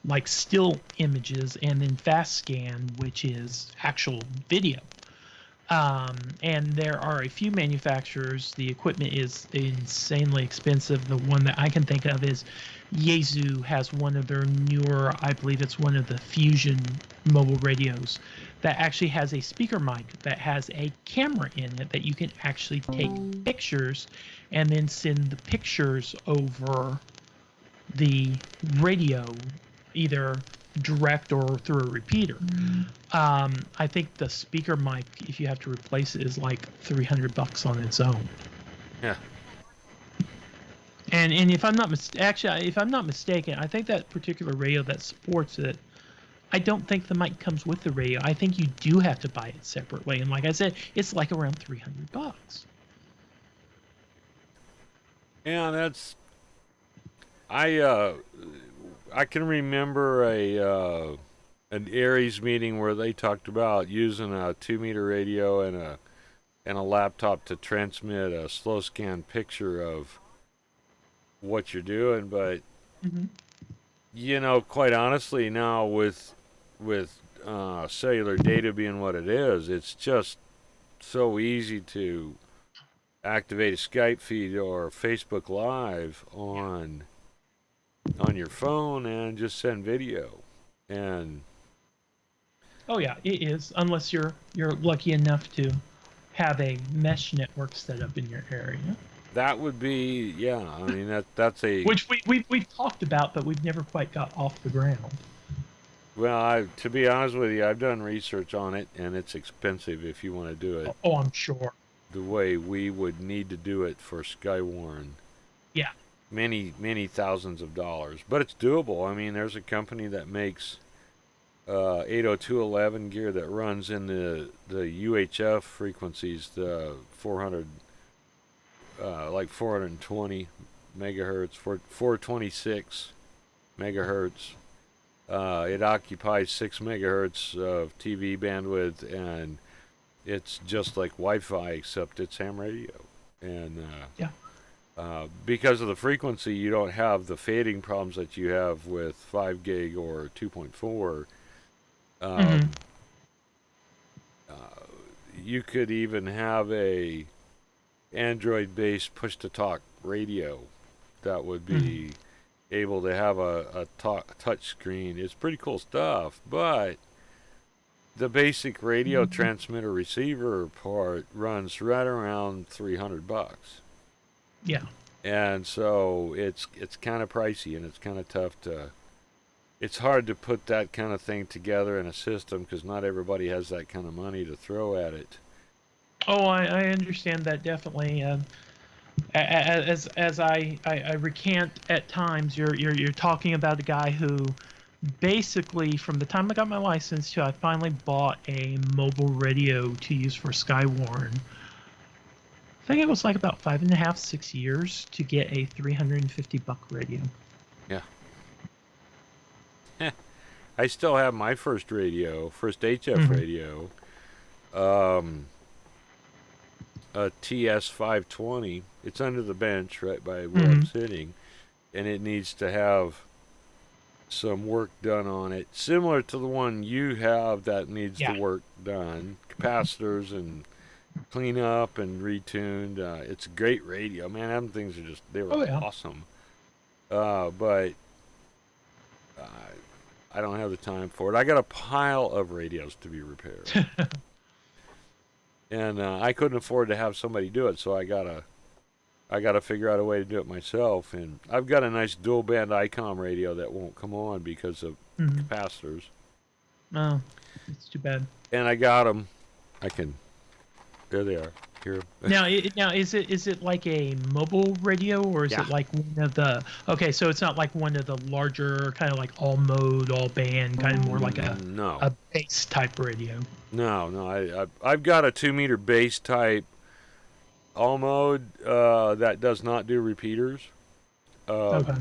like still images, and then fast scan, which is actual video. And there are a few manufacturers. The equipment is insanely expensive. The one that I can think of is Yaesu has one of their newer, I believe it's one of the Fusion mobile radios that actually has a speaker mic that has a camera in it that you can actually take pictures and then send the pictures over the radio, either direct or through a repeater. I think the speaker mic, if you have to replace it, is like $300 on its own. Yeah. And if I'm not if I'm not mistaken, I think that particular radio that supports it, I don't think the mic comes with the radio. I think you do have to buy it separately. And like I said, it's like around $300. Yeah, that's I can remember an Aries meeting where they talked about using a 2-meter radio and a laptop to transmit a slow scan picture of what you're doing, but quite honestly, now with cellular data being what it is, it's just so easy to activate a Skype feed or Facebook Live on your phone and just send video. And oh yeah, it is. Unless you're lucky enough to have a mesh network set up in your area. that would be, yeah. I mean that's a Which we've talked about, but we've never quite got off the ground. well. To be honest with you, I've done research on it, and it's expensive if you want to do it Oh, I'm sure. the way we would need to do it for Skywarn. Yeah. Many thousands of dollars, but it's doable. I mean, there's a company that makes 802.11 gear that runs in the UHF frequencies, the 400, like 420 megahertz, 426 megahertz. It occupies 6 megahertz of TV bandwidth, and it's just like Wi-Fi except it's ham radio. And Yeah. because of the frequency, you don't have the fading problems that you have with 5 gig or 2.4. You could even have a Android-based push-to-talk radio that would be able to have a touch screen. It's pretty cool stuff, but the basic radio transmitter receiver part runs right around $300. Yeah. And so it's kind of pricey, and it's kind of tough to. It's hard to put that kind of thing together in a system because not everybody has that kind of money to throw at it. Oh, I understand that definitely. As I recant at times, you're talking about a guy who basically, from the time I got my license to I finally bought a mobile radio to use for Skywarn, I think it was like about 5.5, 6 years to get a $350 radio. Yeah. I still have my first HF radio, a TS520. It's under the bench right by where I'm sitting, and it needs to have some work done on it, similar to the one you have that needs the work done. Capacitors and clean up and retuned. It's a great radio, man. Them things are they were awesome. But I don't have the time for it. I got a pile of radios to be repaired, and I couldn't afford to have somebody do it, so I gotta figure out a way to do it myself. And I've got a nice dual band ICOM radio that won't come on because of capacitors. Oh, it's too bad. And I got them. There they are. Here. Now is it like a mobile radio, or is it like one of the? Okay, so it's not like one of the larger kind of like all mode, all band, kind of more like a bass type radio. No. I've got a 2-meter bass type all mode that does not do repeaters. Okay.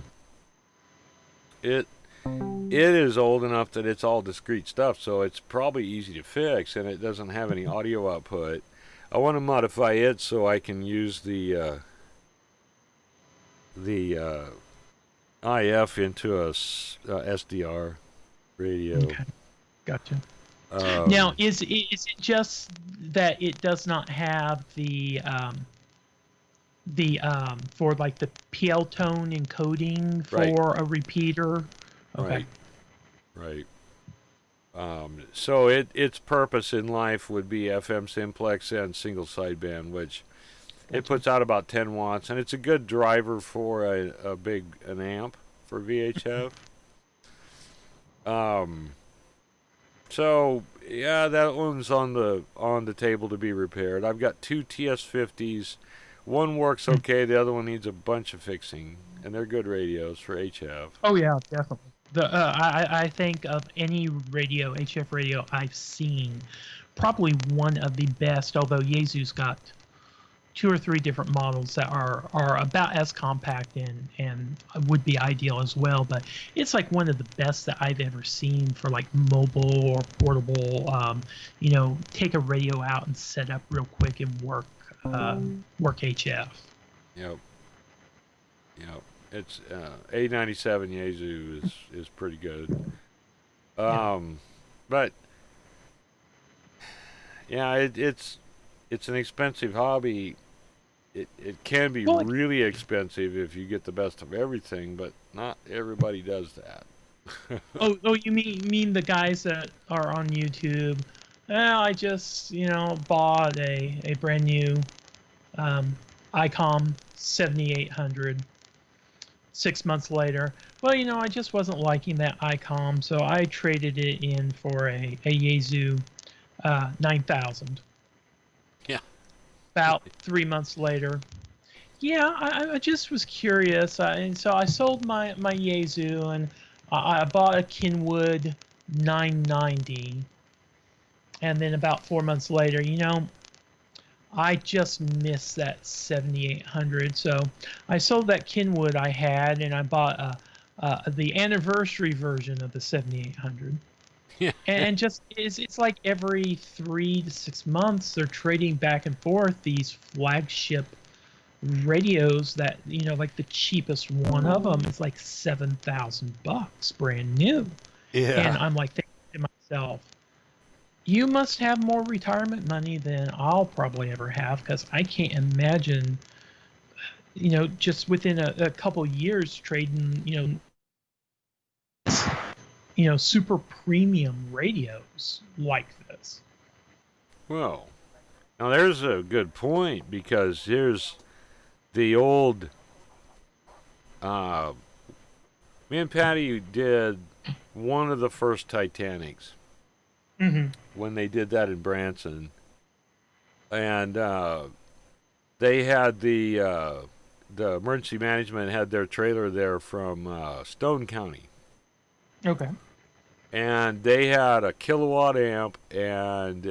It is old enough that it's all discrete stuff, so it's probably easy to fix, and it doesn't have any audio output. I want to modify it so I can use the IF into a SDR radio. Okay, gotcha. Now, is it just that it does not have the for like the PL tone encoding for Right. a repeater? Okay. Right. So its purpose in life would be FM simplex and single sideband, which it puts out about 10 watts, and it's a good driver for an amp for VHF. So yeah, that one's on the table to be repaired. I've got two TS50s. One works okay. The other one needs a bunch of fixing, and they're good radios for HF. Oh yeah, definitely. I think of any radio, HF radio I've seen, probably one of the best. Although Yaesu's got two or three different models that are about as compact and would be ideal as well. But it's like one of the best that I've ever seen for like mobile or portable. Take a radio out and set up real quick and work HF. Yep. Yep. It's A97 Yaesu is pretty good. But yeah, it's an expensive hobby. It can be really expensive if you get the best of everything, but not everybody does that. oh, you mean the guys that are on YouTube? I just bought a brand new ICOM 7800. 6 months later, well, I just wasn't liking that ICOM, so I traded it in for a Yaesu 9000. Yeah. About 3 months later, yeah, I just was curious, and so I sold my Yaesu, and I bought a Kenwood 990, and then about 4 months later, I just missed that 7800, so I sold that Kenwood I had, and I bought the anniversary version of the 7800. Yeah. And just it's like every 3 to 6 months they're trading back and forth these flagship radios that like the cheapest one of them is like $7,000 brand new. Yeah. And I'm like thinking to myself, you must have more retirement money than I'll probably ever have, because I can't imagine, just within a couple years trading, super premium radios like this. Well, now there's a good point, because here's the old. Me and Patty did one of the first Titanics. Mm-hmm. When they did that in Branson, and they had the emergency management had their trailer there from Stone County, Okay. and they had a kilowatt amp and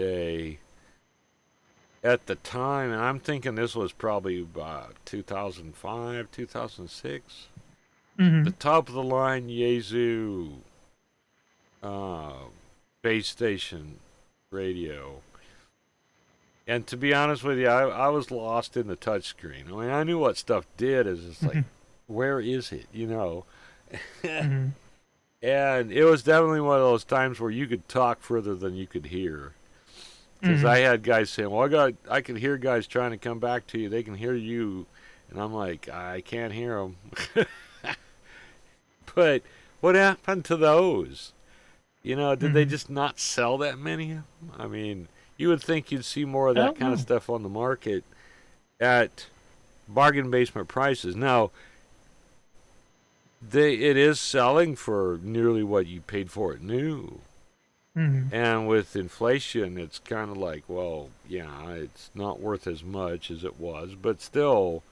at the time, and I'm thinking this was probably about 2005, 2006, Mm-hmm. the top of the line Yaesu base station radio. And to be honest with you, I was lost in the touchscreen. I mean, I knew what stuff did. It's just like, where is it? Mm-hmm. And it was definitely one of those times where you could talk further than you could hear. Because Mm-hmm. I had guys saying, well, I could hear guys trying to come back to you. They can hear you. And I'm like, I can't hear them. But what happened to those? Did they just not sell that many of them? I mean, you would think you'd see more of that kind of stuff on the market at bargain basement prices. Now, it is selling for nearly what you paid for it new. Mm-hmm. And with inflation, it's kind of like, well, yeah, it's not worth as much as it was, but still,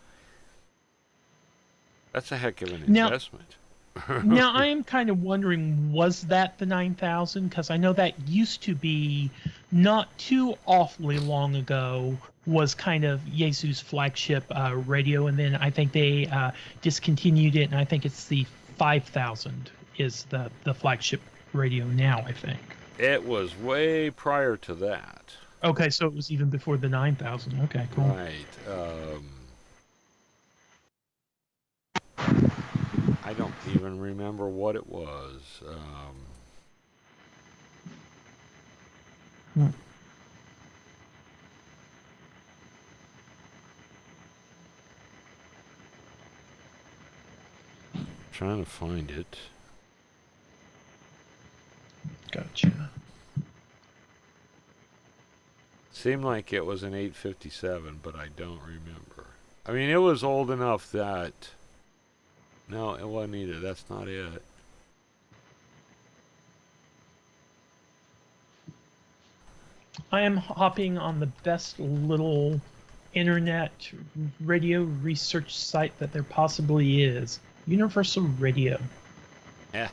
that's a heck of an investment. Now I am kind of wondering, was that the 9000? Because I know that used to be, not too awfully long ago, was kind of Yaesu's flagship radio, and then I think they discontinued it, and I think it's the 5000 is the flagship radio now, I think. It was way prior to that. Okay, so it was even before the 9000. Okay, cool. Right. I don't even remember what it was. Hmm. Trying to find it. Gotcha. Seemed like it was an 857, but I don't remember. I mean, it was old enough that... No, it wasn't either. That's not it. I am hopping on the best little internet radio research site that there possibly is. Universal Radio. Yeah.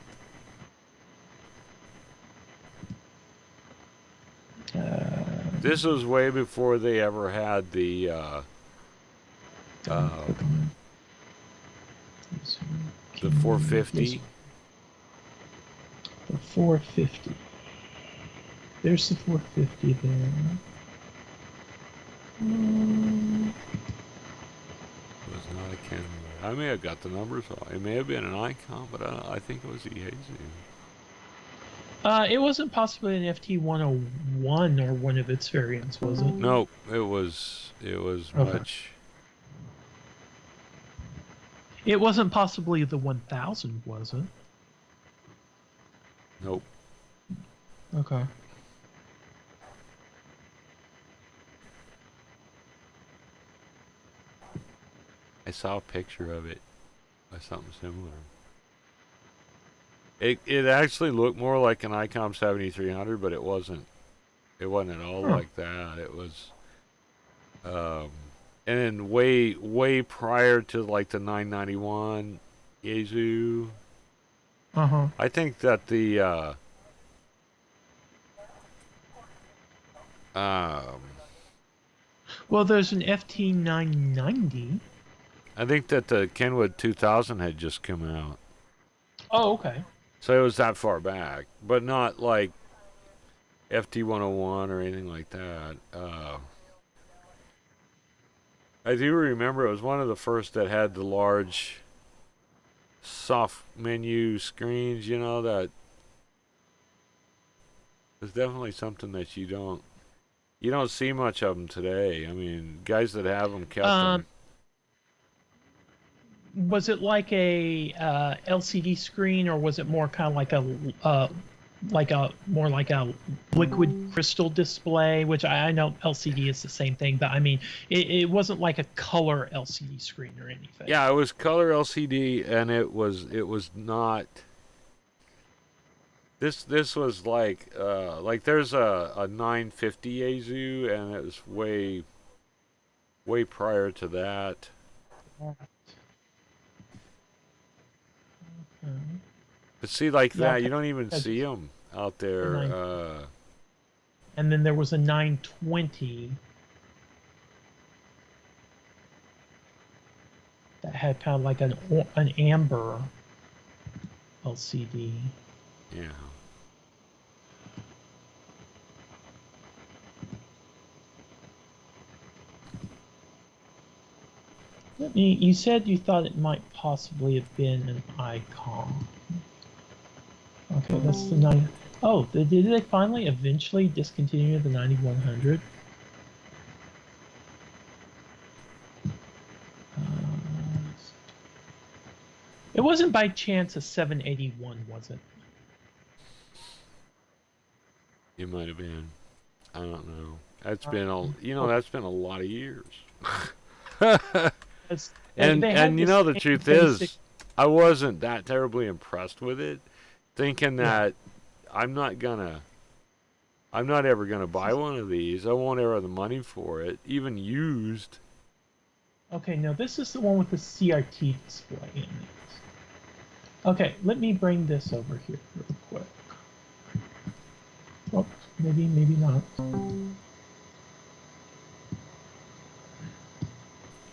This was way before they ever had the the 450. The 450. There's the 450 there. It was not a Ken. I may have got the numbers wrong. It may have been an Icon, but I think it was the Yaesu. It wasn't possibly an FT101 or one of its variants, was it? No, it was okay. Much. It wasn't possibly the 1000, was it? Nope. Okay. I saw a picture of it by something similar. It actually looked more like an ICOM 7300, but it wasn't. It wasn't at all like that. It was, and then way prior to like the 991 Yaesu. I think that the well, there's an FT990. I think that the Kenwood 2000 had just come out. Oh, okay. So it was that far back, but not like FT101 or anything like that. I do remember it was one of the first that had the large soft menu screens, you know, that was definitely something that you don't see much of them today. I mean, guys that have them kept them. Was it like a LCD screen, or was it more kind of like a liquid crystal display? Which I know LCD is the same thing, but I mean, it wasn't like a color LCD screen or anything. Yeah, it was color LCD, and it was not. This was like there's a 950 Yaesu, and it was way prior to that. But see, like that, you don't even see them out there. And then there was a 920 that had kind of like an amber LCD. Yeah. You said you thought it might possibly have been an icon. Okay, that's the 9. Oh, did they finally eventually discontinue the 9100? It wasn't by chance a 781, was it? It might have been. I don't know. That's been that's been a lot of years. And you know, the truth is, I wasn't that terribly impressed with it, thinking that I'm not ever gonna buy one of these. I won't ever have the money for it, even used. Okay, now this is the one with the CRT display in it. Okay, let me bring this over here real quick. Oh, maybe not.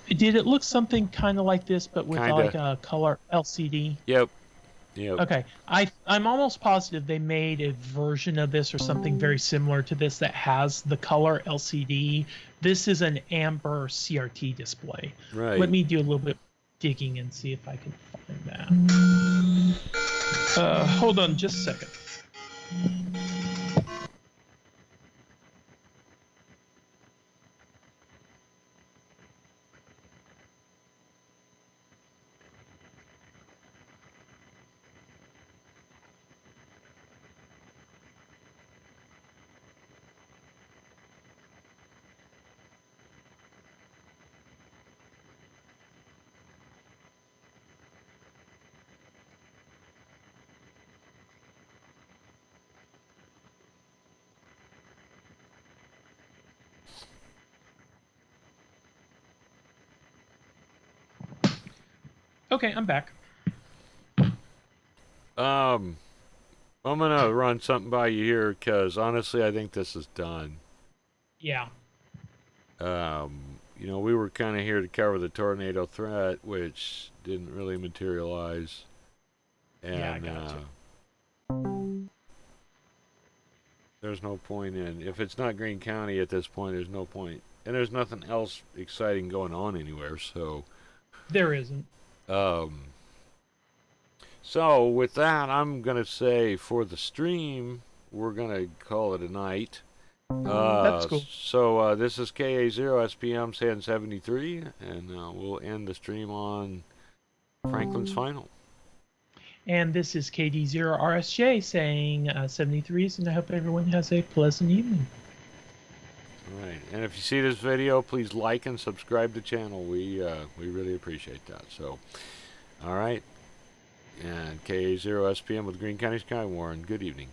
Did it look something kind of like this, but with like a color LCD? Yep. Okay, I'm almost positive they made a version of this or something very similar to this that has the color LCD. This is an amber CRT display. Right. Let me do a little bit digging and see if I can find that. Hold on just a second. Okay, I'm back. I'm gonna run something by you here because honestly, I think this is done. Yeah. We were kind of here to cover the tornado threat, which didn't really materialize. And Yeah, I got there's no point in if it's not Greene County at this point. There's no point, and there's nothing else exciting going on anywhere. So, There isn't. So with that, I'm gonna say for the stream, we're gonna call it a night. That's cool. So this is KA0 SPM saying 73, and we'll end the stream on Franklin's final. And this is KD0RSJ saying 73s, and I hope everyone has a pleasant evening. All right, and if you see this video, please like and subscribe to the channel. We really appreciate that. So, all right, and KA0 SPM with Greene County Skywarn. Good evening.